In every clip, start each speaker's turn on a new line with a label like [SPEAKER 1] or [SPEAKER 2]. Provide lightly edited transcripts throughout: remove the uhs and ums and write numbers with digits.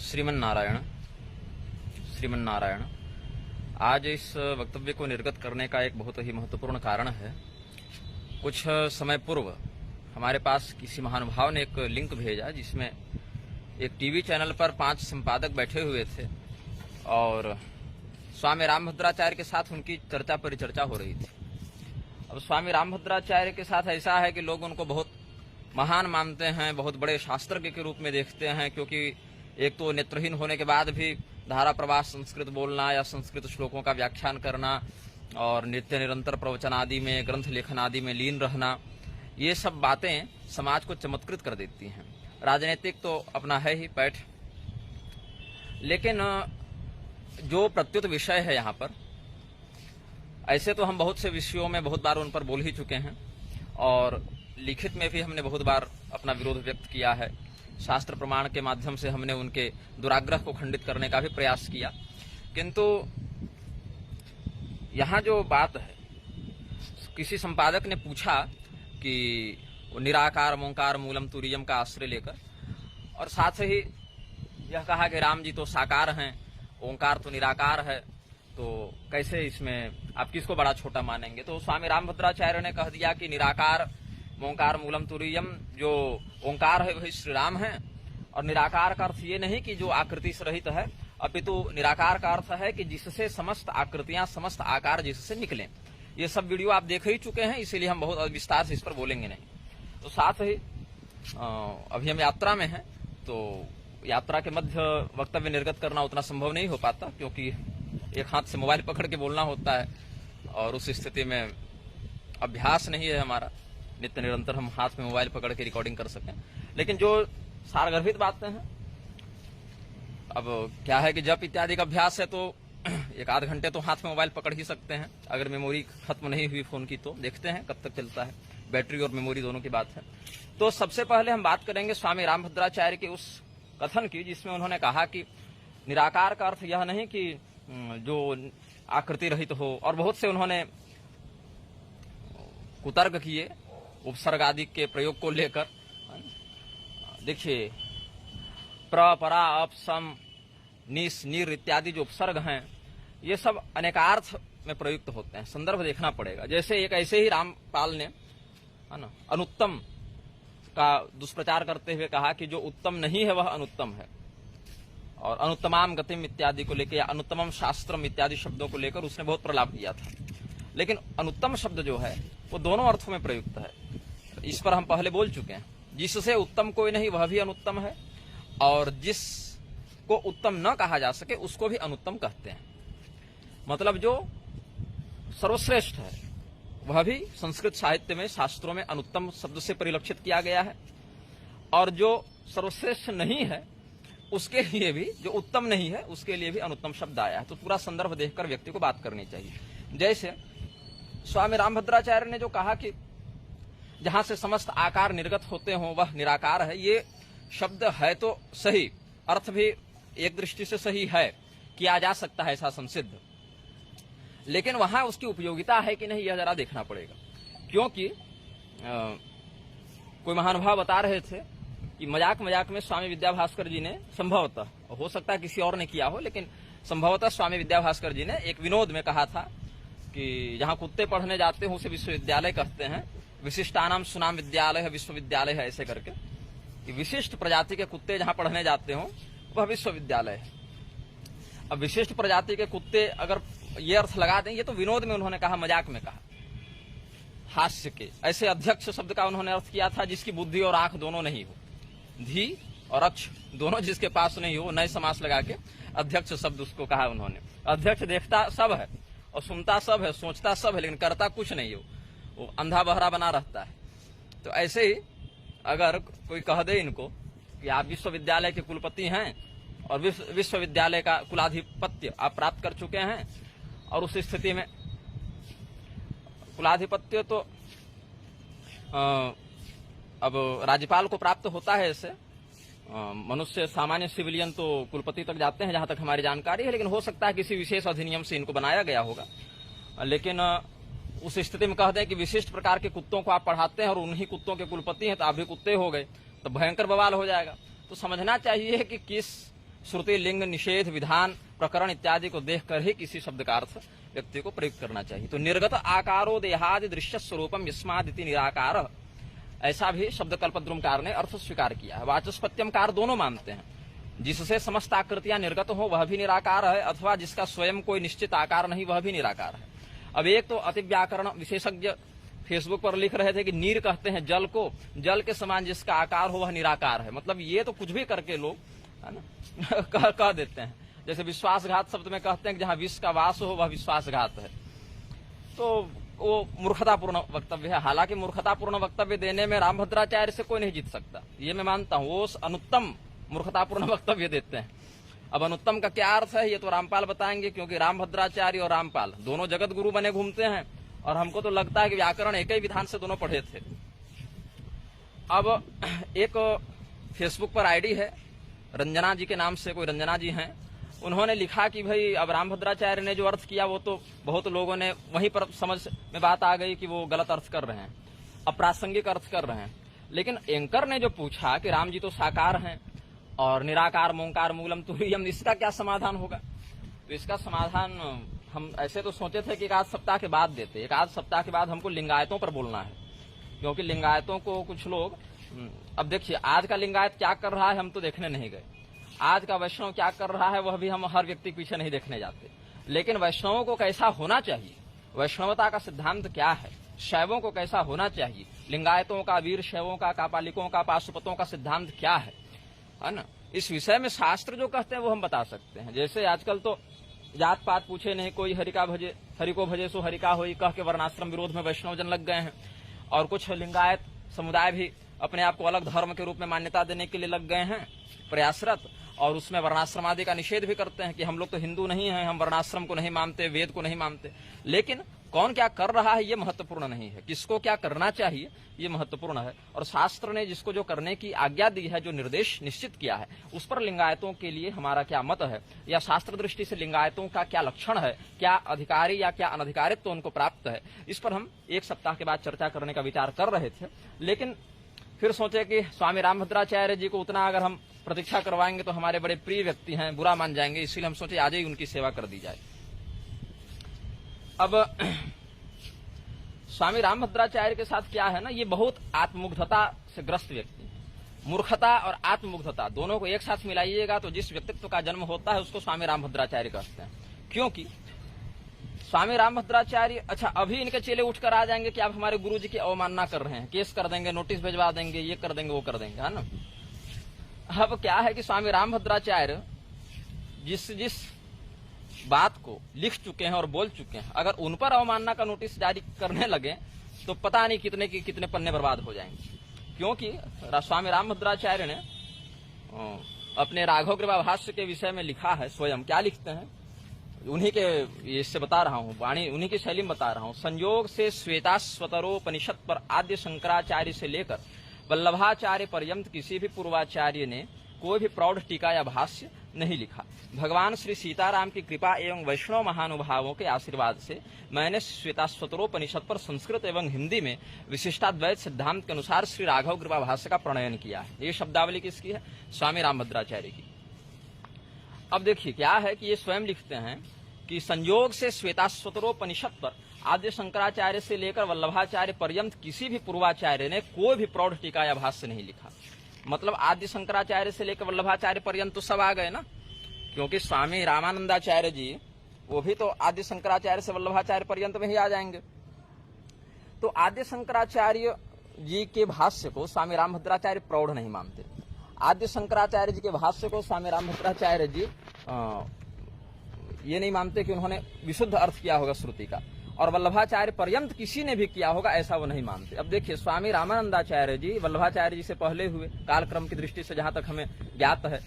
[SPEAKER 1] श्रीमन नारायण श्रीमन नारायण। आज इस वक्तव्य को निर्गत करने का एक बहुत ही महत्वपूर्ण कारण है। कुछ समय पूर्व हमारे पास किसी महानुभाव ने एक लिंक भेजा जिसमें एक टीवी चैनल पर 5 संपादक बैठे हुए थे और स्वामी रामभद्राचार्य के साथ उनकी चर्चा परिचर्चा हो रही थी। अब स्वामी रामभद्राचार्य के साथ ऐसा है कि लोग उनको बहुत महान मानते हैं, बहुत बड़े शास्त्रज्ञ के रूप में देखते हैं, क्योंकि एक तो नेत्रहीन होने के बाद भी धारा प्रवाह संस्कृत बोलना या संस्कृत श्लोकों का व्याख्यान करना और नित्य निरंतर प्रवचन आदि में, ग्रंथ लेखन आदि में लीन रहना, ये सब बातें समाज को चमत्कृत कर देती हैं। राजनीतिक तो अपना है ही पैठ, लेकिन जो प्रत्युत विषय है यहाँ पर, ऐसे तो हम बहुत से विषयों में बहुत बार उन पर बोल ही चुके हैं और लिखित में भी हमने बहुत बार अपना विरोध व्यक्त किया है। शास्त्र प्रमाण के माध्यम से हमने उनके दुराग्रह को खंडित करने का भी प्रयास किया, किंतु यहाँ जो बात है, किसी संपादक ने पूछा कि वो निराकार ओंकार मूलम तुरीयम का आश्रय लेकर, और साथ ही यह कहा कि राम जी तो साकार हैं, ओंकार तो निराकार है, तो कैसे इसमें आप किसको बड़ा छोटा मानेंगे। तो स्वामी रामभद्राचार्य ने कह दिया कि निराकार ओंकार मूलम तुरीयम, जो ओंकार है वही श्री राम है, और निराकार का अर्थ ये नहीं कि जो आकृति से रहित है, अपितु निराकार का अर्थ है कि जिससे समस्त आकृतियां, समस्त आकार जिससे निकले। ये सब वीडियो आप देख ही चुके हैं, इसीलिए हम बहुत विस्तार से इस पर बोलेंगे नहीं। तो साथ ही अभी हम यात्रा में हैं, तो यात्रा के मध्य वक्तव्य निर्गत करना उतना संभव नहीं हो पाता, क्योंकि एक हाथ से मोबाइल पकड़ के बोलना होता है और उस स्थिति में अभ्यास नहीं है हमारा नित्य निरंतर हम हाथ में मोबाइल पकड़ के रिकॉर्डिंग कर सकें। लेकिन जो सारगर्भित बातें हैं, अब क्या है कि जब इत्यादि का अभ्यास है तो 1-8 घंटे तो हाथ में मोबाइल पकड़ ही सकते हैं। अगर मेमोरी खत्म नहीं हुई फोन की तो देखते हैं कब तक चलता है, बैटरी और मेमोरी दोनों की बात है। तो सबसे पहले हम बात करेंगे स्वामी रामभद्राचार्य के उस कथन की जिसमें उन्होंने कहा कि निराकार का अर्थ यह नहीं कि जो आकृति रहित हो, और बहुत से उन्होंने कुतर्क किए उपसर्ग आदि के प्रयोग को लेकर। देखिए, प्र, परा, अप, सम, निस, निर इत्यादि जो उपसर्ग हैं, ये सब अनेकार्थ में प्रयुक्त होते हैं। संदर्भ देखना पड़ेगा। जैसे एक ऐसे ही रामपाल ने, है ना, अनुत्तम का दुष्प्रचार करते हुए कहा कि जो उत्तम नहीं है वह अनुत्तम है, और अनुत्तमाम गतिम इत्यादि को लेकर या अनुत्तमम शास्त्रम इत्यादि शब्दों को लेकर उसने बहुत प्रलाप किया था। लेकिन अनुत्तम शब्द जो है वो दोनों अर्थों में प्रयुक्त है। इस पर हम पहले बोल चुके हैं। जिससे उत्तम कोई नहीं वह भी अनुत्तम है, और जिसको उत्तम न कहा जा सके उसको भी अनुत्तम कहते हैं। मतलब जो सर्वश्रेष्ठ है वह भी संस्कृत साहित्य में, शास्त्रों में अनुत्तम शब्द से परिलक्षित किया गया है, और जो सर्वश्रेष्ठ नहीं है उसके लिए भी, जो उत्तम नहीं है उसके लिए भी अनुत्तम शब्द आया है। तो पूरा संदर्भ देखकर व्यक्ति को बात करनी चाहिए। जैसे स्वामी रामभद्राचार्य ने जो कहा कि जहां से समस्त आकार निर्गत होते हों वह निराकार है, ये शब्द है तो सही, अर्थ भी एक दृष्टि से सही है, किया जा सकता है ऐसा संसिद्ध, लेकिन वहां उसकी उपयोगिता है कि नहीं यह जरा देखना पड़ेगा। क्योंकि कोई महानुभाव बता रहे थे कि मजाक मजाक में स्वामी विद्याभास्कर जी ने, संभवतः हो सकता है किसी और ने किया हो, लेकिन संभवतः स्वामी विद्याभास्कर जी ने एक विनोद में कहा था कि जहां कुत्ते पढ़ने जाते हैं उसे विश्वविद्यालय कहते हैं, विशिष्टानाम सुनाम विद्यालय है, विश्वविद्यालय है, ऐसे करके कि विशिष्ट प्रजाति के कुत्ते जहां पढ़ने जाते हो वह विश्वविद्यालय है। अब विशिष्ट प्रजाति के कुत्ते अगर ये अर्थ लगा दें, ये तो विनोद में उन्होंने कहा, मजाक में कहा, हास्य के। ऐसे अध्यक्ष शब्द का उन्होंने अर्थ किया था जिसकी बुद्धि और आंख दोनों नहीं हो, धी और अक्ष दोनों जिसके पास नहीं हो, नए समास लगा के अध्यक्ष शब्द उसको कहा उन्होंने। अध्यक्ष देखता सब है और सुनता सब है, सोचता सब है, लेकिन करता कुछ नहीं हो, वो अंधा बहरा बना रहता है। तो ऐसे ही अगर कोई कह दे इनको कि आप विश्वविद्यालय के कुलपति हैं और विश्वविद्यालय का कुलाधिपत्य आप प्राप्त कर चुके हैं, और उस स्थिति में कुलाधिपत्य तो अब राज्यपाल को प्राप्त होता है, ऐसे मनुष्य सामान्य सिविलियन तो कुलपति तक जाते हैं जहां तक हमारी जानकारी है, लेकिन हो सकता है किसी विशेष अधिनियम से इनको बनाया गया होगा। लेकिन उस स्थिति में कह दें कि विशिष्ट प्रकार के कुत्तों को आप पढ़ाते हैं और उन्हीं कुत्तों के कुलपति हैं, तो आप भी कुत्ते हो गए, तो भयंकर बवाल हो जाएगा। तो समझना चाहिए कि किस श्रुति, लिंग, निषेध, विधान, प्रकरण इत्यादि को देखकर ही किसी शब्द का अर्थ व्यक्ति को प्रयुक्त करना चाहिए। तो निर्गत आकारो देहादि दृश्य स्वरूपम यस्मादिति निराकार, ऐसा भी शब्द कल्पद्रुमकार ने अर्थ स्वीकार किया है। वाचस्पत्यमकार दोनों मानते हैं, जिससे समस्त आकृतियां निर्गत हो वह भी निराकार है, अथवा जिसका स्वयं कोई निश्चित आकार नहीं वह भी निराकार है। अब एक तो अति व्याकरण विशेषज्ञ फेसबुक पर लिख रहे थे कि नीर कहते हैं जल को, जल के समान जिसका आकार हो वह निराकार है। मतलब ये तो कुछ भी करके लोग है ना कह देते हैं। जैसे विश्वासघात शब्द में कहते हैं कि जहां विष का वास हो वह विश्वासघात है, तो वो मूर्खतापूर्ण वक्तव्य है। हालांकि मूर्खतापूर्ण वक्तव्य देने में रामभद्राचार्य से कोई नहीं जीत सकता, ये मैं मानता हूं। वो अनुत्तम मूर्खतापूर्ण वक्तव्य देते हैं। अब अनुत्तम का क्या अर्थ है ये तो रामपाल बताएंगे, क्योंकि रामभद्राचार्य और रामपाल दोनों जगत गुरु बने घूमते हैं, और हमको तो लगता है कि व्याकरण एक ही विधान से दोनों पढ़े थे। अब एक फेसबुक पर आईडी है रंजना जी के नाम से, कोई रंजना जी हैं, उन्होंने लिखा कि भाई अब रामभद्राचार्य ने जो अर्थ किया वो तो बहुत लोगों ने वहीं पर समझ में बात आ गई कि वो गलत अर्थ कर रहे हैं, अप्रासंगिक अर्थ कर रहे हैं। लेकिन एंकर ने जो पूछा कि राम जी तो साकार हैं और निराकार मोंकार मूलम तुरीयम, इसका क्या समाधान होगा? तो इसका समाधान हम ऐसे तो सोचे थे कि एक आध सप्ताह के बाद देते। एक आध सप्ताह के बाद हमको लिंगायतों पर बोलना है, क्योंकि लिंगायतों को कुछ लोग, अब देखिए आज का लिंगायत क्या कर रहा है हम तो देखने नहीं गए, आज का वैष्णव क्या कर रहा है वह भी हम हर व्यक्ति के पीछे नहीं देखने जाते। लेकिन वैष्णवों को कैसा होना चाहिए, वैष्णवता का सिद्धांत क्या है, शैवों को कैसा होना चाहिए, लिंगायतों का, वीर शैवों का, कापालिकों का, पाशुपतों का सिद्धांत क्या है ना, इस विषय में शास्त्र जो कहते हैं वो हम बता सकते हैं। जैसे आजकल तो जात पात पूछे नहीं, कोई हरि का भजे, हरि को भजे सो हरि का होई कह के वर्णाश्रम विरोध में वैष्णव जन लग गए हैं, और कुछ लिंगायत समुदाय भी अपने आप को अलग धर्म के रूप में मान्यता देने के लिए लग गए हैं प्रयासरत, और उसमें वर्णाश्रम आदि का निषेध भी करते हैं कि हम लोग तो हिंदू नहीं हैं, हम वर्णाश्रम को नहीं मानते, वेद को नहीं मानते। लेकिन कौन क्या कर रहा है ये महत्वपूर्ण नहीं है, किसको क्या करना चाहिए ये महत्वपूर्ण है। और शास्त्र ने जिसको जो करने की आज्ञा दी है, जो निर्देश निश्चित किया है, उस पर लिंगायतों के लिए हमारा क्या मत है, या शास्त्र दृष्टि से लिंगायतों का क्या लक्षण है, क्या अधिकारी या क्या अनधिकारित्व तो उनको प्राप्त है, इस पर हम एक सप्ताह के बाद चर्चा करने का विचार कर रहे थे। लेकिन फिर सोचे कि स्वामी रामभद्राचार्य जी को उतना अगर हम प्रतीक्षा करवाएंगे तो हमारे बड़े प्रिय व्यक्ति हैं, बुरा मान जाएंगे, इसीलिए हम सोचे आज ही उनकी सेवा कर दी जाए। अब स्वामी रामभद्राचार्य के साथ क्या है ना, ये बहुत आत्ममुग्धता से ग्रस्त व्यक्ति है। मूर्खता और आत्ममुग्धता दोनों को एक साथ मिलाइएगा तो जिस व्यक्तित्व का जन्म होता है उसको स्वामी रामभद्राचार्य कहते हैं। क्योंकि स्वामी रामभद्राचार्य, अच्छा अभी इनके चेले उठकर आ जाएंगे कि आप हमारे गुरु जी की अवमानना कर रहे हैं, केस कर देंगे, नोटिस भिजवा देंगे, ये कर देंगे, वो कर देंगे, है ना। अब क्या है कि स्वामी रामभद्राचार्य जिस बात को लिख चुके हैं और बोल चुके हैं, अगर उन पर अवमानना का नोटिस जारी करने लगे तो पता नहीं कितने पन्ने बर्बाद हो जाएंगे। क्योंकि स्वामी रामभद्राचार्य ने अपने राघव कृपा भाष्य के विषय में लिखा है, स्वयं क्या लिखते हैं, उन्हीं के इससे बता रहा हूँ, वाणी उन्हीं की शैली में बता रहा हूँ। संयोग से श्वेताश्वतरोपनिषद पर आद्य शंकराचार्य से लेकर वल्लभाचार्य पर्यंत किसी भी पूर्वाचार्य ने कोई भी प्रौढ़ टीका या भाष्य नहीं लिखा। भगवान श्री सीताराम की कृपा एवं वैष्णव महानुभावों के आशीर्वाद से मैंने श्वेताश्वतरोपनिषद पर संस्कृत एवं हिंदी में विशिष्टाद्वैत सिद्धांत के अनुसार श्री राघव कृपा भाष्य का प्रणयन किया है। ये शब्दावली किसकी है? स्वामी रामभद्राचार्य की। अब देखिए क्या है कि ये स्वयं लिखते हैं कि संयोग से श्वेताश्वतरोपनिषद पर आद्य शंकराचार्य से लेकर वल्लभाचार्य पर्यंत किसी भी पूर्वाचार्य ने कोई भी प्रौढ़ टीका या भाष्य नहीं लिखा। मतलब आद्य शंकराचार्य से लेकर वल्लभाचार्य पर्यंत तो सब आ गए ना, क्योंकि स्वामी रामानंदाचार्य जी वो भी तो आद्य शंकराचार्य से वल्लभाचार्य पर्यंत में ही आ जाएंगे। तो आद्य शंकराचार्य जी के भाष्य को स्वामी रामभद्राचार्य प्रौढ़ नहीं मानते। आद्य शंकराचार्य जी के भाष्य को स्वामी रामभद्राचार्य जी ये नहीं मानते कि उन्होंने विशुद्ध अर्थ किया होगा श्रुति का, और वल्लभाचार्य पर्यंत किसी ने भी किया होगा ऐसा वो नहीं मानते। अब देखिए स्वामी रामानंदाचार्य जी वल्लभाचार्य जी से पहले हुए, कालक्रम की दृष्टि से जहां तक हमें ज्ञात है।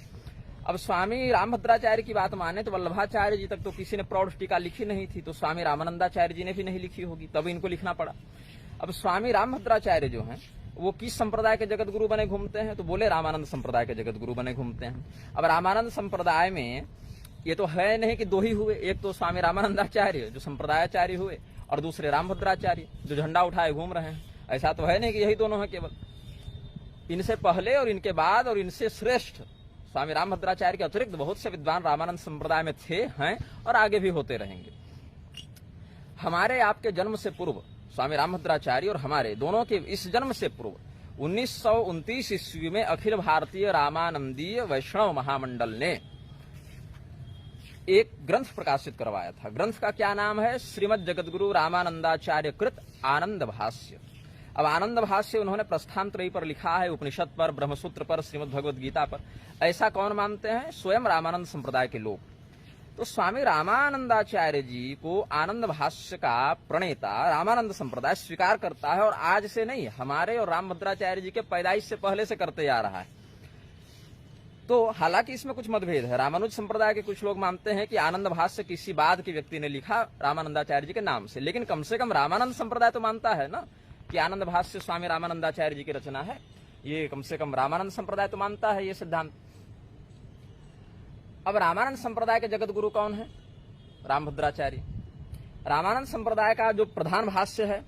[SPEAKER 1] अब स्वामी रामभद्राचार्य की बात माने तो वल्लभाचार्य जी तक तो किसी ने प्रौढ़ टीका लिखी नहीं थी, तो स्वामी रामानंदाचार्य जी ने भी नहीं लिखी होगी, तब इनको लिखना पड़ा। अब स्वामी रामभद्राचार्य जो हैं वो किस संप्रदाय के जगत गुरु बने घूमते हैं? तो बोले रामानंद संप्रदाय के जगत गुरु बने घूमते हैं। अब रामानंद संप्रदाय में ये तो है नहीं कि दो ही हुए, एक तो स्वामी रामानंदाचार्य जो संप्रदायाचार्य हुए और दूसरे रामभद्राचार्य जो झंडा उठाए घूम रहे हैं। ऐसा तो है नहीं कि यही दोनों हैं केवल। इनसे पहले और इनके बाद और इनसे श्रेष्ठ स्वामी रामभद्राचार्य के अतिरिक्त बहुत से विद्वान रामानंद संप्रदाय में थे, हैं और आगे भी होते रहेंगे। हमारे आपके जन्म से पूर्व स्वामी रामभद्राचार्य और हमारे दोनों के इस जन्म से पूर्व 1929 ईस्वी में अखिल भारतीय रामानंदीय वैष्णव महामंडल ने एक ग्रंथ प्रकाशित करवाया था। ग्रंथ का क्या नाम है? श्रीमद जगतगुरु रामानंदाचार्य कृत आनंद भाष्य। अब आनंद भाष्य उन्होंने प्रस्थानत्रयी पर लिखा है, उपनिषद पर, ब्रह्मसूत्र पर, श्रीमद भगवद गीता पर। ऐसा कौन मानते हैं? स्वयं रामानंद संप्रदाय के लोग। तो स्वामी रामानंदाचार्य जी को आनंद भाष्य का प्रणेता रामानंद संप्रदाय स्वीकार करता है, और आज से नहीं, हमारे और रामभद्राचार्य जी के पैदाइश से पहले से करते आ रहा है। तो हालांकि इसमें कुछ मतभेद है। रामानुज संप्रदाय के कुछ लोग मानते हैं कि आनंद भाष्य किसी बाद के व्यक्ति ने लिखा रामानंदाचार्य जी के नाम से, लेकिन कम से कम रामानंद संप्रदाय तो मानता है ना कि आनंद भाष्य स्वामी रामानंदाचार्य जी की रचना है। ये कम से कम रामानंद संप्रदाय तो मानता है ये सिद्धांत। अब रामानंद संप्रदाय के जगत गुरु कौन है? रामभद्राचार्य। रामानंद संप्रदाय का जो प्रधान भाष्य है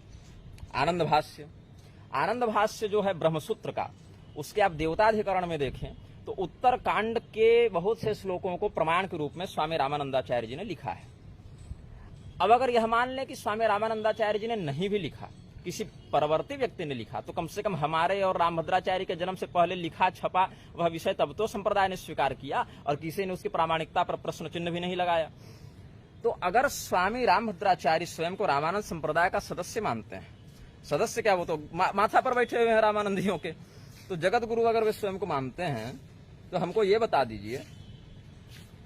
[SPEAKER 1] आनंद भाष्य, आनंद भाष्य जो है ब्रह्मसूत्र का, उसके आप देवताधिकरण में देखें तो उत्तर कांड के बहुत से श्लोकों को प्रमाण के रूप में स्वामी रामानंदाचार्य जी ने लिखा है। अब अगर यह मान लें कि स्वामी रामानंदाचार्य जी ने नहीं भी लिखा, किसी परवर्ती व्यक्ति ने लिखा, तो कम से कम हमारे और रामभद्राचार्य के जन्म से पहले लिखा छपा वह विषय तब तो संप्रदाय ने स्वीकार किया और किसी ने उसकी प्रामाणिकता पर प्रश्न चिन्ह भी नहीं लगाया। तो अगर स्वामी रामभद्राचार्य स्वयं को रामानंद संप्रदाय का सदस्य मानते हैं, सदस्य क्या, वो तो माथा पर बैठे हुए हैं रामानंदियों के, तो जगत गुरु अगर वे स्वयं को मानते हैं तो हमको ये बता दीजिए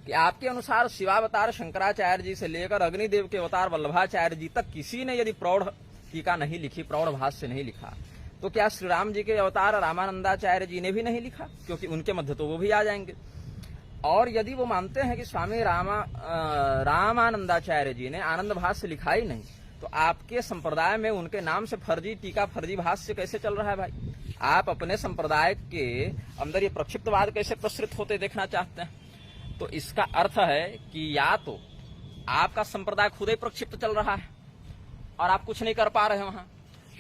[SPEAKER 1] कि आपके अनुसार शिवावतार शंकराचार्य जी से लेकर अग्निदेव के अवतार वल्लभाचार्य जी तक किसी ने यदि प्रौढ़ टीका नहीं लिखी, प्रौढ़ भाष्य नहीं लिखा, तो क्या श्री राम जी के अवतार रामानंदाचार्य जी ने भी नहीं लिखा? क्योंकि उनके मध्य तो वो भी आ जाएंगे। और यदि वो मानते हैं कि स्वामी रामानंदाचार्य जी ने आनंद भाष्य लिखा ही नहीं, तो आपके संप्रदाय में उनके नाम से फर्जी टीका, फर्जी भाष्य कैसे चल रहा है भाई? आप अपने संप्रदाय के अंदर ये प्रक्षिप्तवाद कैसे प्रसरित होते देखना चाहते हैं? तो इसका अर्थ है कि या तो आपका संप्रदाय खुद ही प्रक्षिप्त चल रहा है और आप कुछ नहीं कर पा रहे वहां,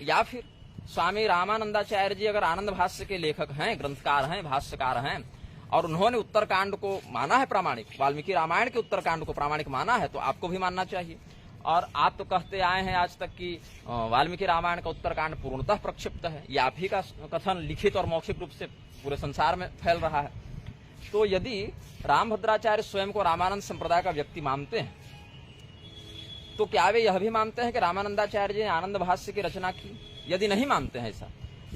[SPEAKER 1] या फिर स्वामी रामानंदाचार्य जी अगर आनंद भाष्य के लेखक हैं, ग्रंथकार हैं, भाष्यकार हैं, और उन्होंने उत्तरकांड को माना है प्रामाणिक, वाल्मीकि रामायण के उत्तरकांड को प्रामाणिक माना है, तो आपको भी मानना चाहिए। और आप तो कहते आए हैं आज तक कि वाल्मीकि रामायण का उत्तरकांड पूर्णतः प्रक्षिप्त है, ये आप ही का कथन लिखित और मौखिक रूप से पूरे संसार में फैल रहा है। तो यदि रामभद्राचार्य स्वयं को रामानंद संप्रदाय का व्यक्ति मानते हैं, तो क्या वे यह भी मानते हैं कि रामानंदाचार्य जी ने आनंद भाष्य की रचना की? यदि नहीं मानते हैं ऐसा,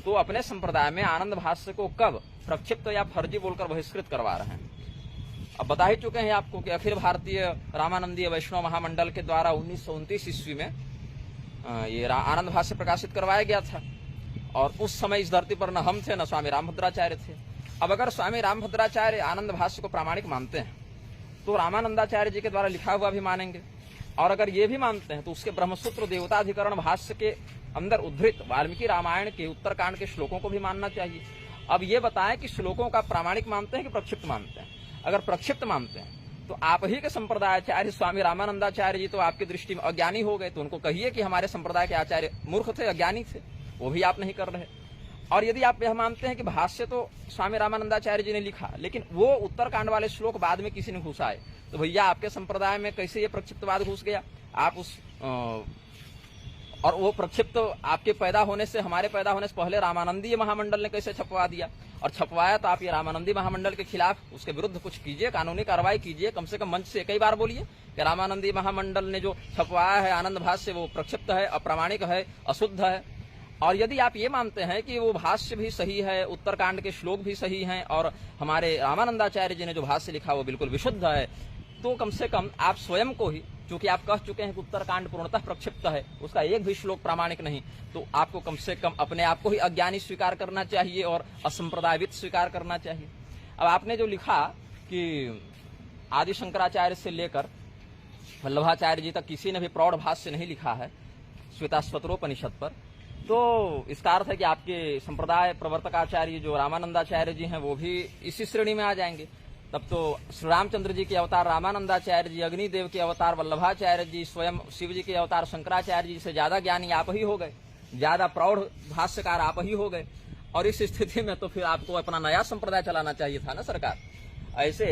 [SPEAKER 1] तो अपने संप्रदाय में आनंद भाष्य को कब प्रक्षिप्त या फर्जी बोलकर बहिष्कृत करवा रहे हैं? अब बता ही चुके हैं आपको कि अखिल भारतीय रामानंदीय वैष्णव महामंडल के द्वारा 1929 ईस्वी में ये आनंद भाष्य प्रकाशित करवाया गया था, और उस समय इस धरती पर न हम थे न स्वामी रामभद्राचार्य थे। अब अगर स्वामी रामभद्राचार्य आनंद भाष्य को प्रामाणिक मानते हैं, तो रामानंदाचार्य जी के द्वारा लिखा हुआ भी मानेंगे, और अगर ये भी मानते हैं तो उसके ब्रह्मसूत्र देवताधिकरण भाष्य के अंदर उद्धृत वाल्मीकि रामायण के उत्तरकांड के श्लोकों को भी मानना चाहिए। अब ये बताएं कि श्लोकों का प्रामाणिक मानते हैं कि प्रक्षिप्त मानते हैं? अगर प्रक्षिप्त मानते हैं तो आप ही के संप्रदायाचार्य स्वामी रामानंदाचार्य जी तो आपकी दृष्टि में अज्ञानी हो गए, तो उनको कहिए कि हमारे संप्रदाय के आचार्य मूर्ख थे, अज्ञानी थे, वो भी आप नहीं कर रहे। और यदि आप यह मानते हैं कि भाष्य तो स्वामी रामानंदाचार्य जी ने लिखा, लेकिन वो उत्तरकांड वाले श्लोक बाद में किसी ने घुसाए, तो भैया आपके संप्रदाय में कैसे ये प्रक्षिप्तवाद घुस गया? आप उस और वो प्रक्षिप्त आपके पैदा होने से, हमारे पैदा होने से पहले रामानंदीय महामंडल ने कैसे छपवा दिया? और छपवाया तो आप ये रामानंदी महामंडल के खिलाफ, उसके विरुद्ध कुछ कीजिए, कानूनी कार्रवाई कीजिए, कम से कम मंच से कई बार बोलिए कि रामानंदी महामंडल ने जो छपवाया है आनंद भाष्य वो प्रक्षिप्त है, अप्रामाणिक है, अशुद्ध है। और यदि आप ये मानते हैं कि वो भाष्य भी सही है, उत्तरकांड के श्लोक भी सही हैं, और हमारे रामानंदाचार्य जी ने जो भाष्य लिखा वो बिल्कुल विशुद्ध है, तो कम से कम आप स्वयं को ही, क्योंकि आप कह चुके हैं कि उत्तरकांड पूर्णतः प्रक्षिप्त है, उसका एक भी श्लोक प्रामाणिक नहीं, तो आपको कम से कम अपने आप को ही अज्ञानी स्वीकार करना चाहिए और असंप्रदायवित स्वीकार करना चाहिए। अब आपने जो लिखा कि आदि शंकराचार्य से लेकर वल्लभाचार्य जी तक किसी ने भी प्रौढ़ भाष्य नहीं लिखा है श्वेताश्वतरोपनिषद पर, तो इसका अर्थ है कि आपके संप्रदाय प्रवर्तकाचार्य जो रामानंदाचार्य जी हैं वो भी इसी श्रेणी में आ जाएंगे। तब तो श्री रामचंद्र जी के अवतार रामानंदाचार्य जी, अग्निदेव के अवतार वल्लभाचार्य जी, स्वयं शिव जी के अवतार शंकराचार्य जी से ज्यादा ज्ञानी आप ही हो गए, ज्यादा प्रौढ़ भाष्यकार आप ही हो गए। और इस स्थिति में तो फिर आपको अपना नया संप्रदाय चलाना चाहिए था ना सरकार। ऐसे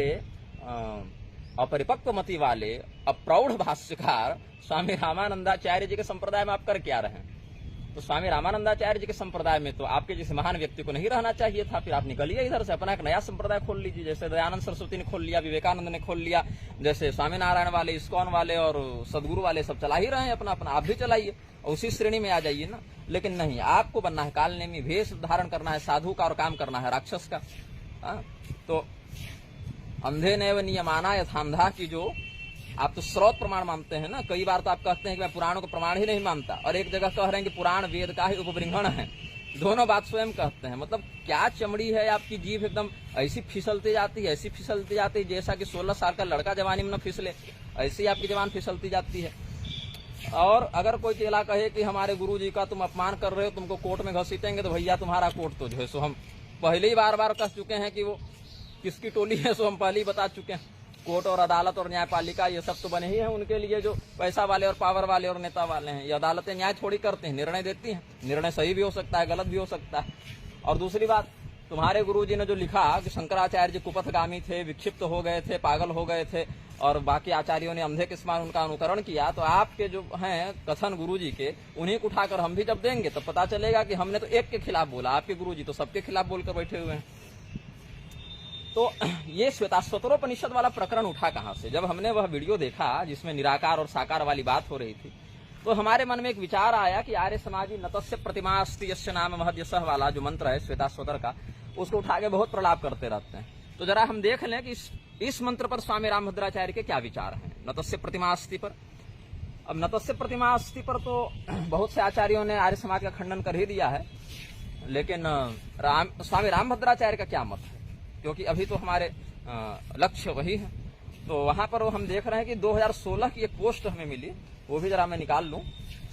[SPEAKER 1] अपरिपक्व मति वाले अप्रौढ़ भाष्यकार स्वामी रामानंदाचार्य जी के संप्रदाय में आप कर क्या रहे हैं? तो स्वामी रामानंदाचार्य जी के संप्रदाय में तो आपके जैसे महान व्यक्ति को नहीं रहना चाहिए था। फिर आप निकलिए इधर से, अपना एक नया संप्रदाय खोल लीजिए। जैसे दयानंद सरस्वती ने खोल लिया, विवेकानंद ने खोल लिया, जैसे स्वामीनारायण वाले, इस्कॉन वाले और सदगुरु वाले सब चला ही रहे हैं अपना अपना, आप भी चलाइए, उसी श्रेणी में आ जाइए ना। लेकिन नहीं, आपको बनना है कालनेमी, वेश धारण करना है साधु का और काम करना है राक्षस का। तो अंधे नैव नियमाना यथांधा की जो आप तो स्रोत प्रमाण मानते हैं ना। कई बार तो आप कहते हैं कि मैं पुराणों को प्रमाण ही नहीं मानता, और एक जगह कह रहे हैं कि पुराण वेद का ही उपबृंहण है। दोनों बात स्वयं कहते हैं। मतलब क्या चमड़ी है आपकी, जीभ एकदम ऐसी फिसलती जाती है, ऐसी फिसलती जाती है जैसा कि 16 साल का लड़का जवानी में न फिसले, ऐसी आपकी जवान फिसलती जाती है। और अगर कोई चेला कहे कि हमारे गुरु जी का तुम अपमान कर रहे हो, तुमको कोर्ट में घसीटेंगे, तो भैया तुम्हारा कोर्ट तो जो है सो हम पहले ही बार बार कह चुके हैं कि वो किसकी टोली है, सो हम पहले ही बता चुके हैं। कोर्ट और अदालत और न्यायपालिका ये सब तो बने ही हैं उनके लिए जो पैसा वाले और पावर वाले और नेता वाले हैं। ये अदालतें न्याय थोड़ी करते हैं, निर्णय देती हैं। निर्णय सही भी हो सकता है, गलत भी हो सकता है। और दूसरी बात, तुम्हारे गुरुजी ने जो लिखा कि शंकराचार्य जी कुपथगामी थे, विक्षिप्त हो गए थे, पागल हो गए थे, और बाकी आचार्यों ने अंधे के समान उनका अनुकरण किया, तो आपके जो हैं कथन गुरुजी के, उन्हीं को उठाकर हम भी जब देंगे तब पता चलेगा कि हमने तो एक के खिलाफ बोला, आपके गुरुजी तो सबके खिलाफ बोलकर बैठे हुए हैं। तो ये श्वेताश्वतरोपनिषद वाला प्रकरण उठा कहां से? जब हमने वह वीडियो देखा जिसमें निराकार और साकार वाली बात हो रही थी, तो हमारे मन में एक विचार आया कि आर्य समाजी नतस्य प्रतिमास्ति यस्य नाम महद्यसः वाला जो मंत्र है श्वेताश्वतर का, उसको उठा के बहुत प्रलाप करते रहते हैं। तो जरा हम देख लें कि इस मंत्र पर स्वामी रामभद्राचार्य के क्या विचार हैं, नतस्य प्रतिमास्ति पर। अब नतस्य प्रतिमास्ति पर तो बहुत से आचार्यों ने आर्य समाज का खंडन कर ही दिया है, लेकिन स्वामी रामभद्राचार्य का क्या मत है, क्योंकि अभी तो हमारे लक्ष्य वही है। तो वहां पर हम देख रहे हैं कि 2016 की एक पोस्ट हमें मिली, वो भी जरा मैं निकाल लूं।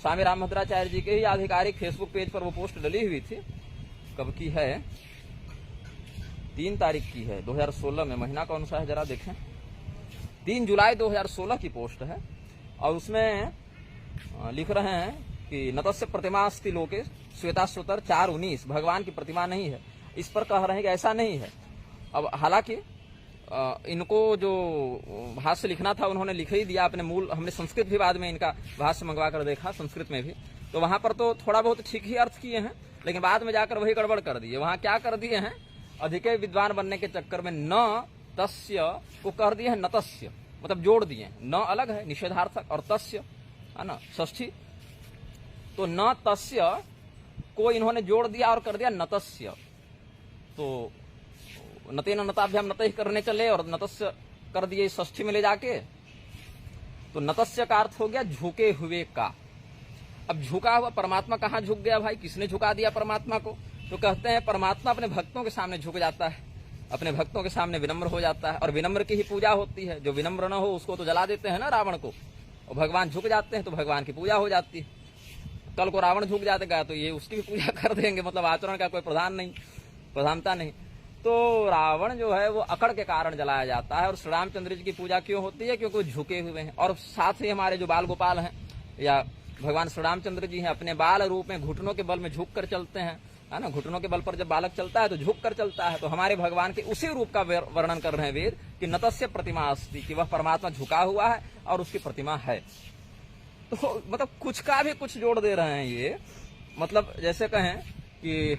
[SPEAKER 1] स्वामी रामभद्राचार्य जी के ही आधिकारिक फेसबुक पेज पर वो पोस्ट डली हुई थी। कब की है? 3 तारीख की है 2016 में। महीना कौन सा है जरा देखें। 3 जुलाई 2016 की पोस्ट है, और उसमें लिख रहे हैं कि नतस्य प्रतिमास्ति लोके श्वेताश्वतर 4:19 भगवान की प्रतिमा नहीं है। इस पर कह रहे हैं कि ऐसा नहीं है। अब हालांकि इनको जो भाष्य लिखना था उन्होंने लिख ही दिया अपने मूल, हमने संस्कृत भी बाद में इनका भाष्य मंगवा कर देखा संस्कृत में भी, तो वहां पर तो थोड़ा बहुत ठीक ही अर्थ किए हैं, लेकिन बाद में जाकर वही गड़बड़ कर दिए। वहां क्या कर दिए हैं, अधिक विद्वान बनने के चक्कर में न तस्य को कर दिए हैं नतस्य, मतलब जोड़ दिए। न अलग है निषेधार्थक, और तस्य है ना षष्ठी, तो न तस्य को इन्होंने जोड़ दिया और कर दिया नतस्य। तो नतेन नताभ्याम नतः करने चले और नतस्य कर दिए षष्ठी में ले जाके, तो नतस्य का अर्थ हो गया झुके हुए का। अब झुका हुआ परमात्मा कहाँ झुक गया भाई, किसने झुका दिया परमात्मा को? तो कहते हैं परमात्मा अपने भक्तों के सामने झुक जाता है, अपने भक्तों के सामने विनम्र हो जाता है, और विनम्र की ही पूजा होती है। जो विनम्र न हो उसको तो जला देते हैं ना रावण को, और भगवान झुक जाते हैं तो भगवान की पूजा हो जाती है। कल को रावण झुक जाएगा तो ये उसकी भी पूजा कर देंगे, मतलब आचरण का कोई प्रधानता नहीं। तो रावण जो है वो अकड़ के कारण जलाया जाता है, और श्री रामचंद्र जी की पूजा क्यों होती है? क्योंकि वो झुके हुए हैं। और साथ ही हमारे जो बाल गोपाल हैं या भगवान श्री रामचंद्र जी हैं, अपने बाल रूप में घुटनों के बल में झुक कर चलते हैं, है ना। घुटनों के बल पर जब बालक चलता है तो झुक कर चलता है। तो हमारे भगवान के उसी रूप का वर्णन कर रहे हैं वेद कि नतस्य प्रतिमा अस्ति, कि वह परमात्मा झुका हुआ है और उसकी प्रतिमा है। तो मतलब कुछ का भी कुछ जोड़ दे रहे हैं ये। मतलब जैसे कहें कि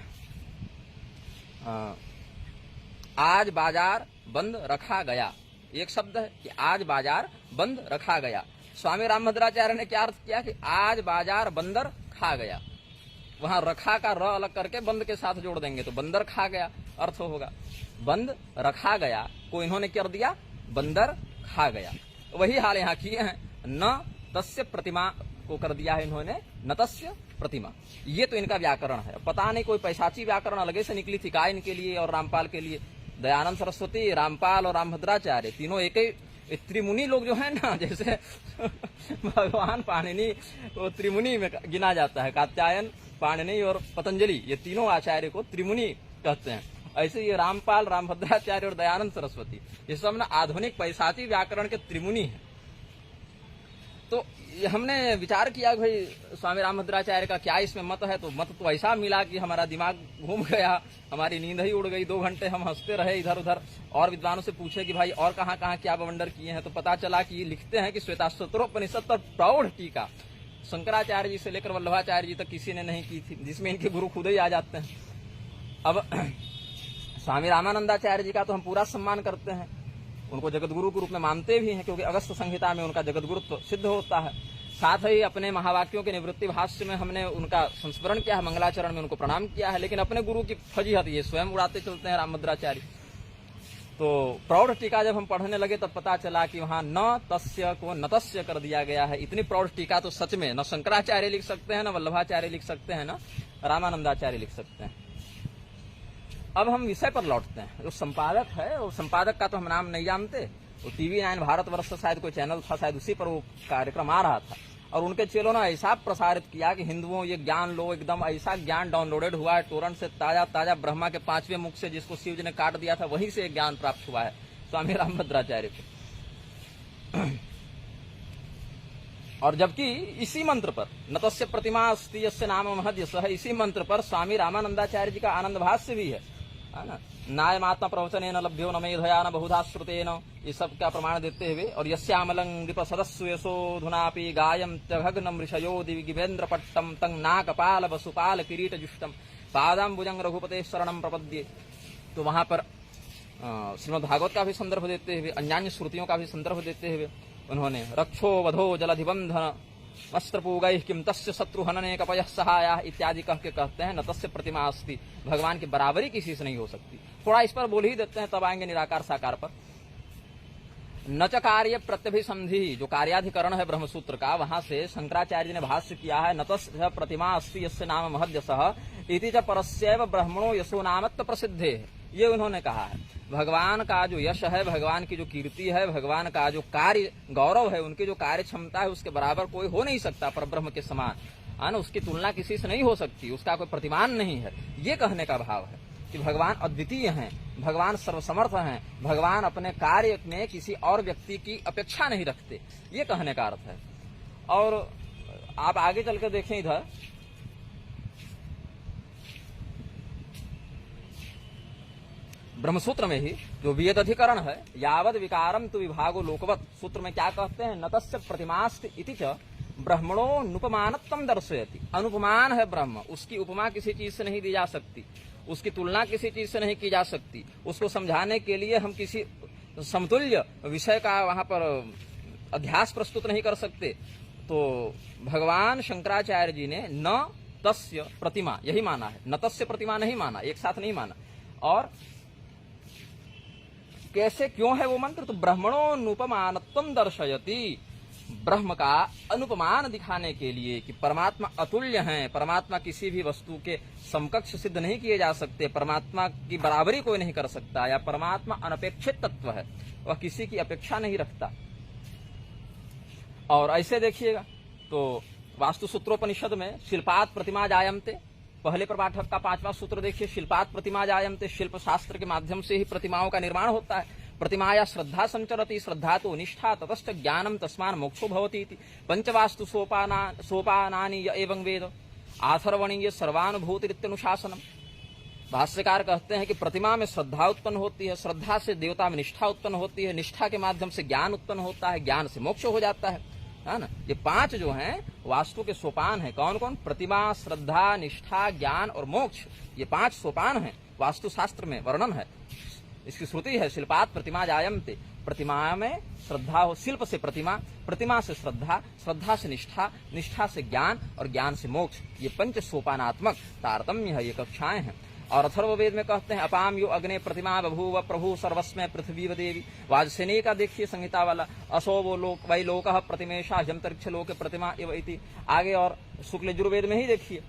[SPEAKER 1] आज बाजार बंद रखा गया, एक शब्द है कि आज बाजार बंद रखा गया। स्वामी रामभद्राचार्य ने क्या अर्थ किया कि आज बाजार बंदर खा गया। वहां रखा का र अलग करके बंद के साथ जोड़ देंगे तो बंदर खा गया अर्थ होगा। बंद रखा गया को इन्होंने कर दिया बंदर खा गया। वही हाल यहाँ किए हैं। न तस्य प्रतिमा को कर दिया है इन्होंने नतस्य प्रतिमा। ये तो इनका व्याकरण है। पता नहीं कोई पैशाची व्याकरण अलगे से निकली थी का इनके लिए और रामपाल के लिए। दयानंद सरस्वती, रामपाल और रामभद्राचार्य तीनों एक ही त्रिमुनि लोग जो है ना, जैसे भगवान पाणिनि वो त्रिमुनि में गिना जाता है। कात्यायन, पाणिनि और पतंजलि, ये तीनों आचार्य को त्रिमुनि कहते हैं। ऐसे ये रामपाल, रामभद्राचार्य और दयानंद सरस्वती ये सब ना आधुनिक पैशाची व्याकरण के त्रिमुनि हैं। तो हमने विचार किया कि भाई स्वामी रामभद्राचार्य का क्या इसमें मत है, तो मत तो ऐसा मिला कि हमारा दिमाग घूम गया, हमारी नींद ही उड़ गई। 2 घंटे हम हंसते रहे इधर उधर, और विद्वानों से पूछे कि भाई और कहाँ कहाँ क्या बवंडर किए हैं, तो पता चला कि लिखते हैं कि श्वेताश्वतरोपनिषद पर प्रौढ़ टीका शंकराचार्य जी से लेकर वल्लभाचार्य जी तक किसी ने नहीं की थी, जिसमें इनके गुरु खुद ही आ जाते हैं। अब स्वामी रामानंदाचार्य जी का तो हम पूरा सम्मान करते हैं, उनको जगतगुरु के रूप में मानते भी हैं, क्योंकि अगस्त संहिता में उनका जगतगुरुत्व सिद्ध होता है। साथ ही अपने महावाक्यों के निवृत्ति भाष्य में हमने उनका संस्मरण किया है, मंगलाचरण में उनको प्रणाम किया है। लेकिन अपने गुरु की फजीहत ये स्वयं उड़ाते चलते हैं रामभद्राचार्य। तो प्रौढ़ टीका जब हम पढ़ने लगे तब पता चला कि वहां न तस्य को नतस्य कर दिया गया है। इतनी प्रौढ़ टीका तो सच में न शंकराचार्य लिख सकते हैं, न वल्लभाचार्य लिख सकते हैं, न रामानंदाचार्य लिख सकते हैं। अब हम विषय पर लौटते हैं। जो संपादक है, वो संपादक का तो हम नाम नहीं जानते, वो TV9 भारतवर्ष शायद कोई चैनल था, शायद उसी पर वो कार्यक्रम आ रहा था, और उनके चेलों ने ऐसा प्रसारित किया कि हिंदुओं ये ज्ञान लो, एकदम ऐसा ज्ञान डाउनलोडेड हुआ है टोरेंट से, ताजा ताजा ब्रह्मा के 5वें मुख से, जिसको शिव जी ने काट दिया था, वहीं से ज्ञान प्राप्त हुआ है स्वामी रामभद्राचार्य को। और जबकि इसी मंत्र पर नतस्य प्रतिमा अस्ति यस्य नाम महद्यसः, इसी मंत्र पर स्वामी रामानंदाचार्य जी का आनंद भाष्य भी है ना, नायमात्मा प्रवचने न लभ्यो न मेधया न बहुधा श्रुतेन, ये सब का प्रमाण देते हुए, और यस्यामलं नृप सदस्सु यशोधुनापि गायम त्यघग्न मृषयो दिविगिवेन्द्र पट्टम तंग नाकपाल वसुपाल किरीट जुष्टम पादाम्बुजं रघुपते शरणं प्रपद्ये। तो वहां पर श्रीमद् भागवत का भी संदर्भ देते हुए, अन्यान्य श्रुतियों का भी संदर्भ देते हुए उन्होंने रक्षो वधो जलधिबंधन वस्त्रपूगैः किम तस्य शत्रुहनने कपयः सहायः इत्यादि कह के कहते हैं न तस्य प्रतिमा अस्ति, भगवान की बराबरी किसी से नहीं हो सकती। थोड़ा इस पर बोल ही देते हैं, तब आएंगे निराकार साकार पर। न च कार्य प्रत्यभिसंधि, जो कार्याधिकरण है ब्रह्मसूत्र का, वहां से शंकराचार्य ने भाष्य किया है न तस्य प्रतिमा अस्ति यस्य नाम महद्यसः इति च परस्यैव ब्रह्मणो यशो नामत्व प्रसिद्धे, ये उन्होंने कहा है। भगवान का जो यश है, भगवान की जो कीर्ति है, भगवान का जो कार्य गौरव है, उनकी जो कार्य क्षमता है, उसके बराबर कोई हो नहीं सकता परब्रह्म के समान, है ना, उसकी तुलना किसी से नहीं हो सकती, उसका कोई प्रतिमान नहीं है। ये कहने का भाव है कि भगवान अद्वितीय हैं, भगवान सर्वसमर्थ हैं, भगवान अपने कार्य में किसी और व्यक्ति की अपेक्षा नहीं रखते, ये कहने का अर्थ है। और आप आगे चल कर देखें, इधर ब्रह्मसूत्र में ही जो वेद अधिकरण है, यावद विकारम तु विभागो लोकवत, सूत्र में क्या कहते हैं, नतस्य प्रतिमास्ति इति च ब्रह्मणो नुपमानत्वम दर्शयति, अनुपमान है ब्रह्म, उसकी उपमा किसी चीज से नहीं दी जा सकती, उसकी तुलना किसी चीज से नहीं की जा सकती। उसको समझाने के लिए हम किसी समतुल्य विषय का वहां पर अध्यास प्रस्तुत नहीं कर सकते। तो भगवान शंकराचार्य जी ने न तस्य प्रतिमा यही माना है, न तस्य प्रतिमा नहीं माना, एक साथ नहीं माना। और कैसे, क्यों है वो मंत्र, तो ब्रह्मणो नुपमानत्वम दर्शयति, ब्रह्म का अनुपमान दिखाने के लिए कि परमात्मा अतुल्य हैं, परमात्मा किसी भी वस्तु के समकक्ष सिद्ध नहीं किए जा सकते, परमात्मा की बराबरी कोई नहीं कर सकता, या परमात्मा अनपेक्षित तत्व है, वह किसी की अपेक्षा नहीं रखता। और ऐसे देखिएगा तो वास्तु सूत्रोपनिषद में शिल्पात प्रतिमा जायन्ते, पहले प्रपाठक का 5वां सूत्र देखिए, शिल्पात प्रतिमा जायन्ते, शिल्प शास्त्र के माध्यम से ही प्रतिमाओं का निर्माण होता है। प्रतिमाया श्रद्धा संचरति, श्रद्धा तो निष्ठा, ततश्च ज्ञानम तस्मान् मोक्षो भवति इति। पंचवास्तु सोपानानि य एवं वेद आथर्वणीय सर्वानुभूतिरित्यनुशासनम। भाष्यकार कहते हैं कि प्रतिमा में श्रद्धा उत्पन्न होती है, श्रद्धा से देवता में निष्ठा उत्पन्न होती है, निष्ठा के माध्यम से ज्ञान उत्पन्न होता है, ज्ञान से मोक्ष हो जाता है ना। ये 5 जो हैं वास्तु के सोपान हैं। कौन कौन? प्रतिमा, श्रद्धा, निष्ठा, ज्ञान और मोक्ष, ये 5 सोपान हैं, वास्तु शास्त्र में वर्णन है। इसकी श्रुति है शिल्पात प्रतिमा जायन्ते, प्रतिमा में श्रद्धा हो, शिल्प से प्रतिमा, प्रतिमा से श्रद्धा, श्रद्धा से निष्ठा, निष्ठा से ज्ञान और ज्ञान से मोक्ष, ये 5 सोपानात्मक तारतम्य है, ये कक्षाएं हैं। और अथर्ववेद में कहते हैं अपाम यो अग्ने प्रतिमा बभूव प्रभु सर्वस्मै पृथ्वी देवी। वाजसेनी का देखिए संहिता वाला, असो वो लोक वै लोकः प्रतिमेशा जंतरिक्ष लोक प्रतिमा एव इति। आगे और शुक्ल यजुर्वेद में ही देखिए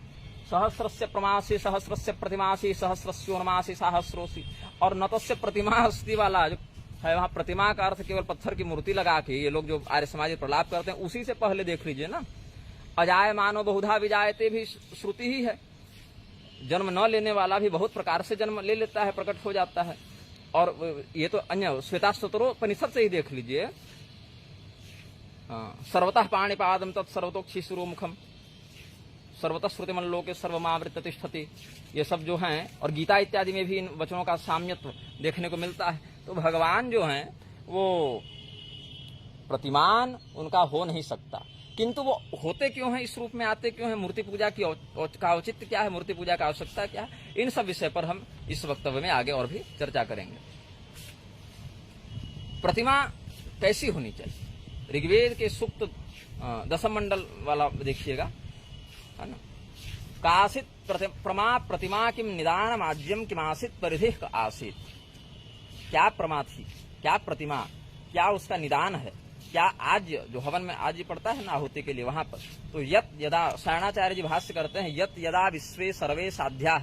[SPEAKER 1] सहस्रस्य प्रमासी सहस्रस्य प्रतिमासी सहस्रस्योन्मासी सहस्रोसी। और नतस्य प्रतिमा अस्ति वाला जो है, वहां प्रतिमा का अर्थ केवल पत्थर की मूर्ति लगा के ये लोग जो आर्य समाज प्रलाप करते हैं, उसी से पहले देख लीजिए ना, अजाय मानो बहुधा विजायते भी श्रुति ही है। जन्म न लेने वाला भी बहुत प्रकार से जन्म ले लेता है, प्रकट हो जाता है। और ये तो अन्य श्वेताश्वतरोपनिषद से ही देख लीजिए, सर्वतः पाणिपादम तत्सर्वतोक्षि शिरोमुखम सर्वतः श्रुतिमल्लोके सर्वमावृत्य तिष्ठति, ये सब जो हैं, और गीता इत्यादि में भी इन वचनों का साम्यत्व देखने को मिलता है। तो भगवान जो हैं वो प्रतिमान उनका हो नहीं सकता, किंतु वो होते क्यों हैं, इस रूप में आते क्यों हैं, मूर्ति पूजा की का औचित्य क्या है, मूर्ति पूजा का आवश्यकता क्या है, इन सब विषय पर हम इस वक्तव्य में आगे और भी चर्चा करेंगे। प्रतिमा कैसी होनी चाहिए? ऋग्वेद के सूक्त दशम मंडल वाला देखिएगा, है ना। कासित प्रतिमा किम निदान आज्यम किमासित परिधि आसित। क्या प्रमा थी, क्या प्रतिमा, क्या उसका निदान है, क्या आज्य जो हवन में आज्य पड़ता है ना आहुति के लिए वहां पर। तो यत यदा शरणाचार्य जी भाष्य करते हैं, यत यदा विश्वे सर्वे साध्या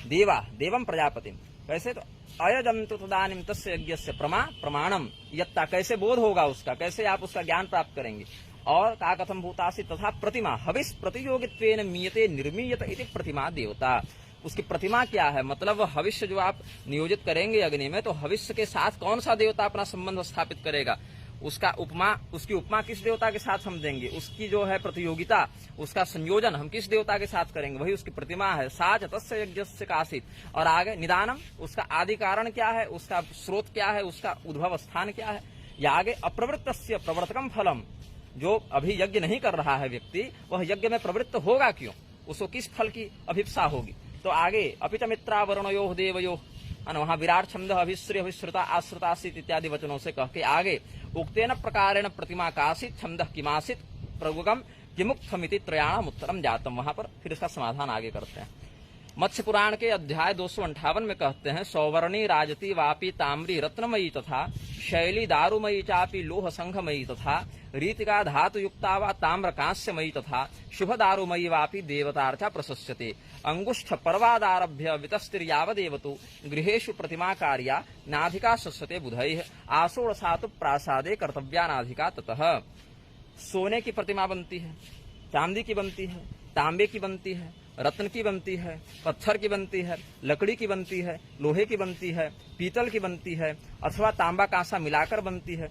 [SPEAKER 1] देवा देवम प्रजापति, कैसे, तो अयजंतु तदानीम तस्य यज्ञस्य प्रमा प्रमाणम यत्ता, कैसे बोध होगा उसका, कैसे आप उसका ज्ञान प्राप्त करेंगे। और का कथम भूतासी तथा प्रतिमा हविष प्रतियोगित्वेन मीयते निर्मीयत इति प्रतिमा देवता। उसकी प्रतिमा क्या है, मतलब हविष्य जो आप नियोजित करेंगे अग्नि में, तो हविष्य के साथ कौन सा देवता अपना संबंध स्थापित करेगा, उसका उपमा, उसकी उपमा किस देवता के साथ हम देंगे, उसकी जो है प्रतियोगिता, उसका संयोजन हम किस देवता के साथ करेंगे, वही उसकी प्रतिमा है। साच तस्य यज्ञस्य कासित, और आगे निदानम, उसका आदि कारण क्या है, उसका स्रोत क्या है, उसका उद्भव स्थान क्या है। या आगे अप्रवृत्तस्य प्रवर्तकम फलम, जो अभी यज्ञ नहीं कर रहा है व्यक्ति, वह यज्ञ में प्रवृत्त होगा क्यों, उसको किस फल की अभिप्सा होगी। तो आगे अपिच मित्रा वरुणयो देवयो, वहां विराट छंद अभिश्री अभिश्रुता आश्रितासित इत्यादि वचनों से कह के आगे उक्तेन प्रकारेण प्रतिमा कासित छंद किमासित प्रगुगम किमुक्तमिति त्रयाणाम उत्तरम जातम, वहां पर फिर इसका समाधान आगे करते हैं। मत्स्य पुराण के अध्याय 258 में कहते हैं, सौवर्णी राजती वापी ताम्री रत्नमयी तथा शैली दारुमयी चापी लोह संघमयी तथा रीतिका धातु युक्ता वा ताम्र कांस्यमयी तथा शुभ दारुमयी वापी देवतार्चा प्रशस्यते। अंगुष्ठ पर्वादारभ्य वितस्तिर्यावदेवतु गृहेषु प्रतिमा कार्या नाधिका शस्यते बुधैः आषोढ़सातु प्रासादे कर्तव्यानाधिका ततः। सोने की प्रतिमा बनती है, चांदी की बनती है, तांबे की बनती है, रत्न की बनती है, पत्थर की बनती है, लकड़ी की बनती है, लोहे की बनती है, पीतल की बनती है, अथवा तांबा कांसा मिलाकर बनती है।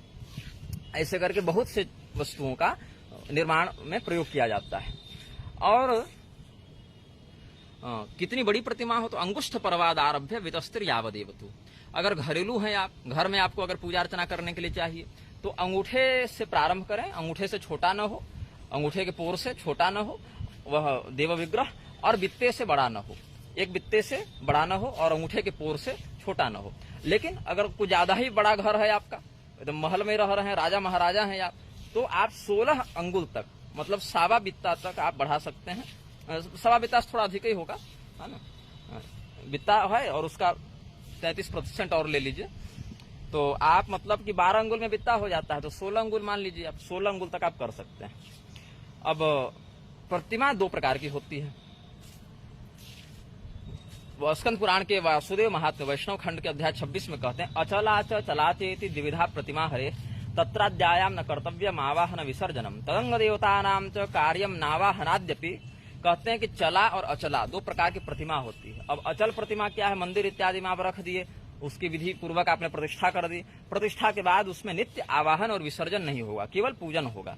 [SPEAKER 1] ऐसे करके बहुत से वस्तुओं का निर्माण में प्रयोग किया जाता है। और कितनी बड़ी प्रतिमा हो तो अंगुष्ठ पर्वाद आरभ्य वितस्तिर यावदेवतु। अगर घरेलू है आप, घर में आपको अगर पूजा अर्चना करने के लिए चाहिए तो अंगूठे से प्रारंभ करें, अंगूठे से छोटा न हो, अंगूठे के पोर से छोटा न हो वह देव विग्रह, और बित्ते से बड़ा न हो, एक बित्ते से बड़ा न हो और अंगूठे के पोर से छोटा न हो। लेकिन अगर कुछ ज्यादा ही बड़ा घर है आपका, एकदम महल में रह रहे हैं, राजा महाराजा हैं आप, तो आप 16 अंगुल तक, मतलब सवा बित्ता तक आप बढ़ा सकते हैं। सवा बित्ता थोड़ा अधिक ही होगा, है ना, बित्ता है और उसका 33% और ले लीजिए, तो आप मतलब कि 12 अंगुल में बित्ता हो जाता है, तो 16 अंगुल मान लीजिए आप, 16 अंगुल तक आप कर सकते हैं। अब प्रतिमा 2 प्रकार की होती है। स्कंद पुराण के वासुदेव महात्म्य वैष्णव खंड के अध्याय 26 में कहते हैं, अचलाच चलाचेति द्विविधा प्रतिमा हरे तत्राध्यायाम न कर्तव्यम आवाहन विसर्जनम तदंग देवतानाम च कार्यम नावाहनाद्यपि। कहते हैं कि चला और अचला 2 प्रकार की प्रतिमा होती है। अब अचल प्रतिमा क्या है, मंदिर इत्यादि में आप रख दिए, उसकी विधि पूर्वक आपने प्रतिष्ठा कर दी, प्रतिष्ठा के बाद उसमें नित्य आवाहन और विसर्जन नहीं होगा, केवल पूजन होगा।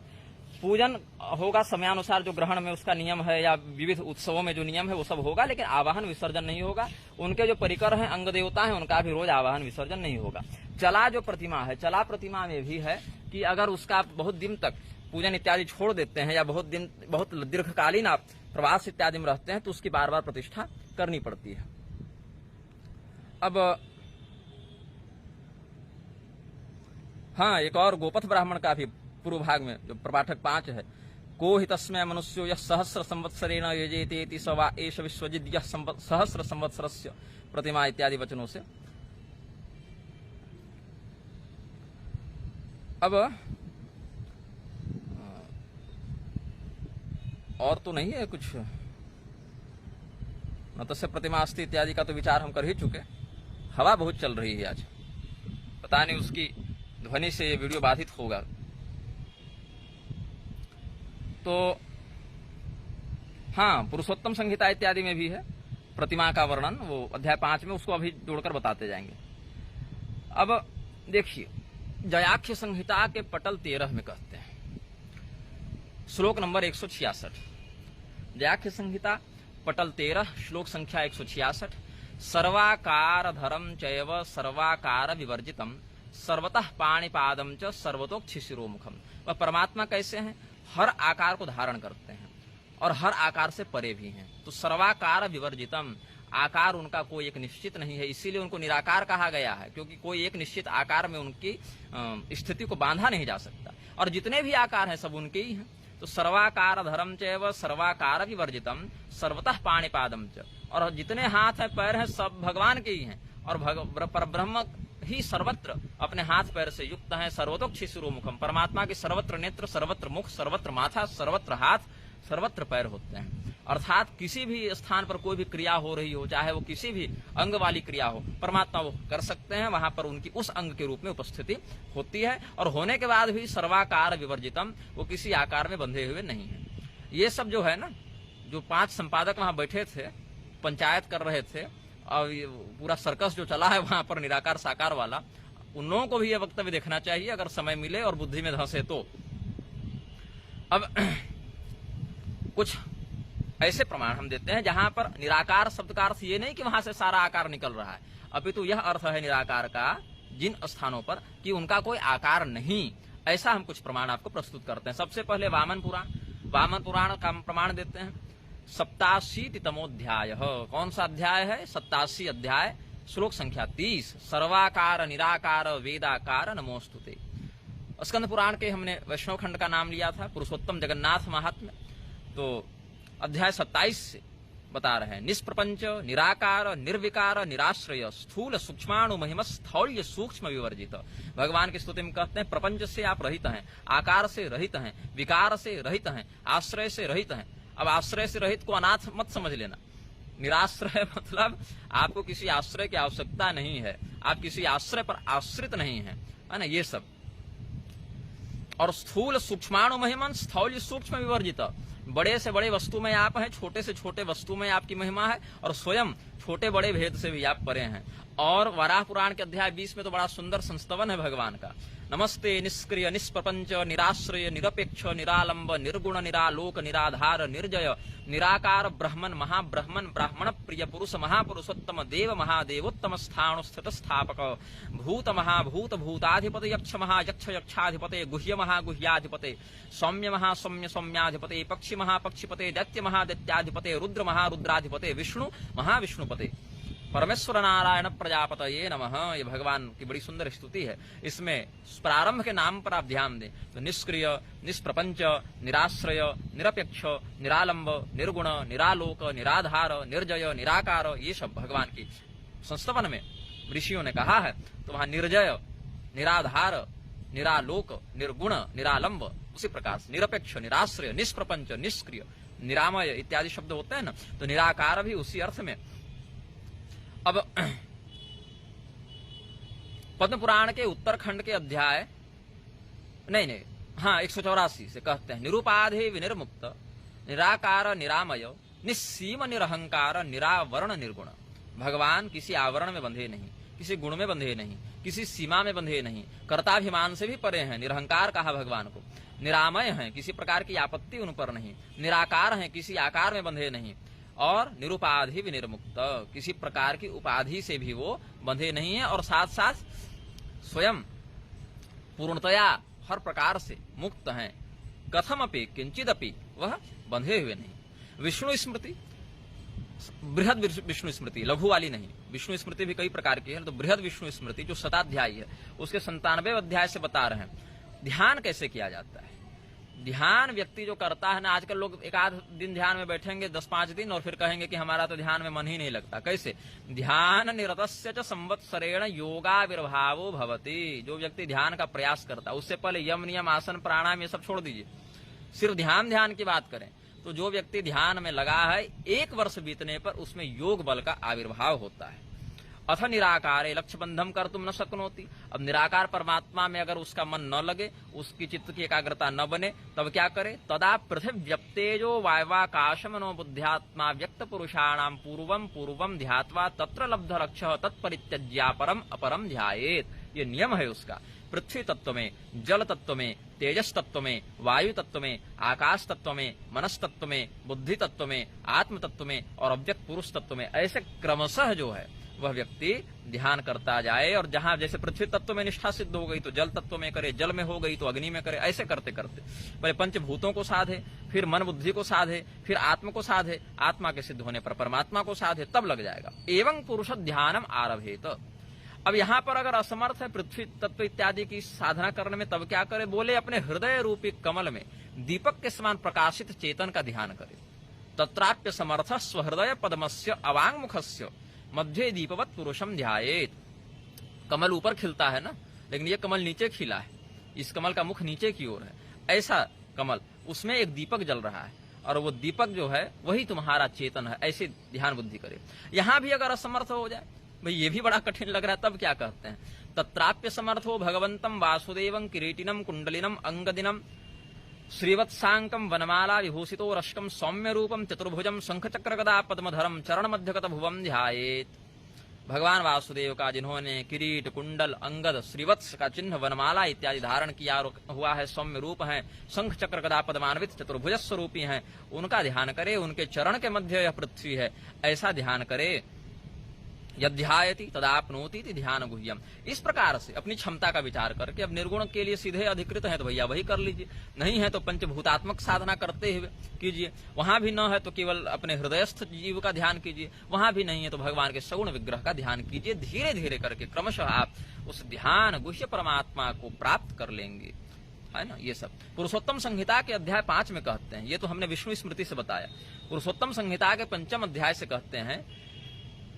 [SPEAKER 1] पूजन होगा समयानुसार, जो ग्रहण में उसका नियम है या विविध उत्सवों में जो नियम है वो सब होगा, लेकिन आवाहन विसर्जन नहीं होगा। उनके जो परिकर हैं, अंग देवता हैं, उनका भी रोज आवाहन विसर्जन नहीं होगा। चला जो प्रतिमा है, चला प्रतिमा में भी है कि अगर उसका बहुत दिन तक पूजन इत्यादि छोड़ देते हैं या बहुत दीर्घकालीन आप प्रवास इत्यादि में रहते हैं, तो उसकी बार बार प्रतिष्ठा करनी पड़ती है। अब हाँ, एक और गोपथ ब्राह्मण का भी पूर्व भाग में जो प्रपाठक 5 है, को हि तस्मै मनुष्यो यः सहस्र संवत्सरेण यजेतेति स वा एष विश्वजित् यः सहस्र संवत्सरस्य प्रतिमा इत्यादि वचनों से। अब और तो नहीं है कुछ, मत्स्य प्रतिमा अस्ति इत्यादि का तो विचार हम कर ही चुके। हवा बहुत चल रही है आज, पता नहीं उसकी ध्वनि से ये वीडियो बाधित होगा। तो हाँ, पुरुषोत्तम संहिता इत्यादि में भी है प्रतिमा का वर्णन, वो अध्याय 5 में, उसको अभी जोड़कर बताते जाएंगे। अब देखिए, जयाख्य संहिता के पटल 13 में कहते हैं, श्लोक नंबर 166, व्याख्या संहिता पटल 13 श्लोक संख्या 166। सर्वाकार धरम चैव सर्वाकार विवर्जितम सर्वतः पाणिपादम च सर्वतोक्षि शिरोमुखम। वह परमात्मा कैसे हैं? हर आकार को धारण करते हैं और हर आकार से परे भी हैं। तो सर्वाकार विवर्जितम, आकार उनका कोई एक निश्चित नहीं है, इसीलिए उनको निराकार कहा गया है, क्योंकि कोई एक निश्चित आकार में उनकी स्थिति को बांधा नहीं जा सकता। और जितने भी आकार हैं सब उनके ही हैं। तो सर्वाकार धरम चैव सर्वाकार विवर्जितम सर्वतः पाणिपादम च, और जितने हाथ हैं पैर हैं सब भगवान के ही हैं, और परब्रह्म ही सर्वत्र अपने हाथ पैर से युक्त हैं। सर्वतोक्षि शिरोमुखम, परमात्मा के सर्वत्र नेत्र, सर्वत्र मुख, सर्वत्र माथा, सर्वत्र हाथ, सर्वत्र पैर होते हैं। अर्थात किसी भी स्थान पर कोई भी क्रिया हो रही हो, चाहे वो किसी भी अंग वाली क्रिया हो, परमात्मा वो कर सकते हैं, वहां पर उनकी उस अंग के रूप में उपस्थिति होती है। और होने के बाद भी सर्वाकार विवर्जितम, वो किसी आकार में बंधे हुए नहीं है। ये सब जो है ना, जो 5 संपादक वहां बैठे थे, पंचायत कर रहे थे, और ये पूरा सर्कस जो चला है वहां पर निराकार साकार वाला, उन लोगों को भी ये वक्तव्य देखना चाहिए अगर समय मिले और बुद्धि में धंसे तो। अब कुछ ऐसे प्रमाण हम देते हैं जहां पर निराकार शब्द का अर्थ ये नहीं कि वहां से सारा आकार निकल रहा है, अपितु यह अर्थ है निराकार का जिन स्थानों पर कि उनका कोई आकार नहीं। ऐसा हम कुछ प्रमाण आपको प्रस्तुत करते हैं। सबसे पहले वामन पुराण का प्रमाण देते हैं। 87तमोध्याय, कौन सा अध्याय है? 87 अध्याय, श्लोक संख्या 30। सर्वाकार निराकार वेदाकार नमोस्तुते। स्कंद पुराण के हमने वैष्णव खंड का नाम लिया था, पुरुषोत्तम जगन्नाथ महात्म्य। तो अध्याय 27 से बता रहे हैं, निष्प्रपंच निराकार निर्विकार निराश्रय स्थूल सूक्ष्माणु महिम स्थौल्य सूक्ष्म विवर्जित। भगवान की स्तुति में कहते हैं प्रपंच से आप रहित हैं, आकार से रहित हैं, विकार से रहित हैं, आश्रय से रहित हैं। अब आश्रय से रहित को अनाथ मत समझ लेना। निराश्रय मतलब आपको किसी आश्रय की आवश्यकता नहीं है, आप किसी आश्रय पर आश्रित नहीं है ना, ये सब। और स्थूल सूक्ष्माणु महिमन स्थौल्य सूक्ष्म विवर्जित, बड़े से बड़े वस्तु में आप हैं, छोटे से छोटे वस्तु में आपकी महिमा है, और स्वयं छोटे बड़े भेद से भी आप परे हैं। और वराह पुराण के अध्याय 20 में तो बड़ा सुंदर संस्तवन है भगवान का। नमस्ते निष्क्रिय निष्प्रपंच निराश्रय निरपेक्ष निरालंब निर्गुण निरालोक निराधार निर्जय निराकार ब्रह्मन महाब्रह्मन ब्राह्मण प्रिय पुरुष महापुरुषोत्तम देव महादेवोत्तम स्थाणु स्थित स्थापक भूत महाभूत भूताधिपते यक्ष महायक्ष यक्षाधिपते गुह्य महागुह्याधिपते सौम्य महासौम्य सौम्याधिपते पक्षी महापक्षिपते दैत्य महादैत्याधिपते रुद्र महारुद्राधिपते विष्णु महाविष्णुपते परमेश्वर नारायण प्रजापतये नमः। ये भगवान की बड़ी सुंदर स्तुति है। इसमें प्रारंभ के नाम पर आप ध्यान दें तो निष्क्रिय निष्प्रपंच निराश्रय निरपेक्ष निरालंब निर्गुण निरालोक निराधार निर्जय निराकार, ये सब भगवान की संस्तवन में ऋषियों ने कहा है। तो वहां निर्जय निराधार निरालोक निर्गुण निरालंब, उसी प्रकार से निरपेक्ष निराश्रय निष्प्रपंच निष्क्रिय निरामय इत्यादि शब्द होते हैं ना, तो निराकार भी उसी अर्थ में। अब पद्म पुराण के उत्तरखंड के अध्याय 184 से कहते हैं निरुपाधि विनिर्मुक्त निराकार निरामय निस्सीम निरहंकार निरावरण निर्गुण। भगवान किसी आवरण में बंधे नहीं, किसी गुण में बंधे नहीं, किसी सीमा में बंधे नहीं, कर्ताभिमान से भी परे हैं, निरहंकार कहा भगवान को। निरामय हैं, किसी प्रकार की आपत्ति उन पर नहीं, निराकार हैं, किसी आकार में बंधे नहीं, और निरुपाधि विनिर्मुक्त, किसी प्रकार की उपाधि से भी वो बंधे नहीं है, और साथ साथ स्वयं पूर्णतया हर प्रकार से मुक्त हैं। कथमपि किंचिदपि वह बंधे हुए नहीं। विष्णु स्मृति, बृहद विष्णु स्मृति, लघु वाली नहीं, विष्णु स्मृति भी कई प्रकार की है, तो बृहद विष्णु स्मृति जो 97 है उसके 97वें अध्याय से बता रहे हैं ध्यान कैसे किया जाता है। ध्यान व्यक्ति जो करता है ना, आजकल लोग एक आध दिन ध्यान में बैठेंगे 10-5 दिन और फिर कहेंगे कि हमारा तो ध्यान में मन ही नहीं लगता। कैसे? ध्यान निरतस्य च संवत्सरेण योगाविर्भावो भवति। जो व्यक्ति ध्यान का प्रयास करता है, उससे पहले यम नियम आसन प्राणायाम ये सब छोड़ दीजिए, सिर्फ ध्यान की बात करें तो जो व्यक्ति ध्यान में लगा है 1 वर्ष बीतने पर उसमें योग बल का आविर्भाव होता है। अथ निराकारे लक्ष्य बंधम कर तुम न शक्नोति। अब निराकार परमात्मा में अगर उसका मन न लगे, उसकी चित्त की एकाग्रता न बने, तब क्या करे? तदा पृथिव्यप्तेजो वायवाकाश मनो बुद्ध्यात्मा व्यक्त पुरुषाणाम पूर्वम पूर्वम ध्यात्वा तत्र लब्ध रक्षः तत्परित्यज्या परम अपरम ध्यायेत। ये नियम है उसका। पृथ्वी तत्व में, जल तत्व में, तेजस तत्व में, वायु तत्व में, आकाश तत्व में, मनस तत्व में, बुद्धि तत्व में, आत्म तत्व में और अव्यक्त पुरुष तत्व में, ऐसे क्रमशः जो है वह व्यक्ति ध्यान करता जाए। और जहां जैसे पृथ्वी तत्व में निष्ठा सिद्ध हो गई तो जल तत्व में करे, जल में हो गई तो अग्नि में करे, ऐसे करते करते पहले पंचभूतों को साधे, फिर मन बुद्धि को साधे, फिर आत्मा को साधे, आत्मा के सिद्ध होने पर परमात्मा को साधे, तब लग जाएगा। एवं पुरुष ध्यानम आरभेत। अब यहाँ पर अगर असमर्थ है पृथ्वी तत्व इत्यादि की साधना करने में, तब क्या करे? बोले अपने हृदय रूपी कमल में दीपक के समान प्रकाशित चेतन का ध्यान करे। तत्राप्य समर्थ स्वहृदय पद्मस्य अवांग मुखस्य मध्य दीपवत पुरुषम ध्यायेत। कमल ऊपर खिलता है ना, लेकिन ये कमल नीचे खिला है, इस कमल का मुख नीचे की ओर है। ऐसा कमल, उसमें एक दीपक जल रहा है और वो दीपक जो है वही तुम्हारा चेतन है, ऐसे ध्यान बुद्धि करे। यहां भी अगर असमर्थ हो जाए, भाई ये भी बड़ा कठिन लग रहा है, तब क्या कहते हैं? तत्राप्य समर्थो भगवंतम वासुदेवं किरीटिनम कुंडलिनम अंगदिनम श्रीवत्सांकम वनमाला विभूषितो रश्कम सौम्य रूपम चतुर्भुजम शंख चक्र गदा पद्मधरम चरण मध्यगत भुवम ध्यायेत। भगवान वासुदेव का जिन्होंने किरीट, कुंडल, अंगद, श्रीवत्स का चिन्ह, वनमाला इत्यादि धारण किया हुआ है, सौम्य रूप है, शंख चक्र गदा पद्मान्वित चतुर्भुज स्वरूपी हैं, उनका ध्यान करे। उनके चरण के मध्य यह पृथ्वी है, ऐसा ध्यान करे। यध्यायति तदाप्नोति ध्यान गुह्यम। इस प्रकार से अपनी क्षमता का विचार करके, अब निर्गुण के लिए सीधे अधिकृत है तो भैया वही कर लीजिए, नहीं है तो पंचभूतात्मक साधना करते हुए कीजिए। वहां भी न है तो केवल अपने हृदयस्थ जीव का ध्यान कीजिए, वहां भी नहीं है तो भगवान के सगुण विग्रह का ध्यान कीजिए। धीरे धीरे करके क्रमशः आप उस ध्यान गुह्य परमात्मा को प्राप्त कर लेंगे, है ना। ये सब पुरुषोत्तम संहिता के अध्याय 5 में कहते हैं। ये तो हमने विष्णु स्मृति से बताया। पुरुषोत्तम संहिता के 5वें अध्याय से कहते हैं,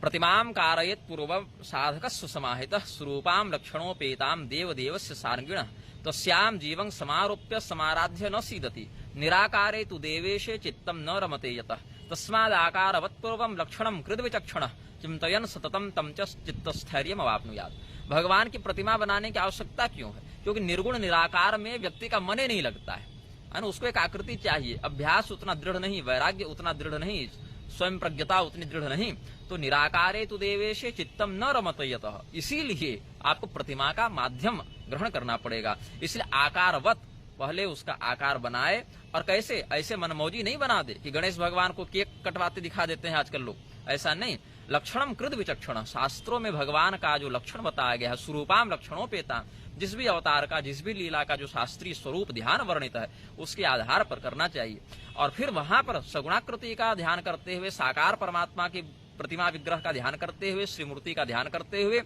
[SPEAKER 1] प्रतिमां कारयेत पूर्व साधकस्व समाहितः स्वरूपां लक्षणोपेतां देवदेवस्य सार्गिणः तस्यां जीवं समारोप्य समाराध्य न सीदति निराकारे तु देवेशे चित्तं न रमते यतः तस्मादाकारवत्पूर्वं लक्षणं कृद्विचक्षणः चिन्तयन् सततं तं च चित्तस्थैर्यम् अवाप्नुयात्। भगवान की प्रतिमा बनाने की आवश्यकता क्यों है? क्योंकि निर्गुण निराकार में व्यक्ति का मन ही नहीं लगता है ना। उसको एक आकृति चाहिए, अभ्यास उतना दृढ़ नहीं, वैराग्य उतना दृढ़ नहीं, स्वयं प्रज्ञता उतनी दृढ़ नहीं, तो निराकारे तु देवेशे चित्तम न रमते यतः। इसीलिए आपको प्रतिमा का माध्यम ग्रहण करना पड़ेगा। इसलिए आकारवत पहले उसका आकार बनाए। और कैसे? ऐसे मनमौजी नहीं बना दे कि गणेश भगवान को केक कटवाते दिखा देते हैं आजकल लोग, ऐसा नहीं। लक्षणम कृत विचक्षण, शास्त्रों में भगवान का जो लक्षण बताया गया है, स्वरूपाम लक्षणोपेताम, जिस भी अवतार का, जिस भी लीला का जो शास्त्रीय स्वरूप ध्यान वर्णित है, उसके आधार पर करना चाहिए। और फिर वहां पर सगुणाकृति का ध्यान करते हुए, साकार परमात्मा की प्रतिमा विग्रह का ध्यान करते हुए, श्रीमूर्ति का ध्यान करते हुए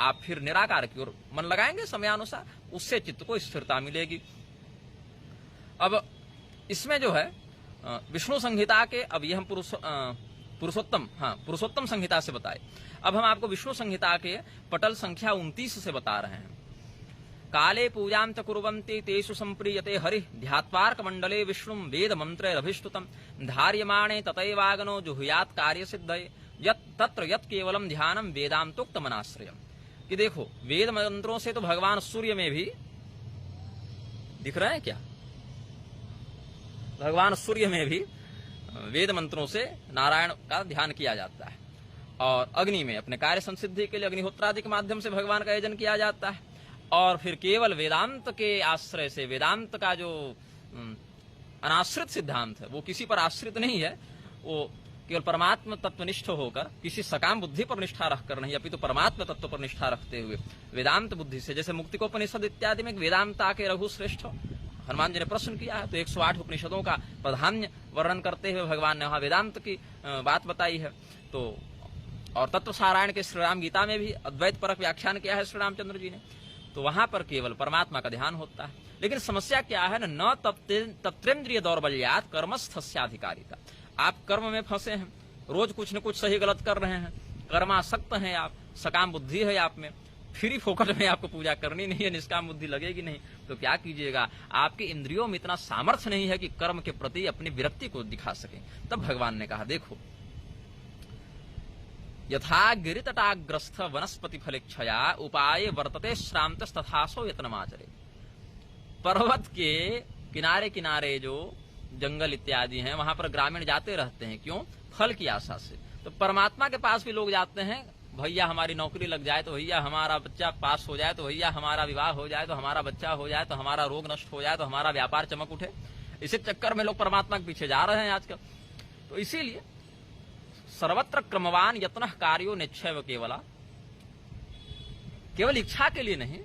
[SPEAKER 1] आप फिर निराकार की ओर मन लगाएंगे समयानुसार, उससे चित्त को स्थिरता मिलेगी। अब इसमें जो है विष्णु संहिता के, अब ये हम पुरुषोत्तम संहिता से बताए। अब हम आपको विष्णु संहिता के पटल संख्या 29 से बता रहे हैं। काले पूजां च कुर्वन्ति तेषु संप्रीयते हरि ध्यात्वार्क मंडले विष्णुं वेद मंत्रैरभिष्टुतं धार्यमाणे ततैवागनो जुहुयात् कार्य सिद्धये यत् तत्र यत् केवलम ध्यानम वेदांतोक्त मनाश्रयम। कि देखो, वेद मंत्रों से तो भगवान सूर्य में भी दिख रहे हैं क्या? भगवान सूर्य में भी वेद मंत्रों से नारायण का ध्यान किया जाता है। और अग्नि में अपने कार्य संसिद्धि के लिए अग्निहोत्रादि के माध्यम से भगवान का आयोजन किया जाता है। और फिर केवल वेदांत के आश्रय से, वेदांत का जो अनाश्रित सिद्धांत है, वो किसी पर आश्रित नहीं है, वो केवल परमात्मा तत्वनिष्ठ होकर, किसी सकाम बुद्धि पर निष्ठा रखकर नहीं, अपितु परमात्मा तत्व पर निष्ठा रखते हुए वेदांत बुद्धि से, जैसे मुक्तिकोपनिषद इत्यादि में वेदांता के रघु श्रेष्ठ हनुमान जी ने प्रश्न किया है, तो 108 उपनिषदों का प्राधान्य वर्णन करते हुए भगवान ने वहां वेदांत की बात बताई है। तो और तत्व सारायण के श्रीराम गीता में भी अद्वैत परक व्याख्यान किया है श्री रामचंद्र जी ने। तो वहां पर केवल परमात्मा का ध्यान होता है। लेकिन समस्या क्या है न तत्रेन्द्रिय दौर्बल्यात कर्मस्थस्याधिकारिता। आप कर्म में फंसे हैं, रोज कुछ न कुछ सही गलत कर रहे हैं, कर्मासक्त हैं आप, सकाम बुद्धि है आप में, फ्री फोकट में आपको पूजा करनी नहीं है, निष्काम बुद्धि लगेगी नहीं, तो क्या कीजिएगा? आपके इंद्रियों में इतना सामर्थ्य नहीं है कि कर्म के प्रति अपनी विरक्ति को दिखा सके। तब भगवान ने कहा, देखो, यथा गिरितटाग्रस्थ वनस्पति फलेक्षया उपाय वर्तते श्रांतस्तथासो यत्नमाचरे। पर्वत के किनारे किनारे जो जंगल इत्यादि हैं, वहां पर ग्रामीण जाते रहते हैं, क्यों? फल की आशा से। तो परमात्मा के पास भी लोग जाते हैं भैया हमारी नौकरी लग जाए, तो भैया हमारा बच्चा पास हो जाए, तो भैया हमारा विवाह हो जाए, तो हमारा बच्चा हो जाए, तो हमारा रोग नष्ट हो जाए, तो हमारा व्यापार चमक उठे। इसी चक्कर में लोग परमात्मा के पीछे जा रहे हैं आजकल। तो इसीलिए सर्वत्र क्रमवान यत्न कार्यो निश्चय केवला, केवल इच्छा के लिए नहीं,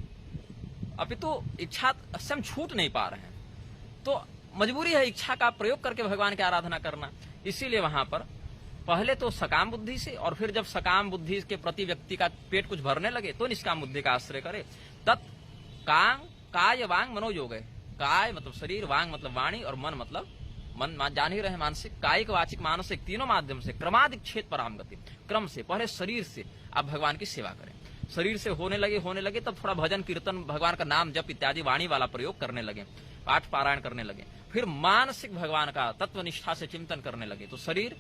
[SPEAKER 1] अपितु इच्छा से हम छूट नहीं पा रहे हैं, तो मजबूरी है इच्छा का प्रयोग करके भगवान की आराधना करना। इसीलिए वहां पर पहले तो सकाम बुद्धि से, और फिर जब सकाम बुद्धि के प्रति व्यक्ति का पेट कुछ भरने लगे तो निष्काम बुद्धि का आश्रय करे। तत् काय वांग मनोयोग है। काय मतलब शरीर, वांग मतलब वाणी, और मन मतलब मन जान ही रहे मानसिक, कायिक वाचिक मानसिक तीनों माध्यम से क्रमादिक्षेत पराम गति, क्रम से पहले शरीर से आप भगवान की सेवा करें। शरीर से होने लगे तब थोड़ा भजन कीर्तन, भगवान का नाम जप इत्यादि वाणी वाला प्रयोग करने लगे, पाठ पारायण करने लगे। फिर मानसिक भगवान का तत्वनिष्ठा से चिंतन करने लगे। तो शरीर,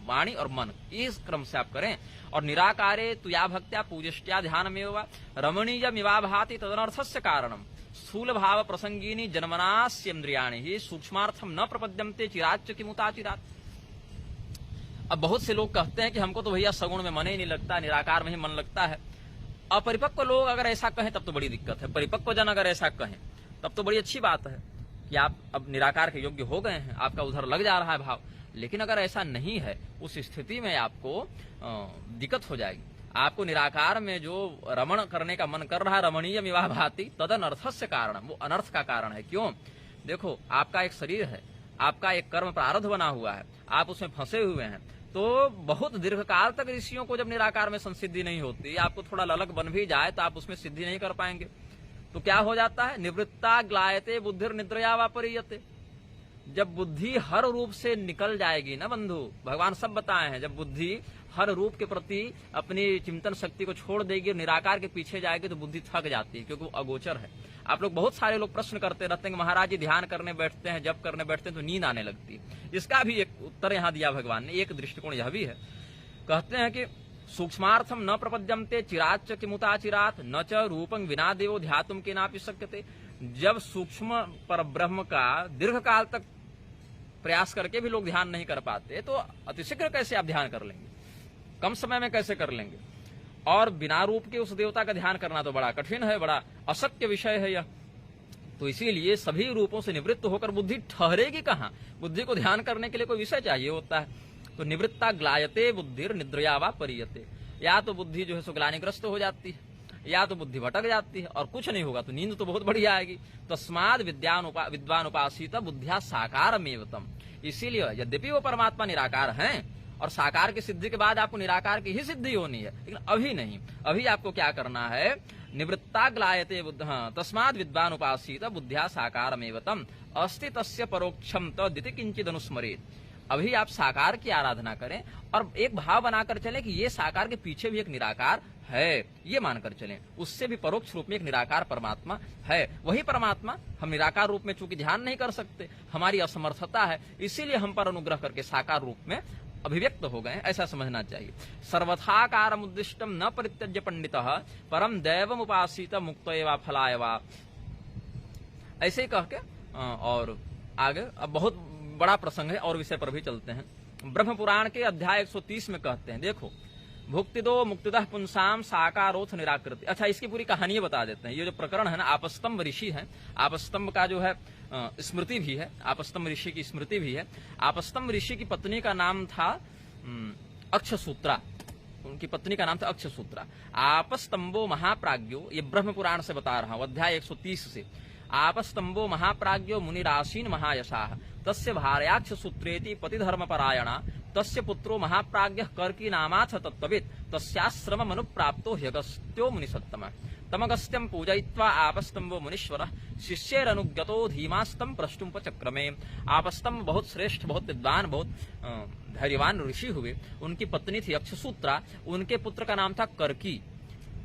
[SPEAKER 1] वाणी और मन, इस क्रम से आप करें। और निराकारे तुया भक्त्या पूजिष्ट्या ध्यानमेव रमणीयमिवा भाति तदनर्थस्य कारणम स्थूल भाव प्रसंगिनी जन्मनास्येन्द्रियाणि ही सूक्ष्मार्थम न प्रपद्यन्ते चिराच्च किमुताचिरात्। अब बहुत से लोग कहते हैं कि हमको तो भैया सगुण में मन ही नहीं लगता, निराकार में ही मन लगता है। अपरिपक्व लोग अगर ऐसा कहें तब तो बड़ी दिक्कत है। परिपक्व जन अगर ऐसा कहें तब तो बड़ी अच्छी बात है कि आप अब निराकार के योग्य हो गए हैं, आपका उधर लग जा रहा है भाव। लेकिन अगर ऐसा नहीं है, उस स्थिति में आपको दिक्कत हो जाएगी। आपको निराकार में जो रमण करने का मन कर रहा है, रमणीय विवाह भाति तदनर्थस्य कारण, वो अनर्थ का कारण है। क्यों? देखो, आपका एक शरीर है, आपका एक कर्म प्रारब्ध बना हुआ है, आप उसमें फंसे हुए हैं। तो बहुत दीर्घ काल तक ऋषियों को जब निराकार में संसिद्धि नहीं होती, आपको थोड़ा ललक बन भी जाए तो आप उसमें सिद्धि नहीं कर पाएंगे। तो क्या हो जाता है? निवृत्ता ग्लायते बुद्धिर निद्रया वापरीयते। जब बुद्धि हर रूप से निकल जाएगी ना बंधु, भगवान सब बताए हैं, जब बुद्धि हर रूप के प्रति अपनी चिंतन शक्ति को छोड़ देगी और निराकार के पीछे जाएगी तो बुद्धि थक जाती है, क्योंकि वो अगोचर है। आप लोग, बहुत सारे लोग प्रश्न करते रहते हैं कि महाराज जी ध्यान करने बैठते हैं, जप करने बैठते हैं तो नींद आने लगती है। इसका भी एक उत्तर यहाँ दिया भगवान ने, एक दृष्टिकोण यह भी है। कहते हैं कि सूक्ष्मार्थम न प्रपद्यन्ते चिराच्च किमुताचिरात् न च रूपं विना देवो ध्यातुम केनापि शक्यते। जब सूक्ष्म पर ब्रह्म का दीर्घ काल तक प्रयास करके भी लोग ध्यान नहीं कर पाते, तो अतिशीघ्र कैसे आप ध्यान कर लेंगे? कम समय में कैसे कर लेंगे? और बिना रूप के उस देवता का ध्यान करना तो बड़ा कठिन है, बड़ा अशक्य विषय है यह। तो इसीलिए सभी रूपों से निवृत्त होकर बुद्धि ठहरेगी कहाँ? बुद्धि को ध्यान करने के लिए कोई विषय चाहिए होता है। तो निवृत्ता ग्लायते बुद्धिर निद्रया वा परीयते। या तो बुद्धि जो है सो ग्लानिग्रस्त हो जाती है, या तो बुद्धि भटक जाती है, और कुछ नहीं होगा तो नींद तो बहुत बढ़िया आएगी। तस्माद विद्वान उपासित बुद्धिया साकारमेवतम। इसीलिए यद्यपि वो परमात्मा निराकार हैं, और साकार की सिद्धि के बाद आपको निराकार की ही सिद्धि होनी है, लेकिन अभी नहीं। अभी आपको क्या करना है? निवृत्ता ग्लायते बुद्ध, तस्माद विद्वान उपासित बुद्धिया साकारमेवतम अस्ति तस्य परोक्षम तदिति किंचिद अनुस्मरेत। अभी आप साकार की आराधना करें और एक भाव बनाकर चलें कि ये साकार के पीछे भी एक निराकार है, ये मानकर चलें। उससे भी परोक्ष रूप में एक निराकार परमात्मा है। वही परमात्मा, हम निराकार रूप में चूंकि ध्यान नहीं कर सकते, हमारी असमर्थता है, इसीलिए हम पर अनुग्रह करके साकार रूप में अभिव्यक्त हो गए, ऐसा समझना चाहिए। सर्वथाकारम उद्दिष्टम न परित्यज्य पंडितः परम दैवम उपासित मुक्तये फलाय वा। ऐसे ही कह के और आगे अब बहुत बड़ा प्रसंग है और विषय पर भी चलते हैं। ब्रह्म पुराण के अध्याय 130 में कहते हैं, देखो, भुक्तिदो मुक्तिदः पुंसाम साकारोथ निराकृति। अच्छा, इसकी पूरी कहानी बता देते हैं। ये जो प्रकरण है ना, आपस्तंभ ऋषि है, आपस्तंभ का जो है स्मृति भी है, आपस्तंभ ऋषि की स्मृति भी है। आपस्तंभ ऋषि की पत्नी का नाम था अक्षसूत्रा, उनकी पत्नी का नाम था अक्षसूत्रा। आपस्तंभो महाप्राज्ञो, ये ब्रह्म पुराण से बता रहा हूं, अध्याय 130 से। आपस्तंभो महाप्राज्ञो मुनिराशीन महायशाः तस्य भार्याक्ष सूत्रेति पतिधर्म परायणा तस्य पुत्रो महाप्राज्ञ कर्की नामाथ तत्त्ववित् तस्याश्रम मनुप्राप्तो ह्यगस्त्यो मुनिसत्तमः तमगस्त्यं पूजयित्वा आपस्तंभो मुनीश्वरः शिष्यैरनुज्ञतो धीमास्तं प्रष्टुम्पचक्रमे। आपस्तंभ बहुत श्रेष्ठ, बहुत विद्वान, बहुत धैर्यवान ऋषि हुए। उनकी पत्नी थी अक्षसूत्रा, उनके पुत्र का नाम था कर्की।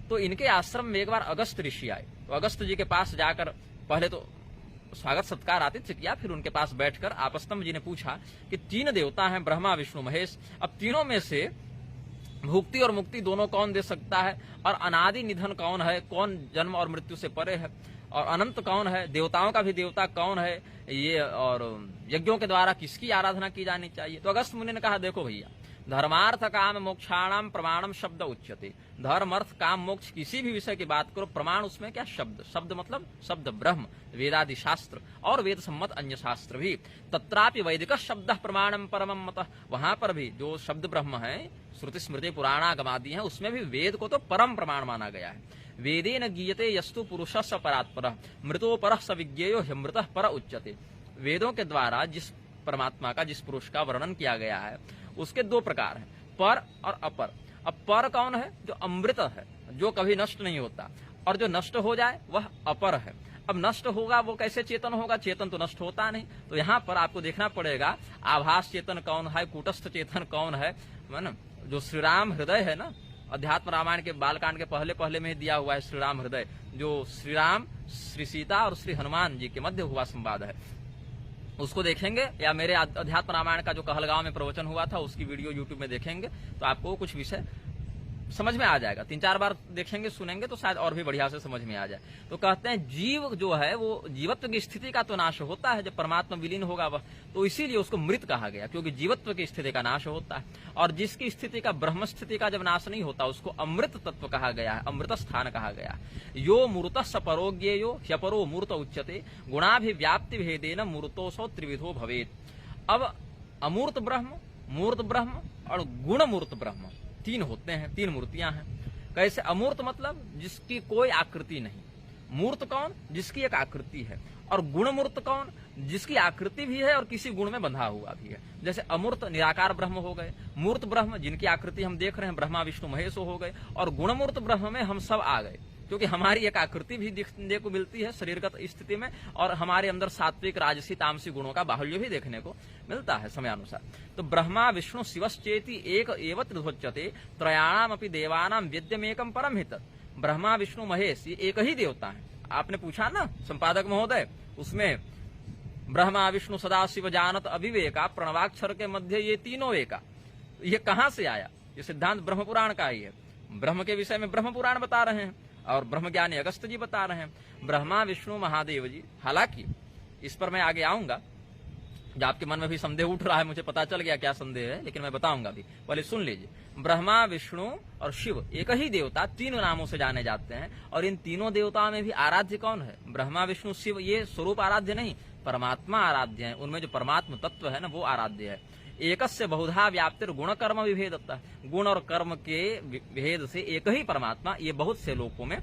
[SPEAKER 1] तो इनके आश्रम में एक बार अगस्त ऋषि आए। तो अगस्त जी के पास जाकर पहले तो स्वागत सत्कार आतिथ्य किया, फिर उनके पास बैठकर आपस्तंभ जी ने पूछा कि 3 देवता हैं, ब्रह्मा विष्णु महेश, अब तीनों में से भुक्ति और मुक्ति दोनों कौन दे सकता है? और अनादि निधन कौन है? कौन जन्म और मृत्यु से परे है? और अनंत कौन है? देवताओं का भी देवता कौन है? ये और यज्ञों के द्वारा किसकी आराधना की जानी चाहिए? तो अगस्त मुनि ने कहा, देखो भैया, धर्मार्थ काम मोक्षाणाम प्रमाणम शब्द उच्यते। धर्म अर्थ काम मोक्ष किसी भी विषय की बात करो, प्रमाण उसमें क्या? शब्द। शब्द मतलब शब्द ब्रह्म, वेदादि शास्त्र और वेद सम्मत अन्य शास्त्र भी। तत्रापि वैदिक शब्द प्रमाणम परमम मतः, वहां पर भी जो शब्द ब्रह्म है, श्रुति स्मृति पुराणागमादि है, उसमें भी वेद को तो परम प्रमाण माना गया है। वेदेन गीयते यस्तु पुरुषस्य परात्परः मृतो परः स विज्ञेयो ह्यमृतः पर उच्यते। वेदों के द्वारा जिस परमात्मा का, जिस पुरुष का वर्णन किया गया है, उसके दो प्रकार हैं, पर और अपर। अब पर कौन है? जो अमृत है, जो कभी नष्ट नहीं होता, और जो नष्ट हो जाए वह अपर है। अब नष्ट होगा वो कैसे चेतन होगा? चेतन तो नष्ट होता नहीं। तो यहाँ पर आपको देखना पड़ेगा आभास चेतन कौन है, कूटस्थ चेतन कौन है ना? जो श्री राम हृदय है ना, अध्यात्म रामायण के बालकांड के पहले में दिया हुआ है श्री राम हृदय, जो श्री राम, श्री सीता और श्री हनुमान जी के मध्य हुआ संवाद है, उसको देखेंगे, या मेरे अध्यात्म रामायण का जो कहलगांव में प्रवचन हुआ था उसकी वीडियो यूट्यूब में देखेंगे तो आपको कुछ विषय समझ में आ जाएगा। 3-4 बार देखेंगे, सुनेंगे तो शायद और भी बढ़िया से समझ में आ जाए। तो कहते हैं जीव जो है वो जीवत्व की स्थिति का तो नाश होता है जब परमात्मा विलीन होगा वह, तो इसीलिए उसको मृत कहा गया, क्योंकि जीवत्व की स्थिति का नाश होता है। और जिसकी स्थिति का, ब्रह्म स्थिति का जब नाश नहीं होता उसको अमृत तत्व कहा गया है, अमृत स्थान कहा गया। यो मूर्त स परोज्ञेयो ह्यपरो मूर्त उच्यते गुणाभिव्याप्ति भेदेन मूर्तोसो त्रिविधो भवेत। अब अमूर्त ब्रह्म, मूर्त ब्रह्म और गुणमूर्त ब्रह्म, तीन होते हैं, तीन मूर्तियां हैं। कैसे? अमूर्त मतलब जिसकी कोई आकृति नहीं, मूर्त कौन? जिसकी एक आकृति है, और गुणमूर्त कौन? जिसकी आकृति भी है और किसी गुण में बंधा हुआ भी है। जैसे अमूर्त निराकार ब्रह्म हो गए, मूर्त ब्रह्म जिनकी आकृति हम देख रहे हैं ब्रह्मा विष्णु महेश हो गए, और गुणमूर्त ब्रह्म में हम सब आ गए, क्योंकि हमारी एक आकृति भी देखने को मिलती है शरीरगत स्थिति में, और हमारे अंदर सात्विक राजसी तामसी गुणों का बाहुल्य भी देखने को मिलता है समयानुसार। तो ब्रह्मा विष्णु शिवश्चेति एक एव त्रिधोच्यते त्रयाणाम अपि देवानाम वेद्यमेकम परम हित। ब्रह्मा विष्णु महेश ये एक ही देवता है। आपने पूछा ना संपादक महोदय, उसमें ब्रह्मा विष्णु सदाशिव जानत अविवेका प्रणवाक्षर के मध्य ये तीनों एका, ये कहां से आया? ये सिद्धांत ब्रह्म पुराण का ही है। ब्रह्म के विषय में ब्रह्म पुराण बता रहे हैं और ब्रह्मज्ञानी अगस्त जी बता रहे हैं। ब्रह्मा विष्णु महादेव जी, हालांकि इस पर मैं आगे आऊंगा, जो आपके मन में भी संदेह उठ रहा है, मुझे पता चल गया क्या संदेह है, लेकिन मैं बताऊंगा भी, पहले सुन लीजिए। ब्रह्मा विष्णु और शिव एक ही देवता तीन नामों से जाने जाते हैं, और इन तीनों देवताओं में भी आराध्य कौन है? ब्रह्मा विष्णु शिव ये स्वरूप आराध्य नहीं, परमात्मा आराध्य है। उनमें जो परमात्मा तत्व है ना वो आराध्य है। एकस्य बहुधा व्याप्तिर गुण कर्म विभेदता, गुण और कर्म के भेद से एक ही परमात्मा ये बहुत से लोकों में,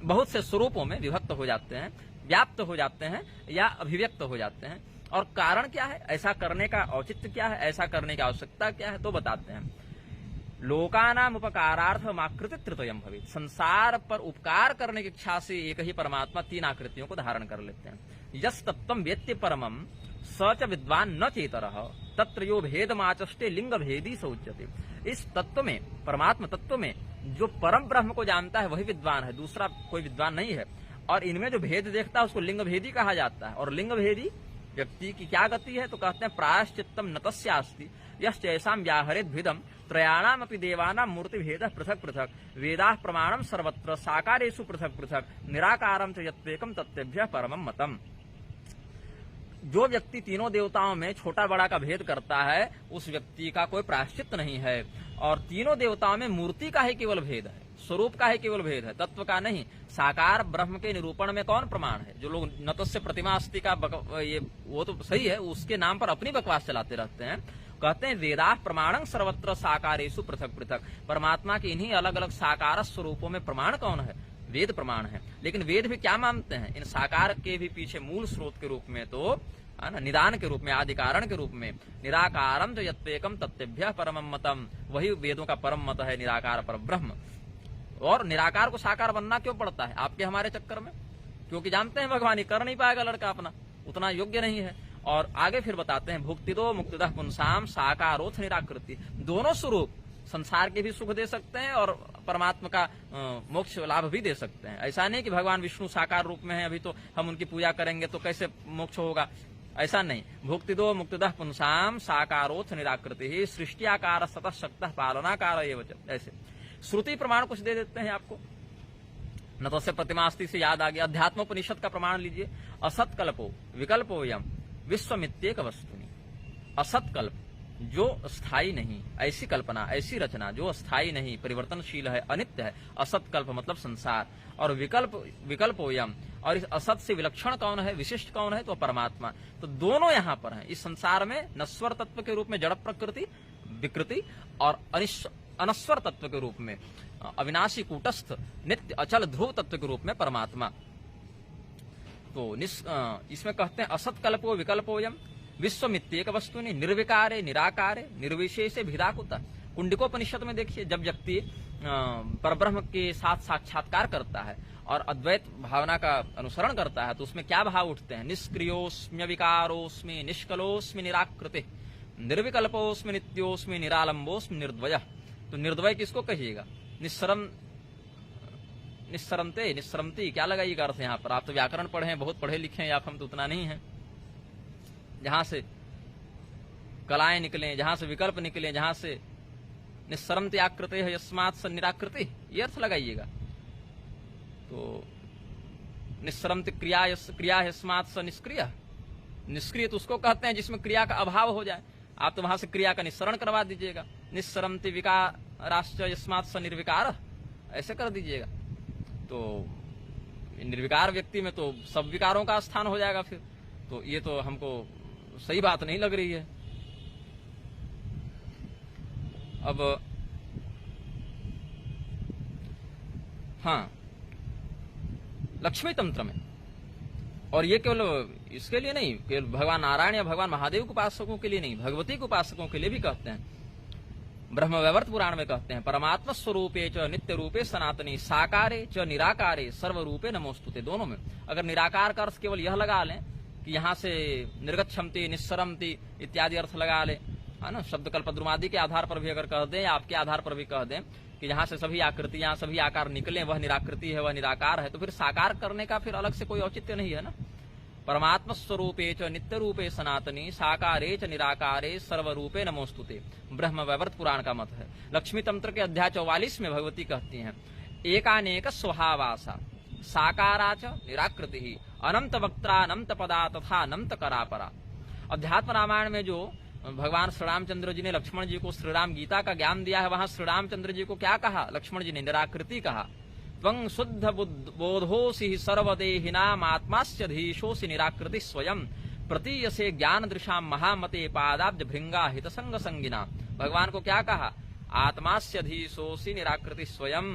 [SPEAKER 1] बहुत से स्वरूपों में विभक्त हो जाते हैं, व्याप्त हो जाते हैं या अभिव्यक्त हो जाते हैं। और कारण क्या है? ऐसा करने का औचित्य क्या है? ऐसा करने की आवश्यकता क्या है? तो बताते हैं। लोकानाम उपकारार्थ आकृति तृतीयम भवेत्, संसार पर उपकार करने की इच्छा से एक ही परमात्मा तीन आकृतियों को धारण कर लेते हैं। यस तत्वम वेत्य परमम स च विद्वान न चेतरः तत्र यो भेदमाचष्टे लिंग भेदी स उच्यते। इस तत्व में, परमात्मा तत्व में जो परम ब्रह्म को जानता है वही विद्वान है, दूसरा कोई विद्वान नहीं है। और इनमें जो भेद देखता है उसको लिंग भेदी कहा जाता है। और लिंग भेदी व्यक्ति की क्या गति है? तो कहते हैं प्रायश्चित्तम न तस्यास्ति यश्चैसां व्याहरेत् भिदम त्रयाणाम अपि देवानां मूर्ति भेदः पृथक पृथक वेदाः प्रमाणम सर्वत्र साकारेषु पृथक पृथक निराकारम च यत्वेकम तत्तेभ्यः परमं मतम। जो व्यक्ति तीनों देवताओं में छोटा बड़ा का भेद करता है उस व्यक्ति का कोई प्रायश्चित्त नहीं है। और तीनों देवताओं में मूर्ति का ही केवल भेद है, स्वरूप का ही केवल भेद है, तत्व का नहीं। साकार ब्रह्म के निरूपण में कौन प्रमाण है? जो लोग नतस्य प्रतिमा अस्ति का ये वो तो सही है, उसके नाम पर अपनी बकवास चलाते रहते हैं। कहते हैं वेदाः प्रमाणं सर्वत्र साकारेषु पृथक पृथक, परमात्मा के इन्हीं अलग अलग साकार स्वरूपों में प्रमाण कौन है? वेद प्रमाण है। लेकिन वेद भी क्या मानते हैं? इन साकार के भी पीछे मूल स्रोत के रूप में तो निदान के रूप में, आदि कारण के रूप में निराकारम जो यत्वेकम तत्तेभ्यः परमं मतम, वही वेदों का परम मत है, निराकार पर ब्रह्म। और निराकार को साकार बनना क्यों पड़ता है? आपके हमारे चक्कर में, क्योंकि जानते हैं भगवान ही कर नहीं पाएगा लड़का अपना, उतना योग्य नहीं है। और आगे फिर बताते हैं भुक्तिदो मुक्तिदः पुंसाम साकारोथ निराकृति, दोनों स्वरूप संसार के भी सुख दे सकते हैं और परमात्मा का मोक्ष लाभ भी दे सकते हैं। ऐसा नहीं कि भगवान विष्णु साकार रूप में है, अभी तो हम उनकी पूजा करेंगे तो कैसे मोक्ष होगा, ऐसा नहीं। भुक्तिदो मुक्तिदः पुंसाम साकारोथ निराकृति सृष्टियाकार सतः शक्तः पालनाकार एव च। ऐसे श्रुति प्रमाण कुछ दे देते हैं आपको। नतस्य प्रतिमास्ति से याद आ गया, अध्यात्मोपनिषद का प्रमाण लीजिए। असत्कल्पो विकल्पोयम विश्वमित्येक वस्तुनि। असत्कल्प जो स्थायी नहीं, ऐसी कल्पना, ऐसी रचना जो स्थायी नहीं, परिवर्तनशील है, अनित्य है। असत कल्प मतलब संसार, और विकल्पोयम, और इस असत से विलक्षण कौन है, विशिष्ट कौन है, तो परमात्मा। तो दोनों यहाँ पर हैं। इस संसार में नश्वर तत्व के रूप में जड़ प्रकृति विकृति, और अनश्वर तत्व के रूप में अविनाशी कूटस्थ नित्य अचल ध्रुव तत्व के रूप में परमात्मा। तो इसमें कहते हैं असत कल्पो विकल्पोयम विश्वमित्येक वस्तुनि निर्विकारे निराकारे निर्विशेषे भिदाकुता। कुंडिकोपनिषद में देखिए, जब व्यक्ति परब्रह्म के साथ साक्षात्कार करता है और अद्वैत भावना का अनुसरण करता है, तो उसमें क्या भाव उठते हैं? निष्क्रियोस्म्य विकारोस्मि निष्कलोस्मि निराकृति निर्विकल्पोस्मि नित्योस्मि निरालंबोस्मि निर्द्वय। तो निर्द्वय किसको कहिएगा? निस्सरमते निस्सरमती क्या लगाइएगा अर्थ यहाँ पर? आप तो व्याकरण पढ़े हैं, बहुत पढ़े लिखे हैं, आप हम तो उतना नहीं है। जहां से कलाएं निकले, जहां से विकल्प निकले, जहां से निस्सरमते आकृते है यस्मात् स निराकृति, ये अर्थ लगाइएगा। तो निस्सरमते क्रिया यस्मात् स निष्क्रिय, निष्क्रिय तो उसको कहते हैं जिसमें क्रिया का अभाव हो जाए। आप तो वहां से क्रिया का निस्सरण करवा दीजिएगा। निस्सरमते विकाराश्च यस्मात् स निर्विकार, ऐसे कर दीजिएगा। तो निर्विकार व्यक्ति में तो सब विकारों का स्थान हो जाएगा फिर। तो ये तो हमको सही बात नहीं लग रही है। अब हाँ, लक्ष्मी तंत्र में, और ये केवल इसके लिए नहीं, केवल भगवान नारायण या भगवान महादेव के उपासकों के लिए नहीं, भगवती के उपासकों के लिए भी कहते हैं। ब्रह्मवैवर्त पुराण में कहते हैं, परमात्मा स्वरूपे च नित्य रूपे सनातनी साकारे च निराकारे सर्वरूपे नमोस्तुते। दोनों में अगर निराकार का अर्थ केवल यह लगा लें कि यहाँ से निर्गच्छन्ति निस्सरन्ति इत्यादि अर्थ लगा ले, है ना, शब्द कल्पद्रुमादि के आधार पर भी अगर कह दें, या आपके आधार पर भी कह दें कि यहाँ से सभी आकृतियां सभी आकार निकले, वह निराकृति है, वह निराकार है, तो फिर साकार करने का फिर अलग से कोई औचित्य नहीं है ना। परमात्म स्वरूपे च नित्य रूपे सनातनी साकारे च निराकारे सर्वरूपे नमोस्तुते, ब्रह्मवैवर्त पुराण का मत है। लक्ष्मी तंत्र के अध्याय 44 में भगवती कहती हैं, एकानेक स्वभावासा साकारा च निराकृति ही अनंत वक्त्रा अनंत पदा तथा अनंत करापरा। अध्यात्म रामायण में जो भगवान श्री रामचंद्र जी ने लक्ष्मण जी को श्रीराम गीता का ज्ञान दिया है, वहां श्री रामचंद्र जी को क्या कहा? लक्ष्मण जी ने निराकृति कहा। त्वं शुद्ध बोधोसि सर्वदेहिनाम आत्मास्य धीशोसि निराकृति स्वयं प्रतीयसे ज्ञान दृशाम महामते पादाब्ज भृंगा हित संग संगिना। भगवान को क्या कहा? आत्मास्य धीशोसि निराकृति स्वयं,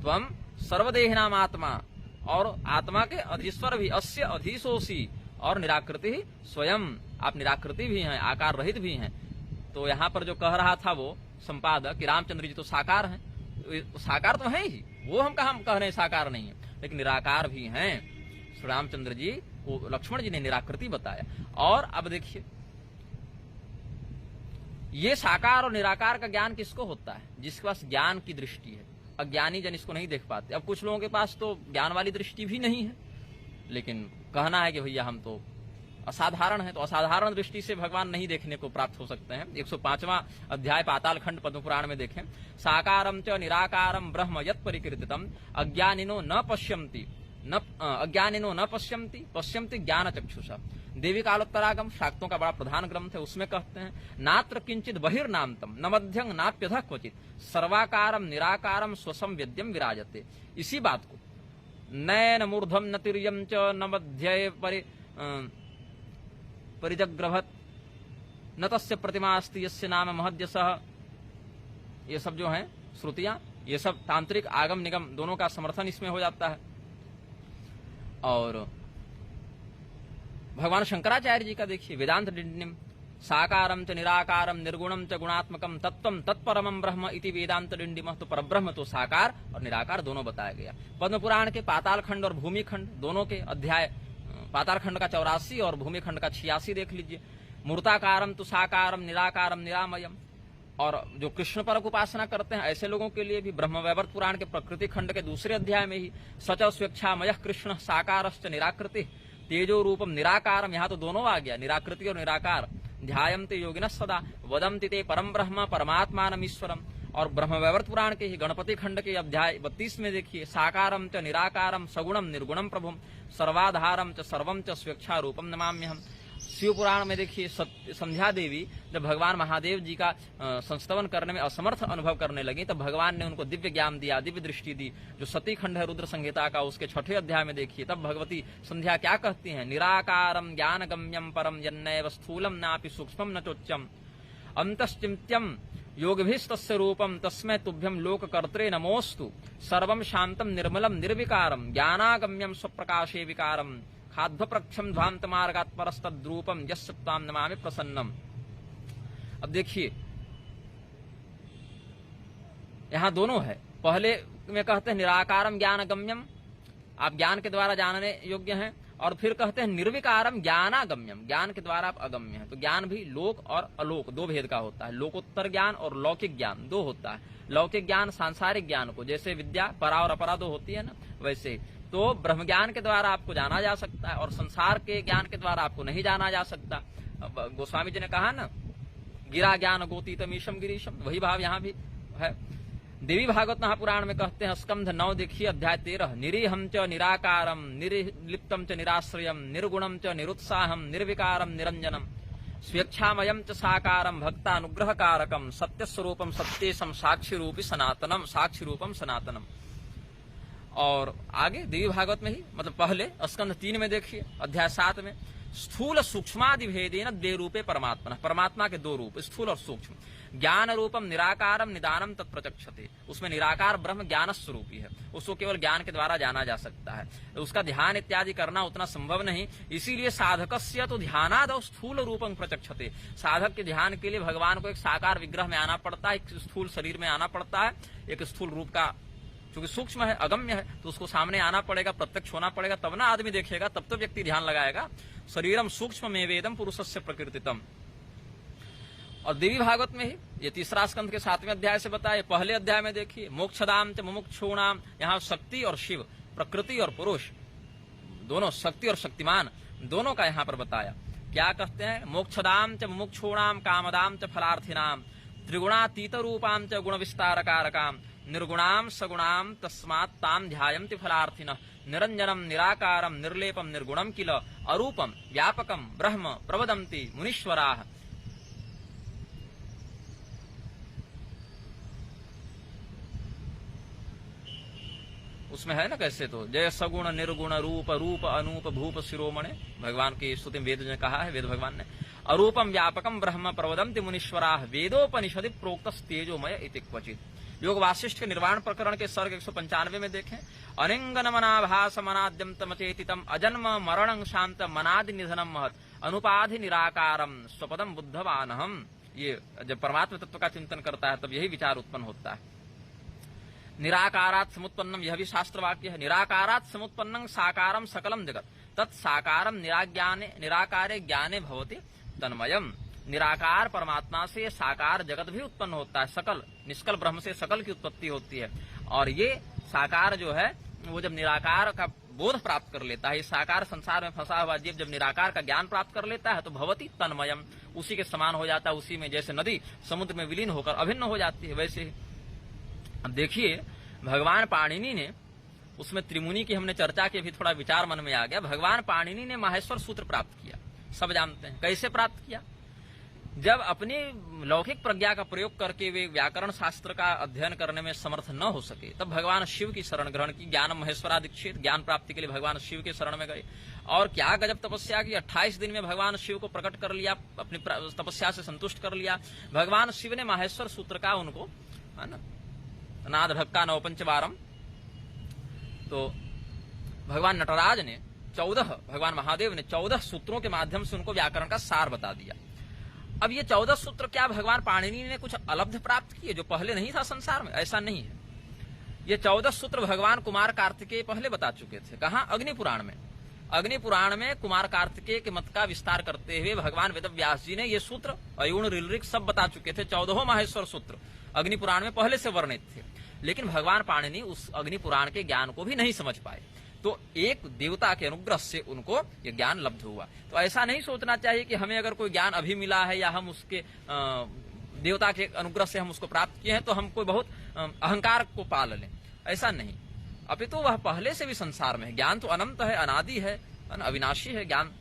[SPEAKER 1] त्वं सर्वदेहिनाम आत्मा, और आत्मा के अधीश्वर भी, अस्य अधीशोसी, और निराकृति स्वयं, आप निराकृति भी हैं, आकार रहित भी हैं। तो यहाँ पर जो कह रहा था वो संपादक कि रामचंद्र जी तो साकार हैं, साकार तो है ही, वो हम कह रहे हैं साकार नहीं है, लेकिन निराकार भी हैं। श्री रामचंद्र जी को लक्ष्मण जी ने निराकृति बताया। और अब देखिए, ये साकार और निराकार का ज्ञान किसको होता है? जिसके पास ज्ञान की दृष्टि है। अज्ञानी जन इसको नहीं देख पाते। अब कुछ लोगों के पास तो ज्ञान वाली दृष्टि भी नहीं है, लेकिन कहना है कि भैया हम तो असाधारण है, तो असाधारण दृष्टि से भगवान नहीं देखने को प्राप्त हो सकते हैं। 105वां अध्याय पाताल खंड पद्म पुराण में देखें, साकारम च निराकारम ब्रह्म यत् परिकीर्तितम अज्ञानिनो न पश्यन्ति पश्यन्ति ज्ञान चक्षुषा। देवी कालोत्तरागम शाक्तों का बड़ा प्रधान ग्रंथ है, उसमें कहते हैं, नात्र किंचित बहिर्नामतम न मध्यं नाप्यधः क्वचित सर्वाकारम निराकारम स्वसम वेद्यम विराजते। इसी बात को नैन मूर्धम न तिर्यम च न मध्य परिजग्रभत न तस्य प्रतिमा अस्ति यस्य नाम महद्यसः, ये सब जो हैं श्रुतियां, ये सब तांत्रिक आगम निगम दोनों का समर्थन इसमें हो जाता है। और भगवान शंकराचार्य जी का देखिए, वेदांत डिंडिम साकारम च निराकारम निर्गुणम च गुणात्मकम तत्वम तत्परमम ब्रह्म इति वेदांत डिंडिम। तो परब्रह्म तो साकार और निराकार दोनों बताया गया। पद्म पुराण के पाताल खंड और भूमि खंड दोनों के अध्याय, पाताल खंड का 84 और भूमि खंड का 86 देख लीजिए। मूर्ताकारम तो साकारम निराकारम निरामयम। और जो कृष्ण परक उपासना करते हैं ऐसे लोगों के लिए भी ब्रह्मवैवर्त पुराण के प्रकृति खंड के दूसरे अध्याय में ही सच स्वेच्छामय कृष्ण साकारश्च निराकृति तेजो रूपम निराकारम, यहाँ तो दोनों आ गया, निराकृति और निराकार। ध्यायन्ते योगिनः सदा वदन्ति ते परम ब्रह्म परमात्मानम ईश्वरम। और ब्रह्मवैवर्त पुराण के ही गणपति खंड के अध्याय 32 में देखिए, साकारम च निराकारम सगुणम निर्गुणम प्रभुम सर्वाधारम च सर्वम च स्वेच्छा रूपम नमाम्यहम। शिव पुराण में देखिए संध्या देवी जब भगवान महादेव जी का संस्तवन करने में असमर्थ अनुभव करने लगी तब भगवान ने उनको दिव्य ज्ञान दिया, दिव्य दृष्टि दी। जो सती खंड है रुद्र संहिता का, उसके 6वें अध्याय में देखिए तब भगवती संध्या क्या कहती हैं, निराकारम ज्ञान गम्यम परम यन्नैव स्थूलम नापि सूक्ष्मम न चोच्चम अंतश्चिंत्यम योगभिस्तस्य रूपम तस्मै तुभ्यम लोककर्त्रे नमोस्तु सर्वम शांतम निर्मलम निर्विकारम ज्ञानागम्यम स्वप्रकाशे विकारम खाध्वप्रक्षम ध्वांत मार्गात् परस्तद्रूपम यस्य त्वां नमामि प्रसन्नम। अब देखिए यहां दोनों है। पहले में कहते हैं निराकारम ज्ञान गम्यम, आप ज्ञान के द्वारा जानने योग्य हैं, और फिर कहते हैं निर्विकारम ज्ञानागम्यम, ज्ञान के द्वारा आप अगम्य हैं। तो ज्ञान भी लोक और अलोक दो भेद का होता है, लोकोत्तर ज्ञान और लौकिक ज्ञान दो होता है। लौकिक ज्ञान सांसारिक ज्ञान को, जैसे विद्या परा और अपरा दो होती है ना, वैसे तो ब्रह्म ज्ञान के द्वारा आपको जाना जा सकता है और संसार के ज्ञान के द्वारा आपको नहीं जाना जा सकता। अब गोस्वामी जी ने कहा ना, गिरा ज्ञान गोतीतमीशम गिरीशम, वही भाव यहाँ भी है। देवी भागवत महापुराण में कहते हैं स्कंध 9 देखिए अध्याय 13, निरीहम च निराकारम निर्लिप्तम च निराश्रयम निर्गुणम च निरुत्साहम निर्विकारम निरंजनम स्वेच्छामयम च साकारम भक्तानुग्रह कारकम सत्यस्वरूपम सत्येशम साक्षी रूपी सनातनम, साक्षी रूपम सनातनम। और आगे देवी भागवत में ही, मतलब पहले स्कंध 3 में देखिए अध्याय 7 में, स्थूल सूक्ष्मादि भेदेन द्वे रूपे परमात्मा, परमात्मा के दो रूप स्थूल और सूक्ष्म, ज्ञान रूपम निराकारम निदानम तत्प्रचक्षते, उसमें निराकार ब्रह्म ज्ञान स्वरूपी है, उसको केवल ज्ञान के द्वारा जाना जा सकता है, उसका ध्यान इत्यादि करना उतना संभव नहीं। इसीलिए साधकस्य तो ध्यानाद स्थूल रूपम प्रचक्षते, साधक के ध्यान के लिए भगवान को एक साकार विग्रह में आना पड़ता है, एक स्थूल शरीर में आना पड़ता है, एक स्थूल रूप का, क्योंकि सूक्ष्म है अगम्य है तो उसको सामने आना पड़ेगा, प्रत्यक्ष होना पड़ेगा, तब ना आदमी देखेगा, तब तो व्यक्ति ध्यान लगाएगा। शरीरम सूक्ष्म में वेदम पुरुषस्य प्रकृतितम। और देवी भागवत में ही ये तीसरा स्कंध के 7वें अध्याय से बताया। पहले अध्याय में देखिए मोक्षदाम च मुमुक्षूणाम, यहाँ शक्ति और शिव, प्रकृति और पुरुष दोनों, शक्ति और शक्तिमान दोनों का यहाँ पर बताया। क्या कहते हैं, मोक्षदाम च मुमुक्षूणाम कामदाम च फलार्थिनाम त्रिगुणातीत रूपाम च गुण विस्तार कारकाम निर्गुणाम सगुणाम तस्मात् ताम ध्यायन्ति फलार्थिनः निरंजनम निराकारम निर्लेपम निर्गुणम किल अरूपम व्यापकम ब्रह्म प्रवदन्ति मुनीश्वराः। उसमें है ना कैसे, तो जय सगुण निर्गुण रूप रूप अनूप भूप शिरोमणे, भगवान की स्तुति में वेद ने कहा है, वेद भगवान ने अरूपम व्यापकम ब्रह्म प्रवदन्ति मुनीश्वराः वेदोपनिषदि प्रोक्तस्तेजोमय इति क्वचित्। योग वासिष्ठ के निर्वाण प्रकरण के सर्ग 195 में देखें, अनिंगन मनाभास मनाद्यम तमचेतितम अजन्म मरणं शांत मनादि निधनम महत अनुपाधि निराकारम स्वपदम बुद्धवानहम। ये जब परमात्मा तत्व का चिंतन करता है तब यही विचार उत्पन्न होता है। निराकारात् समुत्पन्नम, यह भी शास्त्र वाक्य है, निराकारात् समुत्पन्नं साकारम सकलम जगत तत्साकारम निराज्ञाने निराकारे ज्ञाने भवति तन्मयम। निराकार परमात्मा से साकार जगत भी उत्पन्न होता है, सकल निष्कल ब्रह्म से सकल की उत्पत्ति होती है। और ये साकार जो है वो जब निराकार का बोध प्राप्त कर लेता है, इस साकार संसार में फंसा हुआ जीव जब निराकार का ज्ञान प्राप्त कर लेता है तो भवति तन्मयम, उसी के समान हो जाता है, उसी में जैसे नदी समुद्र में विलीन होकर अभिन्न हो जाती है वैसे ही। अब देखिए भगवान पाणिनि ने, उसमें त्रिमुनि की हमने चर्चा की, भी थोड़ा विचार मन में आ गया। भगवान पाणिनि ने माहेश्वर सूत्र प्राप्त किया, सब जानते हैं कैसे प्राप्त किया। जब अपनी लौकिक प्रज्ञा का प्रयोग करके वे व्याकरण शास्त्र का अध्ययन करने में समर्थ न हो सके तब भगवान शिव की शरण ग्रहण की, ज्ञान महेश्वरा दीक्षित, ज्ञान प्राप्ति के लिए भगवान शिव के शरण में गए। और क्या गजब तपस्या की, 28 दिन में भगवान शिव को प्रकट कर लिया, अपनी तपस्या से संतुष्ट कर लिया। भगवान शिव ने माहेश्वर सूत्र का उनको, है ना, नाद ढक्का नव पंचवारम, तो भगवान नटराज ने 14, भगवान महादेव ने 14 सूत्रों के माध्यम से उनको व्याकरण का सार बता दिया। अब ये 14 सूत्र क्या भगवान पाणिनि ने कुछ अलब्ध प्राप्त किए जो पहले नहीं था संसार में? ऐसा नहीं है। ये 14 सूत्र भगवान कुमार कार्तिकेय पहले बता चुके थे। कहाँ? अग्नि पुराण में। अग्नि पुराण में कुमार कार्तिकेय के मत का विस्तार करते हुए भगवान वेदव्यास जी ने ये सूत्र अयुण ऋलऋक सब बता चुके थे। 14 माहेश्वर सूत्र अग्नि पुराण में पहले से वर्णित थे, लेकिन भगवान पाणिनि उस अग्नि पुराण के ज्ञान को भी नहीं समझ पाए, तो एक देवता के अनुग्रह से उनको ये ज्ञान लब्ध हुआ। तो ऐसा नहीं सोचना चाहिए कि हमें अगर कोई ज्ञान अभी मिला है या हम उसके देवता के अनुग्रह से हम उसको प्राप्त किए हैं तो हम कोई बहुत अहंकार को पाल लें, ऐसा नहीं। अपितु वह पहले से भी संसार में है। ज्ञान तो अनंत है, अनादि है, अविनाशी है ज्ञान।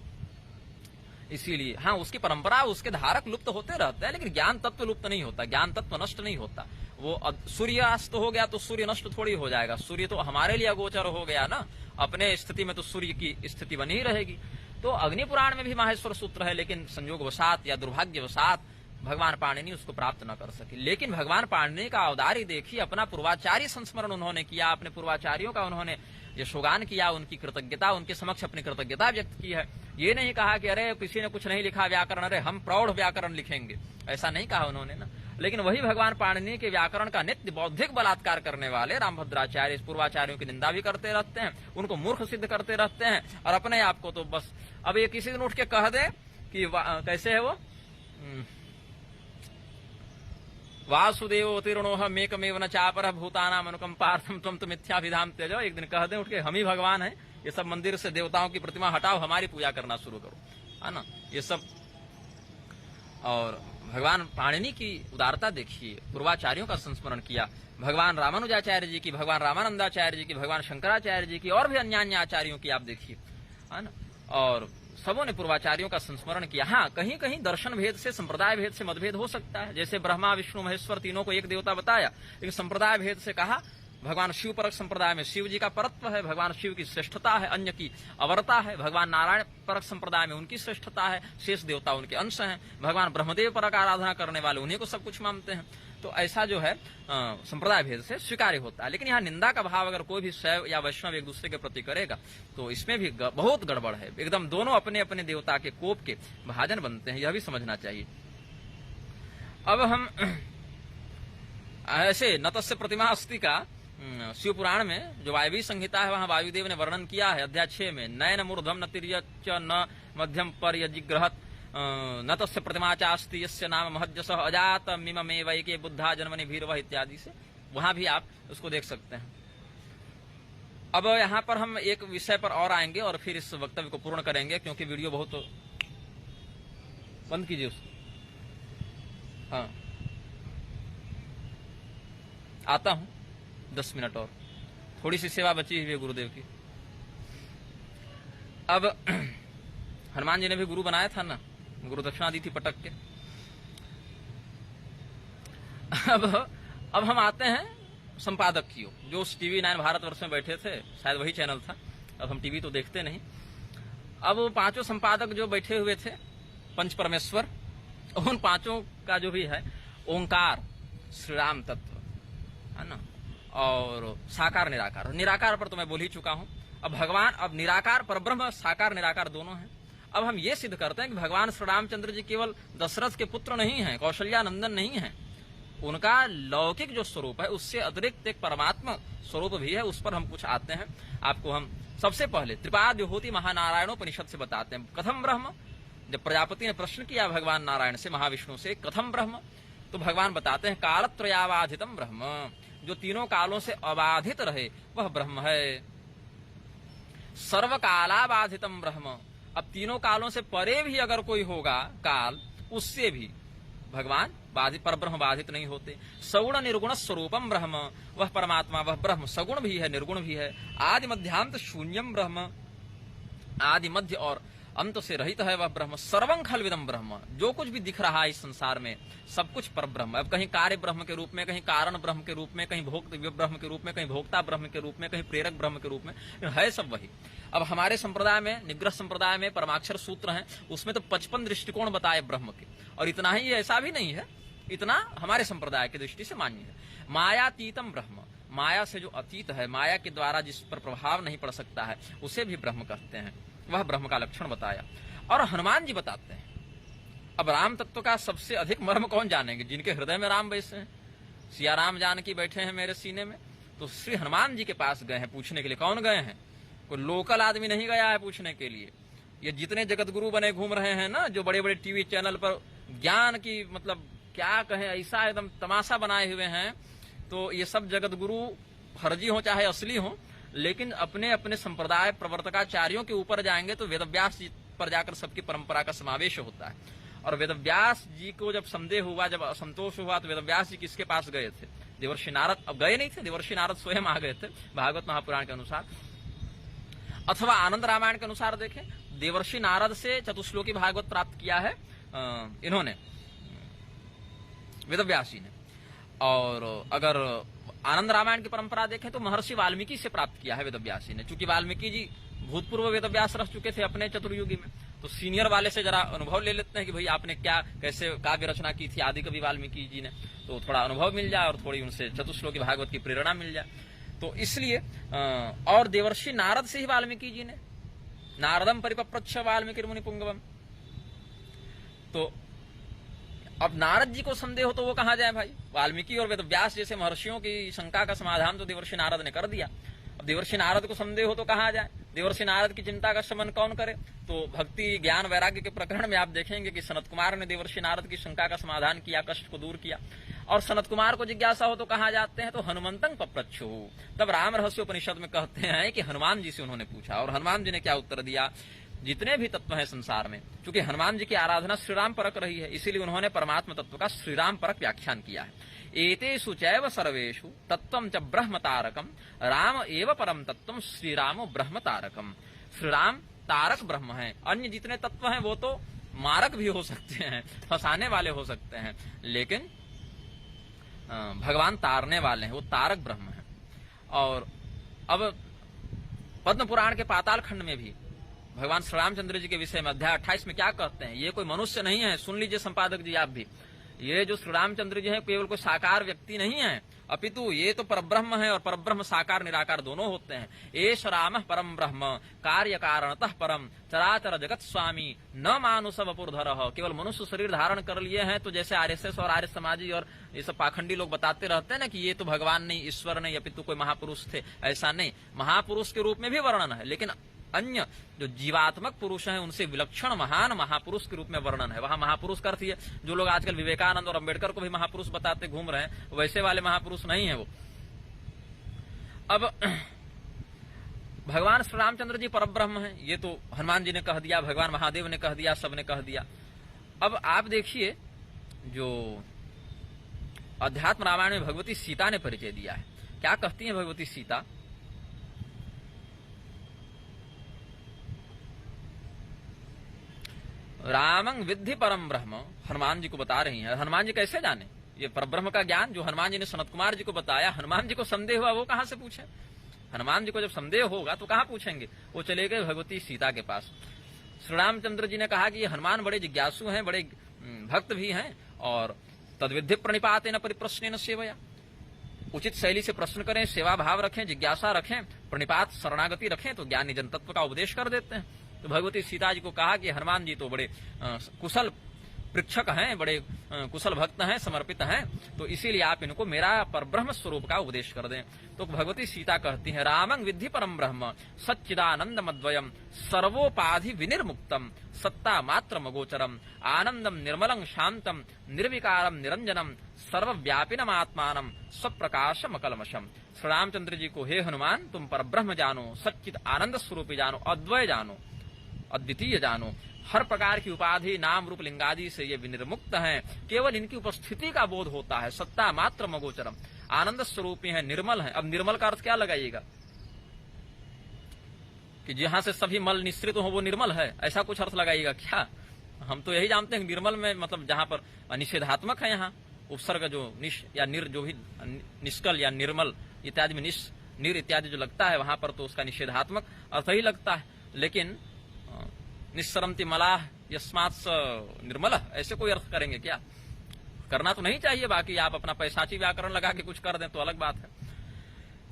[SPEAKER 1] इसीलिए हाँ, उसकी परंपरा, उसके धारक लुप्त होते रहते हैं, लेकिन ज्ञान तत्व लुप्त नहीं होता, ज्ञान तत्व नष्ट नहीं होता। वो सूर्यास्त हो गया तो सूर्य नष्ट थोड़ी हो जाएगा, सूर्य तो हमारे लिए अगोचर हो गया ना, अपने स्थिति में तो सूर्य की स्थिति बनी ही रहेगी। तो अग्नि पुराण में भी माहेश्वर सूत्र है, लेकिन संयोगवशात या दुर्भाग्यवशात भगवान पाणिनि उसको प्राप्त न कर सके। लेकिन भगवान पाणिनि का अवतारी देखिए, अपना पूर्वाचार्य संस्मरण उन्होंने किया, अपने पूर्वाचार्यों का उन्होंने यशोगान किया, उनकी कृतज्ञता, उनके समक्ष अपनी कृतज्ञता व्यक्त की है। ये नहीं कहा कि अरे किसी ने कुछ नहीं लिखा व्याकरण, अरे हम प्रौढ़ व्याकरण लिखेंगे, ऐसा नहीं कहा उन्होंने ना। लेकिन वही भगवान पाणिनि के व्याकरण का नित्य बौद्धिक बलात्कार करने वाले रामभद्राचार्य पूर्वाचार्यों की निंदा भी करते रहते हैं, उनको मूर्ख सिद्ध करते रहते हैं, और अपने आप को तो बस अब ये किसी दिन उठ के कह दे कि कैसे है वो, वासुदेव तीर्णोह मेकमेव न चापर भूतानाम अनुकंपार्थम त्वं तु मिथ्याभिधाम त्यज। एक दिन कह दे उठ के हम ही भगवान हैं, ये सब मंदिर से देवताओं की प्रतिमा हटाओ, हमारी पूजा करना शुरू करो, है ना, ये सब। और भगवान पाणिनि की उदारता देखिए, पूर्वाचार्यों का संस्मरण किया, भगवान रामानुजाचार्य जी की, भगवान रामानंदाचार्य जी की, भगवान शंकराचार्य जी की, और भी अन्य आचार्यों की आप देखिए, है ना। और सबों ने पूर्वाचार्यों का संस्मरण किया। हाँ, कहीं कहीं दर्शन भेद से, संप्रदाय भेद से मतभेद हो सकता है, जैसे ब्रह्मा विष्णु महेश्वर तीनों को एक देवता बताया, लेकिन संप्रदाय भेद से कहा भगवान शिव परक संप्रदाय में शिव जी का परत्व है, भगवान शिव की श्रेष्ठता है, अन्य की अवरता है। भगवान नारायण परक संप्रदाय में उनकी श्रेष्ठता है, शेष देवता उनके अंश हैं। भगवान ब्रह्मदेव परक आराधना करने वाले उन्हीं को सब कुछ मानते हैं। तो ऐसा जो है संप्रदाय भेद से स्वीकार्य होता है। लेकिन यहाँ निंदा का भाव अगर कोई भी शैव या वैष्णव एक दूसरे के प्रति करेगा तो इसमें भी बहुत गड़बड़ है, एकदम दोनों अपने अपने देवता के कोप के भाजन बनते हैं, यह भी समझना चाहिए। अब हम ऐसे नतस्य प्रतिमा अस्ति का शिव पुराण में जो वायवी संहिता है, वहां वायुदेव ने वर्णन किया है अध्याय 6 में, नयन मूर्धम न तिर्यच्च न मध्यम पर यजिग्रहत न तस्य प्रतिमा चास्ति यस्य नाम महज्जसः अजात मिममेव एके बुद्धा जन्मनि भीरवः इत्यादि से, वहां भी आप उसको देख सकते हैं। अब यहाँ पर हम एक विषय पर और आएंगे और फिर इस वक्तव्य को पूर्ण करेंगे, क्योंकि वीडियो बहुत बंद कीजिए उसको। हाँ, आता हूं 10 मिनट और, थोड़ी सी सेवा बची हुई है गुरुदेव की। अब हनुमान जी ने भी गुरु बनाया था ना, गुरु दक्षिणा दी थी पटक के। अब हम आते हैं संपादक की ओर, जो उस टीवी 9 भारतवर्ष में बैठे थे, शायद वही चैनल था, अब हम टीवी तो देखते नहीं। अब वो 5 संपादक जो बैठे हुए थे, पंच परमेश्वर, उन 5 का जो भी है ओंकार, श्री राम तत्व, है ना, और साकार निराकार। निराकार पर तो मैं बोल ही चुका हूं। अब भगवान, अब निराकार परब्रह्म, साकार निराकार दोनों हैं। अब हम ये सिद्ध करते हैं कि भगवान श्री रामचंद्र जी केवल दशरथ के पुत्र नहीं हैं, कौशल्या नंदन नहीं हैं, उनका लौकिक जो स्वरूप है उससे अतिरिक्त एक परमात्मा स्वरूप भी है। उस पर हम कुछ आते हैं, आपको हम सबसे पहले त्रिपाद्योति महानारायणोपनिषद से बताते हैं। कथम ब्रह्म, जब प्रजापति ने प्रश्न किया भगवान नारायण से, महाविष्णु से, कथम ब्रह्म, तो भगवान बताते हैं कालत्रयाबाधितम ब्रह्म, जो तीनों कालों से अबाधित रहे वह ब्रह्म है। सर्वकालाबाधितम ब्रह्म, अब तीनों कालों से परे भी अगर कोई होगा काल, उससे भी भगवान बाधित, परब्रह्म बाधित नहीं होते। सगुण निर्गुण स्वरूपम ब्रह्म, वह परमात्मा, वह ब्रह्म सगुण भी है, निर्गुण भी है। आदि मध्यांत शून्यम ब्रह्म, आदि मध्य और अंत से रहित है वह ब्रह्म। सर्वं खल्विदम ब्रह्म, जो कुछ भी दिख रहा है इस संसार में सब कुछ पर ब्रह्म। अब कहीं कार्य ब्रह्म के रूप में, कहीं कारण ब्रह्म के रूप में, कहीं भोक्त ब्रह्म के रूप में, कहीं भोक्ता ब्रह्म के रूप में, कहीं प्रेरक ब्रह्म के रूप में, है सब वही। अब हमारे संप्रदाय में, निग्रह संप्रदाय में परमाक्षर सूत्र है, उसमें तो 55 दृष्टिकोण बताए ब्रह्म के, और इतना ही, ऐसा भी नहीं है, इतना हमारे संप्रदाय की दृष्टि से मान्य है। मायातीतम ब्रह्म, माया से जो अतीत है, माया के द्वारा जिस पर प्रभाव नहीं पड़ सकता है, उसे भी ब्रह्म कहते हैं, वह ब्रह्म का लक्षण बताया। और हनुमान जी बताते हैं। अब राम तत्व का सबसे अधिक मर्म कौन जानेंगे, जिनके हृदय में राम बैसे हैं। सिया राम जानकी बैठे हैं मेरे सीने में, तो श्री हनुमान जी के पास गए हैं पूछने के लिए। कौन गए हैं? कोई लोकल आदमी नहीं गया है पूछने के लिए। ये जितने जगत गुरु बने घूम रहे हैं ना, जो बड़े बड़े टीवी चैनल पर ज्ञान की, मतलब क्या कहें, ऐसा एकदम तमाशा बनाए हुए हैं, तो ये सब जगत गुरु फर्जी हो चाहे असली हो, लेकिन अपने अपने संप्रदाय प्रवर्तकाचार्यों के ऊपर जाएंगे तो वेदव्यास जी पर जाकर सबकी परंपरा का समावेश होता है। और वेदव्यास जी को जब संदेह हुआ, जब असंतोष हुआ, तो वेदव्यास जी किसके पास गए थे? देवर्षि नारद। अब गए नहीं थे, देवर्षि नारद स्वयं आ गए थे भागवत महापुराण के अनुसार, अथवा आनंद रामायण के अनुसार देखें, देवर्षि नारद से चतुश्लोकी भागवत प्राप्त किया है इन्होंने, वेदव्यासी ने। और अगर आनंद रामायण की परंपरा देखें तो महर्षि वाल्मीकि से प्राप्त किया है वेदव्यासी ने, चूंकि वाल्मीकि जी भूतपूर्व वेदव्यास रह चुके थे अपने चतुर्युगी में, तो सीनियर वाले से जरा अनुभव ले लेते हैं कि भाई आपने क्या कैसे काव्य रचना की थी आदि कवि वाल्मीकि जी ने, तो थोड़ा अनुभव मिल जाए और थोड़ी उनसे चतुश्लोकी भागवत की प्रेरणा मिल जाए। तो इसलिए और देवर्षि नारद से ही वाल्मीकि जी ने, नारदम परिपप्रच्छ वाल्मीकि मुनि पुंगवम। तो अब नारद जी को संदेह हो तो वो कहां जाए भाई? वाल्मीकि और वेदव्यास जैसे महर्षियों की शंका का समाधान तो देवर्षि नारद ने कर दिया। अब देवर्षि नारद को संदेह हो तो कहां जाए? देवर्षि नारद की चिंता का शमन कौन करे? तो भक्ति ज्ञान वैराग्य के प्रकरण में आप देखेंगे कि सनत कुमार ने देवर्षि नारद की शंका का समाधान किया, कष्ट को दूर किया। और सनत कुमार को जिज्ञासा हो तो कहां जाते हैं? तो हनुमंतं पप्रच्छु। तब राम रहस्योपनिषद में कहते हैं कि हनुमान जी से उन्होंने पूछा, और हनुमान जी ने क्या उत्तर दिया? जितने भी तत्व हैं संसार में, क्योंकि हनुमान जी की आराधना श्रीराम परक रही है, इसीलिए उन्होंने परमात्म तत्व का श्रीराम परक व्याख्यान किया है। एतेषु चैव सर्वेषु तत्वं च ब्रह्म तारकम राम एव परम तत्वं श्रीरामो ब्रह्म तारकम। श्रीराम तारक ब्रह्म है, अन्य जितने तत्व हैं वो तो मारक भी हो सकते हैं, फंसाने वाले हो सकते हैं, लेकिन भगवान तारने वाले हैं, वो तारक ब्रह्म है। और अब पद्म पुराण के पाताल खंड में भी भगवान श्री रामचंद्र जी के विषय में अध्याय 28 में क्या कहते हैं? ये कोई मनुष्य नहीं है, सुन लीजिए संपादक जी आप भी, ये जो श्री रामचंद्र जी है केवल कोई साकार व्यक्ति नहीं है, अपितु ये तो परब्रह्म है, और परब्रह्म साकार निराकार दोनों होते हैं। एष रामः परम ब्रह्म कार्य कारणतः परम चराचर जगत स्वामी न मानुष वपुर्धरः। केवल मनुष्य शरीर धारण कर लिए हैं तो जैसे आरएसएस और आर्य समाजी और ये सब पाखंडी लोग बताते रहते हैं ना कि ये तो भगवान नहीं, ईश्वर नहीं, अपितु कोई महापुरुष थे, ऐसा नहीं। महापुरुष के रूप में भी वर्णन है, लेकिन अन्य जो जीवात्मक पुरुष हैं उनसे विलक्षण महान महापुरुष के रूप में वर्णन है। वहां महापुरुष का अर्थ है जो लोग आजकल विवेकानंद और अंबेडकर को भी महापुरुष बताते घूम रहे हैं, वैसे वाले महापुरुष नहीं है वो। अब भगवान श्री रामचंद्र जी परब्रह्म है, ये तो हनुमान जी ने कह दिया, भगवान महादेव ने कह दिया, सबने कह दिया। अब आप देखिए जो अध्यात्म रामायण में भगवती सीता ने परिचय दिया है, क्या कहती है भगवती सीता? रामं विद्धि परम ब्रह्म, हनुमान जी को बता रही हैं। हनुमान जी कैसे जाने ये परब्रह्म का ज्ञान जो हनुमान जी ने सनत कुमार जी को बताया? हनुमान जी को संदेह हुआ, वो कहां से पूछे? हनुमान जी को जब संदेह होगा तो कहां पूछेंगे? वो चले गए भगवती सीता के पास। श्री रामचंद्र जी ने कहा कि ये हनुमान बड़े जिज्ञासु हैं, बड़े भक्त भी हैं, और तद्विधि प्रणिपातेन परिप्रश्नेन सेवया, उचित शैली से प्रश्न करें, सेवा भाव रखें, जिज्ञासा रखें, प्रणिपात शरणागति रखें तो ज्ञान निजन तत्व का उपदेश कर देते हैं। तो भगवती सीता जी को कहा कि हनुमान जी तो बड़े कुशल परीक्षक हैं, बड़े कुशल भक्त हैं, समर्पित हैं, तो इसीलिए आप इनको मेरा परब्रह्म स्वरूप का उपदेश कर दें। तो भगवती सीता कहती हैं, रामं विद्धि परम ब्रह्म सच्चिदानंदमद्वयम् सर्वोपाधि विनिर्मुक्तम सत्ता मात्रम अगोचरम आनंदम निर्मलं शांतम निर्विकारम निरंजनम सर्वव्यापिनम आत्मानम स्वप्रकाशम अकलमशम। श्री रामचंद्र जी को, हे हनुमान, तुम परब्रह्म जानो, सच्चिद आनंद स्वरूपी जानो, अद्वय जानो, अद्वितीय जानो, हर प्रकार की उपाधि नाम रूप लिंगादि से ये विनिर्मुक्त हैं, केवल इनकी उपस्थिति का बोध होता है। सत्ता मात्र मगोचरम, आनंद स्वरूपी है, निर्मल है। अब निर्मल का अर्थ क्या लगाइएगा कि जहां से सभी मल निश्रित हो वो निर्मल है, ऐसा कुछ अर्थ लगाइएगा क्या? हम तो यही जानते हैं निर्मल में मतलब जहां पर निषेधात्मक है, यहाँ उपसर्ग जो निश या निर जो भी निष्कल या निर्मल इत्यादि में निर इत्यादि जो लगता है वहां पर तो उसका निषेधात्मक अर्थ ही लगता है। लेकिन निस्सरंति मलाह यस्मात् निर्मल, ऐसे कोई अर्थ करेंगे क्या? करना तो नहीं चाहिए, बाकी आप अपना पैसाची व्याकरण लगा के कुछ कर दें तो अलग बात है।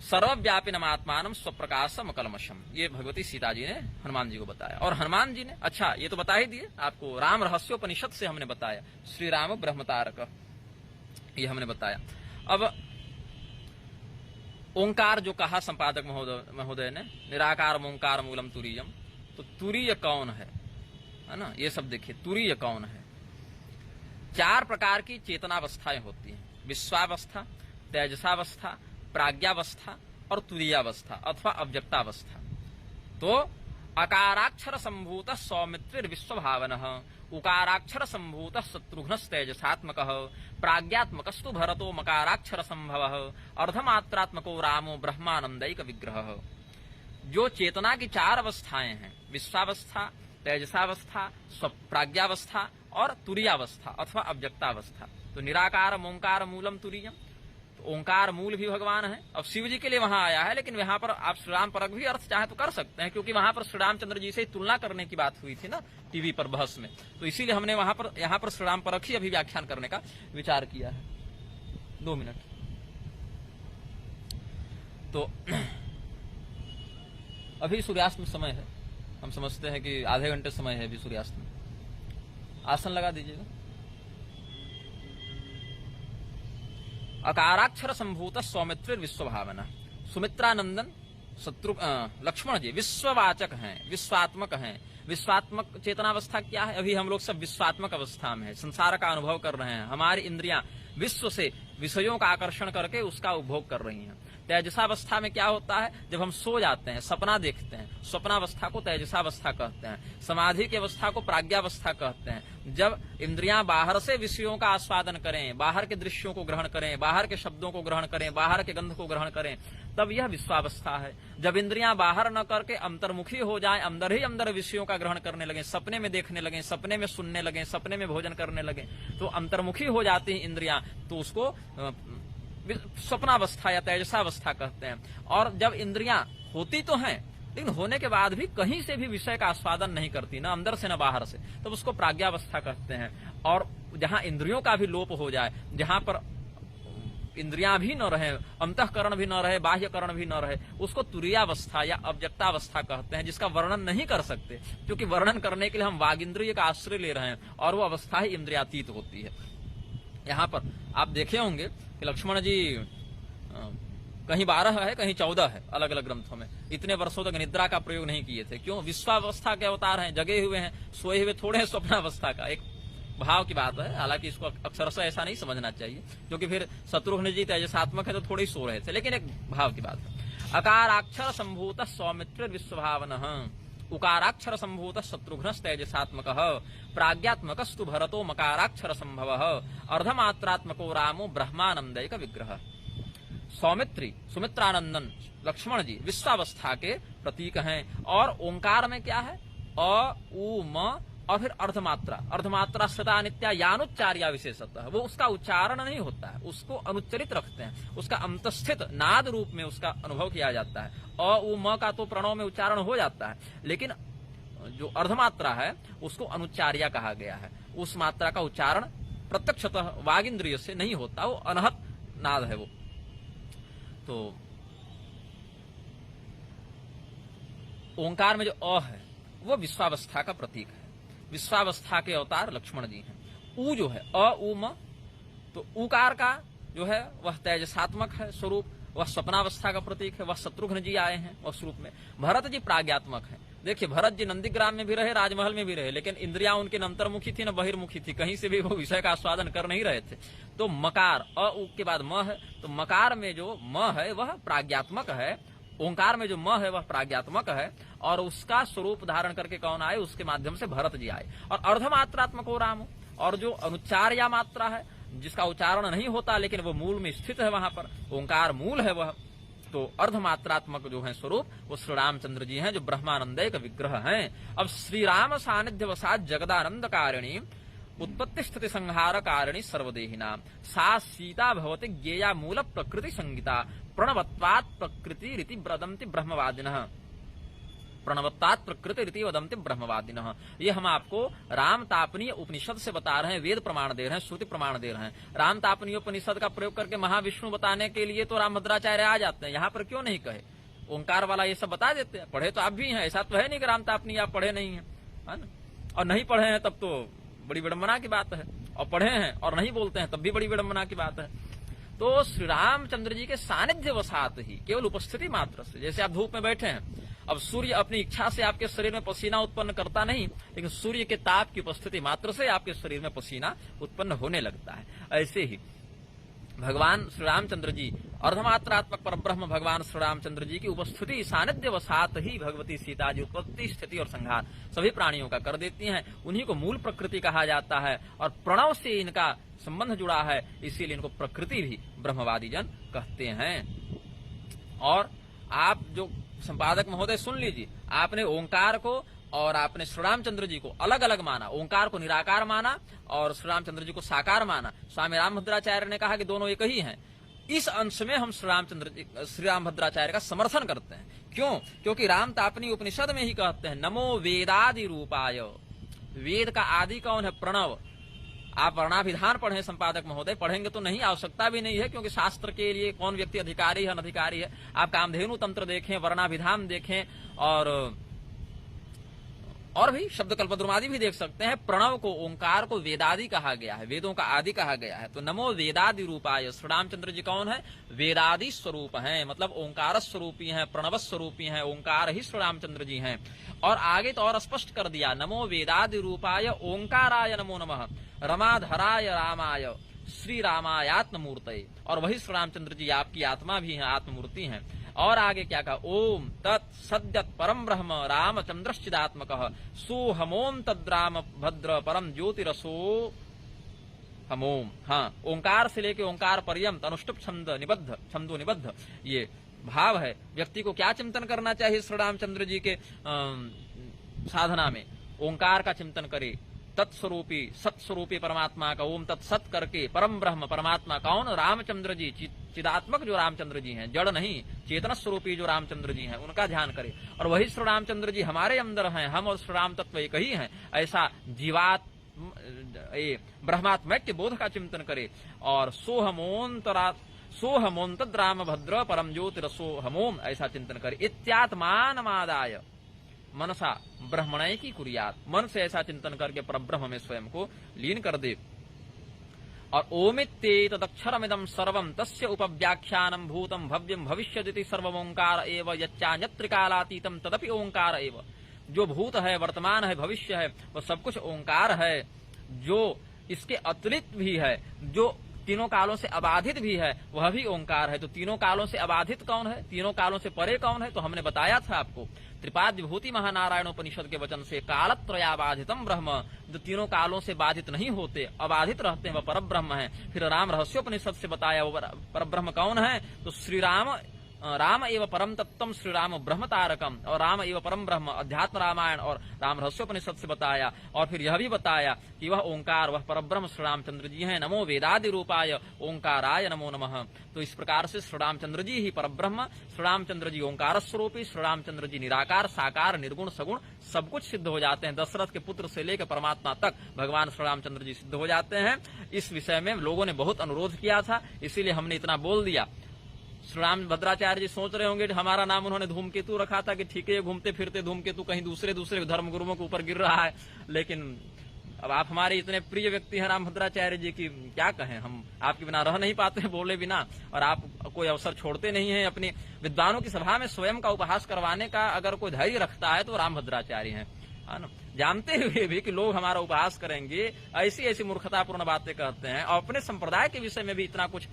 [SPEAKER 1] सर्वव्यापिनम आत्मानम स्वप्रकाशम अकलमशम, ये भगवती सीता जी ने हनुमान जी को बताया। और हनुमान जी ने, अच्छा ये तो बता ही दिए आपको, राम रहस्योपनिषद से हमने बताया, श्री राम ब्रह्मतारक ये हमने बताया। अब ओंकार जो कहा संपादक महोदय ने, निराकार ओंकार मूलम तुरीयम, तो तुरीय कौन है ना? ये सब देखिए, तुरीय कौन है? 4 प्रकार की चेतनावस्थाएं होती हैं, विश्वावस्था, तेजसावस्था, प्राज्ञावस्था और तुरीयावस्था अथवा अव्यक्तावस्था। तो अकाराक्षर संभूत सौमित्रिर विश्वभावनः, उकाराक्षर संभूत शत्रुघ्नस्तेजसात्मकः, प्राज्ञात्मकस्तु भरतो मकाराक्षर संभवः, अर्धमात्रात्मको रामो ब्रह्मानंदैक विग्रहः। जो चेतना की 4 अवस्थाएं हैं, विश्वावस्था, तेजसावस्था, प्राज्ञावस्था और तुरीयावस्था अथवा अव्यक्तावस्था। तो निराकार ओंकार मूलम तुरीयम, तो ओंकार मूल भी भगवान है। अब शिव जी के लिए वहां आया है, लेकिन वहां पर आप श्रीराम परक भी अर्थ चाहे तो कर सकते हैं, क्योंकि वहां पर श्री रामचंद्र जी से तुलना करने की बात हुई थी ना टीवी पर बहस में, तो इसीलिए हमने यहाँ पर श्रीराम परक ही अभी व्याख्यान करने का विचार किया है। 2 मिनट। तो अभी सूर्यास्त में समय है, हम समझते हैं कि आधे घंटे समय है अभी सूर्यास्त में। आसन लगा दीजिएगा। अकाराक्षर संभूत सौमित्र विश्वभावना। सुमित्रानंदन लक्ष्मण जी विश्ववाचक हैं, विश्वात्मक हैं। विश्वात्मक चेतनावस्था क्या है? अभी हम लोग सब विश्वात्मक अवस्था में है, संसार का अनुभव कर रहे हैं। हमारी इंद्रियां विश्व से विषयों का आकर्षण करके उसका उपभोग कर रही हैं। तेजसावस्था में क्या होता है? जब हम सो जाते हैं, सपना देखते हैं, स्वप्नावस्था को तेजसावस्था कहते हैं। समाधि की अवस्था को प्राज्ञावस्था कहते हैं। जब इंद्रियां बाहर से विषयों का आस्वादन करें, बाहर के दृश्यों को ग्रहण करें, बाहर के शब्दों को ग्रहण करें, बाहर के गंध को ग्रहण करें, तब यह विश्वावस्था है। जब इंद्रियां बाहर न करके अंतर्मुखी हो जाएं, अंदर ही अंदर विषयों का ग्रहण करने लगे, सपने में देखने लगे, सपने में सुनने लगे, सपने में भोजन करने लगे, तो अंतर्मुखी हो जाती हैं इंद्रियां, तो उसको स्वप्नावस्था या तेजसावस्था कहते हैं। और जब इंद्रियां होती तो हैं, लेकिन होने के बाद भी कहीं से भी विषय का आस्वादन नहीं करती, ना अंदर से न बाहर से, तब उसको प्राज्ञावस्था कहते हैं। और जहां इंद्रियों का भी लोप हो जाए, जहां पर इंद्रियां भी न रहे, अंतःकरण भी न रहे, बाह्यकरण भी न रहे, उसको तुरीयावस्था या अव्यक्तावस्था कहते हैं, जिसका वर्णन नहीं कर सकते, क्योंकि वर्णन करने के लिए हम वागिंद्रिय का आश्रय ले रहे हैं, और वो अवस्था ही इंद्रियातीत होती है। यहाँ पर आप देखे होंगे कि लक्ष्मण जी कहीं 12 है, कहीं 14 है, अलग अलग ग्रंथों में। इतने वर्षों तक निद्रा का प्रयोग नहीं किए थे। क्यों? विश्वावस्था के अवतार हैं, जगे हुए हैं, सोए हुए थोड़े हैं, स्वप्नावस्था का एक भाव की बात है। हालांकि इसको अक्षरशः ऐसा नहीं समझना चाहिए, क्योंकि फिर शत्रुघ्न जी तेजसात्मक है तो थोड़े ही सो रहे थे, लेकिन एक भाव की बात है। अकाराक्षर संभूत सौमित्र विश्वभावन, उकाराक्षर संभूत शत्रुघ्न तेजसात्मक, प्राज्ञात्मकस्तु भरतो मकाराक्षर संभव, अर्धमात्रात्मको रामो ब्रह्मानंदैक विग्रह। सौमित्री सुमित्रानंदन लक्ष्मण जी विश्वावस्था के प्रतीक हैं। और ओंकार में क्या है? अ उ म और फिर अर्धमात्रा, अर्धमात्रा सदा नित्या यानुच्चार्या विशेषतः, वो उसका उच्चारण नहीं होता है, उसको अनुच्चरित रखते हैं, उसका अंतस्थित नाद रूप में उसका अनुभव किया जाता है। अ उ म का तो प्रणव में उच्चारण हो जाता है, लेकिन जो अर्धमात्रा है उसको अनुच्चार्या कहा गया है। उस मात्रा का उच्चारण प्रत्यक्षतः वागिंद्रिय से नहीं होता, वो अनहत नाद है वो। तो ओंकार में जो अ है वो विश्वावस्था का प्रतीक है, विश्वावस्था के अवतार लक्ष्मण जी हैं। ऊ जो है अ उ म, तो ऊकार का जो है वह तेजसात्मक है स्वरूप, वह स्वप्नावस्था का प्रतीक है, वह शत्रुघ्न जी आए हैं उस रूप में। भरत जी प्राज्ञात्मक है। देखिए भरत जी नंदीग्राम में भी रहे, राजमहल में भी रहे, लेकिन इंद्रियां उनकी न अंतर्मुखी थी न बहिर्मुखी थी, कहीं से भी वो विषय का आस्वादन कर नहीं रहे थे। तो मकार अ उ के बाद म है, तो मकार में जो म है वह प्राज्ञात्मक है, ओंकार में जो म है वह प्राज्ञात्मक है, और उसका स्वरूप धारण करके कौन आए? उसके माध्यम से भरत जी आए। और अर्धमात्रात्मक हो राम, और जो अनुच्चार या मात्रा है जिसका उच्चारण नहीं होता लेकिन वो मूल में स्थित है, वहां पर ओंकार मूल है वह, तो अर्धमात्रात्मक जो है स्वरूप वो श्री रामचंद्र जी हैं, जो ब्रह्मानंदैक विग्रह हैं। अब श्री राम सानिध्य वसात जगदानंद कारिणी, उत्पत्ति स्थिति संहार कारिणी सर्वदेहिना, सा सीता भवति ज्ञेया मूल प्रकृति संगीता, प्रणवत्वात् प्रकृति रीति वदन्ति ब्रह्मवादिनः, प्रणवत्तात् प्रकृति रीति वदन्ति ब्रह्मवादिनः। ये हम आपको राम तापनीय उपनिषद से बता रहे हैं, वेद प्रमाण दे रहे हैं, श्रुति प्रमाण दे रहे हैं। राम तापनीय उपनिषद का प्रयोग करके महाविष्णु बताने के लिए तो राम भद्राचार्य आ जाते हैं, यहाँ पर क्यों नहीं कहे? ओंकार वाला ये सब बता देते हैं। पढ़े तो आप भी हैं, ऐसा तो है नहीं कि राम तापनीय आप पढ़े नहीं है ना? और नहीं पढ़े हैं तब तो बड़ी विडंबना की बात है, और पढ़े हैं और नहीं बोलते हैं तब भी बड़ी विडंबना की बात है। तो श्री रामचंद्र जी के सानिध्य वसात ही, केवल उपस्थिति मात्र से, जैसे आप धूप में बैठे हैं, अब सूर्य अपनी इच्छा से आपके शरीर में पसीना उत्पन्न करता नहीं, लेकिन सूर्य के ताप की उपस्थिति मात्र से आपके शरीर में पसीना उत्पन्न होने लगता है। ऐसे ही भगवान श्री रामचंद्र जी, अर्धमात्रात्मक परब्रह्म भगवान श्री रामचंद्र जी की उपस्थिति सानिध्य वसात ही भगवती सीता जी उत्पत्ति स्थिति और संहार सभी प्राणियों का कर देती हैं। उन्हीं को मूल प्रकृति कहा जाता है, और प्रणव से इनका संबंध जुड़ा है, इसीलिए इनको प्रकृति भी ब्रह्मवादी जन कहते हैं। और आप जो संपादक महोदय सुन लीजिए, आपने ओंकार को और आपने श्री रामचंद्र जी को अलग अलग माना, ओंकार को निराकार माना और श्री रामचंद्र जी को साकार माना। स्वामी रामभद्राचार्य ने कहा कि दोनों एक ही हैं। इस अंश में हम श्री रामभद्राचार्य का समर्थन करते हैं। क्यों? क्योंकि राम तापनी उपनिषद में ही कहते हैं नमो वेदादि रूपाय। वेद का आदि कौन है? प्रणव। आप वर्णाभिधान पढ़ें संपादक महोदय, पढ़ेंगे तो नहीं, आवश्यकता भी नहीं है, क्योंकि शास्त्र के लिए कौन व्यक्ति अधिकारी है अनधिकारी है। आप कामधेनु तंत्र देखें, वर्णाभिधान देखें और भी शब्द कल्पद्रुमादि भी देख सकते हैं। प्रणव को, ओंकार को वेदादि कहा गया है, वेदों का आदि कहा गया है। तो नमो वेदादि रूपाय। श्री रामचंद्र जी कौन है? वेदादि स्वरूप हैं, मतलब ओंकार स्वरूपी हैं, प्रणव स्वरूपी हैं, ओंकार ही श्री रामचंद्र जी हैं। और आगे तो और स्पष्ट कर दिया, नमो वेदादि रूपाय ओंकाराय नमो नमः रमाधराय रामाय श्री रामायात्म मूर्तये। और वही श्री रामचंद्र जी आपकी आत्मा भी है, आत्ममूर्ति हैं। और आगे क्या कहा? ओम तत् सद्यत परम ब्रह्म रामचंद्रश्चिदात्मक सोहमोम तद्राम भद्र परम ज्योतिरसो हमोम। हाँ, ओंकार से लेके ओंकार पर्यंत अनुष्टुप छंदो निबद्ध ये भाव है। व्यक्ति को क्या चिंतन करना चाहिए? श्री रामचंद्र जी के साधना में ओंकार का चिंतन करे, तत्स्वरूपी सत्स्वरूपी परमात्मा का ओम तत्सत करके परम ब्रह्म परमात्मा कौन? रामचंद्र जी, चिदात्मक जो रामचंद्र जी हैं, जड़ नहीं, चेतन स्वरूपी जो रामचंद्र जी हैं, उनका ध्यान करे। और वही श्री रामचंद्र जी हमारे अंदर हैं, हम और श्री राम तत्व एक ही हैं, ऐसा जीवात ब्रह्मात्मैक्य बोध का चिंतन करे। और सोहमोन्तद राम भद्र परम ज्योतिरसोहमोम ऐसा चिंतन करे। इत्यात्मानमादाय मनसा ब्रह्मणय की कुरियात। मन से ऐसा चिंतन करके परब्रह्म में स्वयं को लीन कर दे। और ओमित्येतदक्षरमिदं सर्वं तस्य उपव्याख्यानं भूतं भव्यं भविष्यदिति सर्वमोंकार एव यच्चान्यत्रिकालातीतं तदपि ओंकार एव। जो भूत है, वर्तमान है, भविष्य है, वह सब कुछ ओंकार है। जो इसके अतिरिक्त भी है, जो तीनों कालों से अबाधित भी है, वह भी ओंकार है। तो तीनों कालों से अबाधित कौन है? तीनों कालों से परे कौन है? तो हमने बताया था आपको त्रिपाद विभूति महानारायण उपनिषद के वचन से कालत्रयाबाधितम ब्रह्म, जो तीनों कालों से बाधित नहीं होते, अबाधित रहते हैं, वह पर ब्रह्म है। फिर राम रहस्योपनिषद से बताया वो पर ब्रह्म कौन है? तो श्री राम एव परम तत्वम श्री राम ब्रह्म तारकम, और राम एव परम ब्रह्म अध्यात्म रामायण और राम रहस्योपनिषद से बताया। और फिर यह भी बताया कि वह ओंकार, वह परब्रह्म श्री रामचंद्र जी हैं। नमो वेदादि रूपाय ओंकाराय नमो नमः। तो इस प्रकार से श्री रामचंद्र जी ही परब्रह्म, श्री रामचंद्र जी ओंकार स्वरूपी, श्री रामचंद्र जी निराकार, साकार, निर्गुण, सगुण सब कुछ सिद्ध हो जाते हैं। दशरथ के पुत्र से लेकर परमात्मा तक भगवान श्री रामचंद्र जी सिद्ध हो जाते हैं। इस विषय में लोगों ने बहुत अनुरोध किया था, इसीलिए हमने इतना बोल दिया। श्री रामभद्राचार्य जी सोच रहे होंगे हमारा नाम उन्होंने धूमकेतु रखा था कि ठीक है, घूमते फिरते धूमकेतु कहीं दूसरे धर्म गुरुओं के ऊपर गिर रहा है। लेकिन अब आप हमारे इतने प्रिय व्यक्ति हैं रामभद्राचार्य जी की, क्या कहें, हम आपके बिना रह नहीं पाते हैं, बोले बिना। और आप कोई अवसर छोड़ते नहीं हैं अपनी विद्वानों की सभा में स्वयं का उपहास करवाने का। अगर कोई धैर्य रखता है तो रामभद्राचार्य हैं, है ना। जानते हुए भी कि लोग हमारा उपहास करेंगे, ऐसी ऐसी मूर्खतापूर्ण बातें कहते हैं और अपने संप्रदाय के विषय में भी इतना कुछ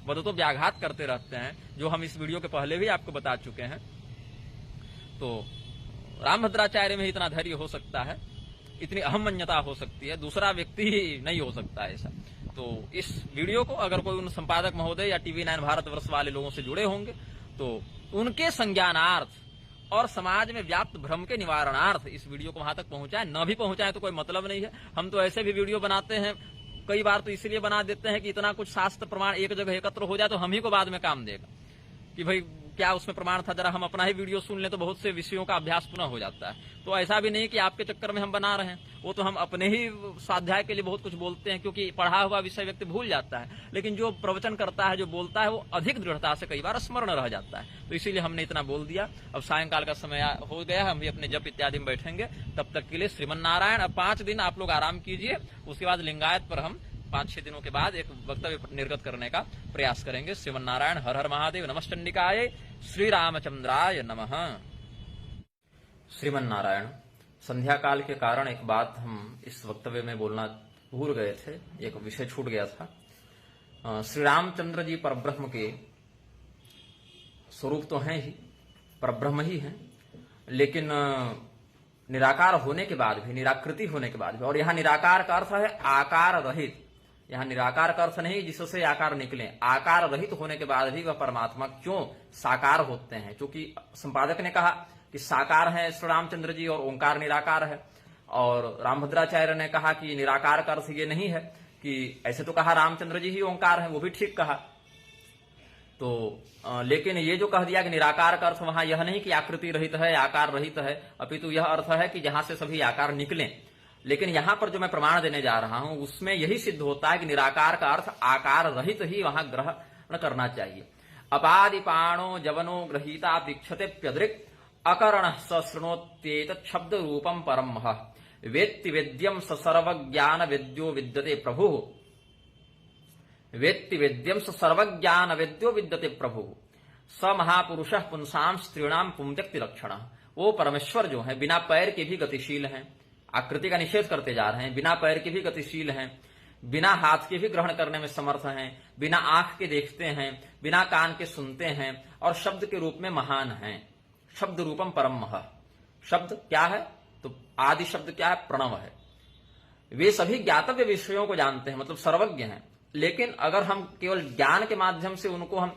[SPEAKER 1] वदतो व्याघात करते रहते हैं, जो हम इस वीडियो के पहले भी आपको बता चुके हैं। तो रामभद्राचार्य में इतना धैर्य हो सकता है, इतनी अहमन्यता हो सकती है, दूसरा व्यक्ति ही नहीं हो सकता ऐसा। तो इस वीडियो को अगर कोई उन संपादक महोदय या TV9 भारतवर्ष वाले लोगों से जुड़े होंगे तो उनके संज्ञानार्थ और समाज में व्याप्त भ्रम के निवारणार्थ इस वीडियो को वहां तक पहुंचाएं। न भी पहुंचाएं तो कोई मतलब नहीं है। हम तो ऐसे भी वीडियो बनाते हैं, कई बार तो इसलिए बना देते हैं कि इतना कुछ शास्त्र प्रमाण एक जगह एकत्र हो जाए तो हम ही को बाद में काम देगा कि भाई क्या उसमें प्रमाण था, जरा हम अपना ही वीडियो सुन लें, तो बहुत से विषयों का अभ्यास पुनः हो जाता है। तो ऐसा भी नहीं कि आपके चक्कर में हम बना रहे हैं, वो तो हम अपने ही स्वाध्याय के लिए बहुत कुछ बोलते हैं, क्योंकि पढ़ा हुआ विषय व्यक्ति भूल जाता है, लेकिन जो प्रवचन करता है, जो बोलता है, वो अधिक दृढ़ता से कई बार स्मरण रह जाता है। तो इसीलिए हमने इतना बोल दिया। अब सायंकाल का समय हो गया, हम भी अपने जप इत्यादि में बैठेंगे। तब तक के लिए श्रीमन्नारायण। अब 5 दिन आप लोग आराम कीजिए, उसके बाद लिंगायत पर हम 5-6 दिनों के बाद एक वक्तव्य निर्गत करने का प्रयास करेंगे। श्रीमन्नारायण। हर हर महादेव। नमश्चंडिकाय। श्री रामचंद्राय नमः। श्रीमन्नारायण। संध्या काल के कारण एक बात हम इस वक्तव्य में बोलना भूल गए थे, एक विषय छूट गया था। श्री रामचंद्र जी परब्रह्म के स्वरूप तो हैं ही, परब्रह्म ही हैं, लेकिन निराकार होने के बाद भी, निराकृति होने के बाद भी, और यहां निराकार का अर्थ है आकार रहित, यहाँ निराकार का अर्थ नहीं जिससे आकार निकले, आकार रहित होने के बाद भी वह परमात्मा क्यों साकार होते हैं। क्योंकि संपादक ने कहा कि साकार है श्री रामचंद्र जी और ओंकार निराकार है, और रामभद्राचार्य ने कहा कि निराकार का अर्थ ये नहीं है कि ऐसे तो कहा रामचंद्र जी ही ओंकार है, वो भी ठीक कहा। तो लेकिन ये जो कह दिया कि निराकार का अर्थ वहां यह नहीं कि आकृति रहित है, आकार रहित है, अपितु यह अर्थ है कि जहां से सभी आकार निकले। लेकिन यहां पर जो मैं प्रमाण देने जा रहा हूं उसमें यही सिद्ध होता है कि निराकार का अर्थ आकार रहित ही वहां ग्रहण करना चाहिए। अपादिपाणो जवनो गृहीता वीक्षतेप्यदृक् अकर्ण सृणोत्येत शब्द रूपम परम वेत्ति वेद्यम स सर्वज्ञान वेद्यो विद्यते प्रभु, वेत्ति वेद्यम स सर्वज्ञान वेद्यो विद्यते प्रभु, स महापुरुष पुंसाम स्त्रीणाम पुंजक्ति लक्षण। वो परमेश्वर जो है बिना पैर के भी गतिशील हैं, आकृति का निषेध करते जा रहे हैं, बिना पैर के भी गतिशील हैं, बिना हाथ के भी ग्रहण करने में समर्थ हैं, बिना आंख के देखते हैं, बिना कान के सुनते हैं, और शब्द के रूप में महान हैं। शब्द रूपम परम। शब्द क्या है? तो आदि शब्द क्या है? प्रणव है। वे सभी ज्ञातव्य विषयों को जानते हैं, मतलब सर्वज्ञ हैं। लेकिन अगर हम केवल ज्ञान के माध्यम से उनको हम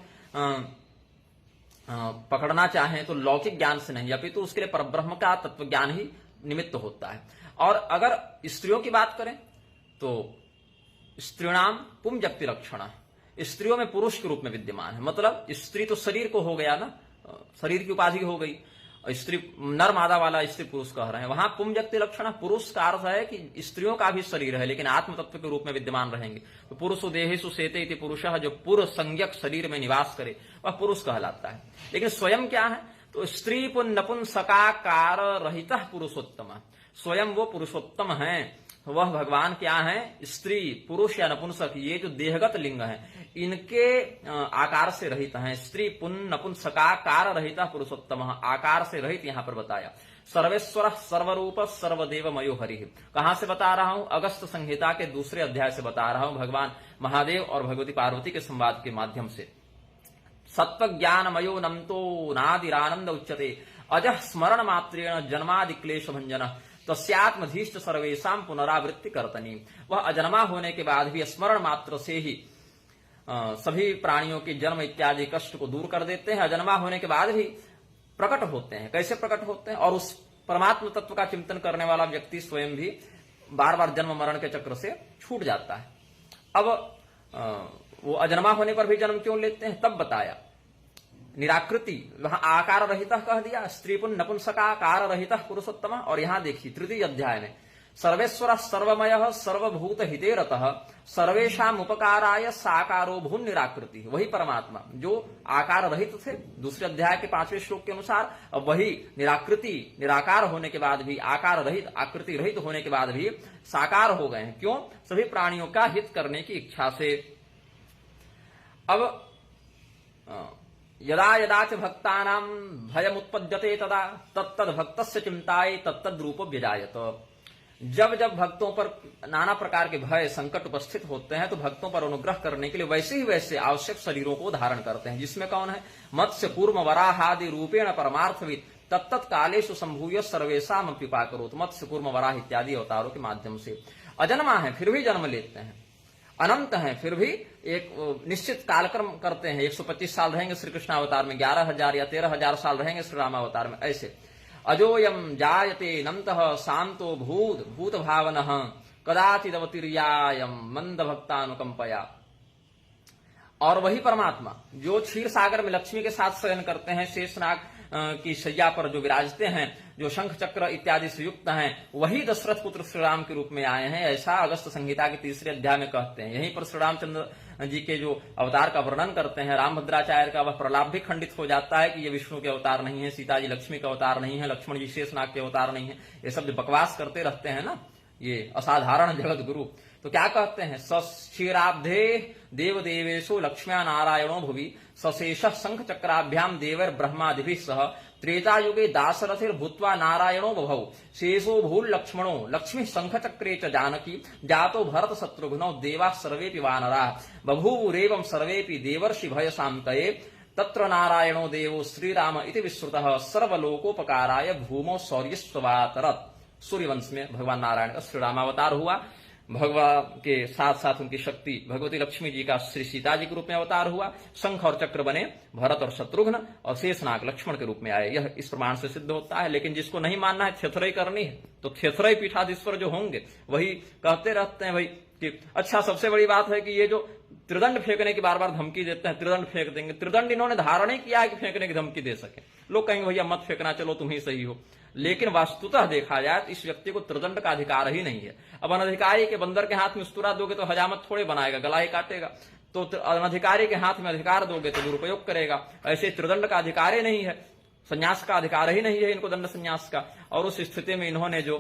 [SPEAKER 1] पकड़ना चाहें तो लौकिक ज्ञान से नहीं, अपितु उसके लिए परब्रह्म का तत्व ज्ञान ही निमित्त होता है। और अगर स्त्रियों की बात करें तो स्त्रीणाम पुंजक्ति लक्षण, स्त्रियों में पुरुष के रूप में विद्यमान है। मतलब स्त्री तो शरीर को हो गया ना, शरीर की उपाधि हो गई, स्त्री नर मादा वाला स्त्री पुरुष कह रहे हैं। वहां पुंजक्ति लक्षण पुरुष का अर्थ है कि स्त्रियों का भी शरीर है लेकिन आत्म तत्व के रूप में विद्यमान रहेंगे। तो पुरुषो देहेषु सेते इति पुरुषः, जो पुरुष संज्ञक शरीर में निवास करे वह पुरुष कहलाता है। लेकिन स्वयं क्या है? तो स्त्री पुन नपुंसकाकार रहित पुरुषोत्तम, स्वयं वो पुरुषोत्तम है। वह भगवान क्या है? स्त्री पुरुष या नपुंसक, ये जो देहगत लिंग है इनके आकार से रहित हैं। स्त्री पुन नपुंसकाकार रहित पुरुषोत्तम, आकार से रहित यहां पर बताया। सर्वेश्वर सर्वरूप सर्वदेव मयो हरि। कहां से बता रहा हूं? अगस्त संहिता के दूसरे अध्याय से बता रहा हूं, भगवान महादेव और भगवती पार्वती के संवाद के माध्यम से। सत्व ज्ञान मयो नमतो नादिरानंद उच्यते अजः स्मरण मात्रेण जन्मादि क्लेश भंजन तस्यात्मधीष्ट सर्वेशा पुनरावृत्ति कर्तनी। वह अजन्मा होने के बाद भी स्मरण मात्र से ही सभी प्राणियों के जन्म इत्यादि कष्ट को दूर कर देते हैं। अजन्मा होने के बाद भी प्रकट होते हैं। कैसे प्रकट होते हैं? और उस परमात्म तत्व का चिंतन करने वाला व्यक्ति स्वयं भी बार बार जन्म मरण के चक्र से छूट जाता है। अब वो अजन्मा होने पर भी जन्म क्यों लेते हैं तब बताया। निराकृति, वहां आकार रहित कह दिया, स्त्री पुन नपुंसकाकार रहित पुरुषोत्तम। और यहां देखिए तृतीय अध्याय में सर्वेश्वर सर्वमय सर्वभूत हिते रतः सर्वेशाम उपकाराय साकारो भून निराकृति। वही परमात्मा जो आकार रहित थे दूसरे अध्याय के 5वें श्लोक के अनुसार, अब वही निराकृति, निराकार होने के बाद भी, आकार रहित आकृति रहित होने के बाद भी साकार हो गए हैं। क्यों? सभी प्राणियों का हित करने की इच्छा से। अब यदा यदा च भक्तानां भयमुत्पद्यते तदा तत्तद भक्तस्य चिंताय तत्तद रूपो व्यजायत। जब जब भक्तों पर नाना प्रकार के भय संकट उपस्थित होते हैं तो भक्तों पर अनुग्रह करने के लिए वैसे ही वैसे आवश्यक शरीरों को धारण करते हैं, जिसमें कौन है? मत्स्य कूर्म वराहादि रूपेण परमार्थविद तत्त कालेषु संभूय सर्वेशाम पिपाकरोत। मत्स्य कूर्म वराह इत्यादि अवतारों के माध्यम से अजन्मा है फिर भी जन्म लेते हैं, अनंत हैं फिर भी एक निश्चित कालक्रम करते हैं। 125 साल रहेंगे श्री कृष्ण अवतार में, 11,000 या 13,000 साल रहेंगे श्री राम अवतार में। ऐसे अजोयम जायते नंतः शांतो भूत भूत भावनः कदाचिदवतीर्यायम मंद भक्तानुकंपया। और वही परमात्मा जो क्षीर सागर में लक्ष्मी के साथ शयन करते हैं, शेषनाग की शैया पर जो विराजते हैं, जो शंख चक्र इत्यादि से युक्त हैं, वही दशरथ पुत्र श्री राम के रूप में आए हैं। ऐसा अगस्त संहिता के तीसरे अध्याय में कहते हैं। यहीं पर श्री रामचंद्र जी के जो अवतार का वर्णन करते हैं रामभद्राचार्य का, वह प्रलाप भी खंडित हो जाता है कि ये विष्णु के अवतार नहीं है, सीता जी लक्ष्मी के अवतार नहीं है, लक्ष्मण जी शेषनाग के अवतार नहीं है। ये सब जो बकवास करते रहते हैं ना ये असाधारण जगत गुरु, तो क्या कहते हैं? क्षीराब्धे देव देवेशो लक्ष्म्या नारायणो भुवि सशेष शंख चक्राभ्याम देवर ब्रह्मादिभिः सह त्रेता युगे दाशरथिर भूत्वा नारायणो बभौ शेषो भूल लक्ष्मणो लक्ष्मी शंख चक्रे च जानकी जातो भरत शत्रुघ्नौ देवा सर्वेपि वानरा बभूवुरेवं सर्वेपि देवर्षि भय शान्तये तत्र नारायणो देवो श्रीराम इति विश्रुतः सर्वलोकोपकाराय भूमौ शौर्यस्ववातरत्। सूर्यवंश में भगवान नारायण का श्री रामावतार हुआ। भगवान के साथ साथ उनकी शक्ति भगवती लक्ष्मी जी का श्री सीता जी के रूप में अवतार हुआ, शंख और चक्र बने भरत और शत्रुघ्न, और शेषनाग लक्ष्मण के रूप में आए। यह इस प्रमाण से सिद्ध होता है। लेकिन जिसको नहीं मानना है, थेथरई करनी है, तो थेथरई पीठाधीश्वर जो होंगे वही कहते रहते हैं भाई कि अच्छा, सबसे बड़ी बात है कि ये जो त्रिदंड फेंकने की बार बार धमकी देते हैं, त्रिदंड फेंक देंगे, त्रिदंड इन्होंने धारण ही किया है कि फेंकने की धमकी दे सके। लोग कहेंगे भैया मत फेंकना, चलो तुम ही सही हो। लेकिन वास्तुतः देखा जाए तो इस व्यक्ति को त्रिदंड का अधिकार ही नहीं है। अब अनधिकारी के बंदर के हाथ में उस्तुरा दोगे तो हजामत थोड़े बनाएगा, गला ही काटेगा। तो अनधिकारी के हाथ में अधिकार दोगे तो दुरुपयोग करेगा। ऐसे त्रिदंड का अधिकार ही नहीं है, संन्यास का अधिकार ही नहीं है इनको, दंड संन्यास का। और उस स्थिति में इन्होंने जो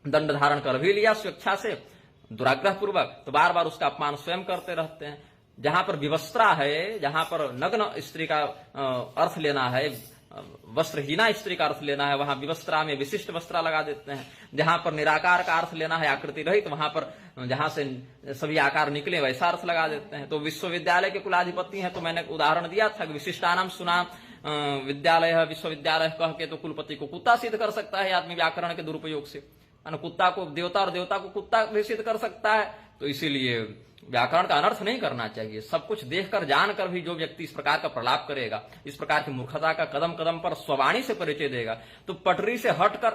[SPEAKER 1] दंड धारण कर भी लिया स्वेच्छा से, दुराग्रह पूर्वक, तो बार बार उसका अपमान स्वयं करते रहते हैं। जहां पर विवस्त्रा है, जहां पर नग्न स्त्री का अर्थ लेना है, वस्त्रहीना स्त्री का अर्थ लेना है, वहां विवस्त्रा में विशिष्ट वस्त्रा लगा देते हैं। जहां पर निराकार का अर्थ लेना है, आकृति रहित, तो वहां पर जहां से सभी आकार निकले वैसा अर्थ लगा देते हैं। तो विश्वविद्यालय के कुलाधिपति हैं, तो मैंने उदाहरण दिया था कि विशिष्टानाम सुना विद्यालय विश्वविद्यालय कह के तो कुलपति को कुत्ता सिद्ध कर सकता है आदमी व्याकरण के दुरुपयोग से, कुत्ता को देवता और देवता को कुत्ता भी सिद्ध कर सकता है। तो इसीलिए व्याकरण का अनर्थ नहीं करना चाहिए। सब कुछ देखकर जानकर भी जो व्यक्ति इस प्रकार का प्रलाप करेगा, इस प्रकार की मूर्खता का कदम कदम पर स्ववाणी से परिचय देगा, तो पटरी से हटकर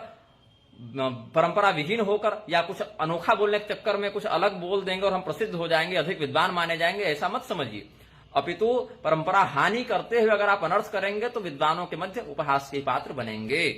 [SPEAKER 1] परंपरा विहीन होकर या कुछ अनोखा बोलने के चक्कर में कुछ अलग बोल देंगे और हम प्रसिद्ध हो जाएंगे, अधिक विद्वान माने जाएंगे, ऐसा मत समझिए। अपितु परंपरा हानि करते हुए अगर आप अनर्थ करेंगे तो विद्वानों के मध्य उपहास के पात्र बनेंगे।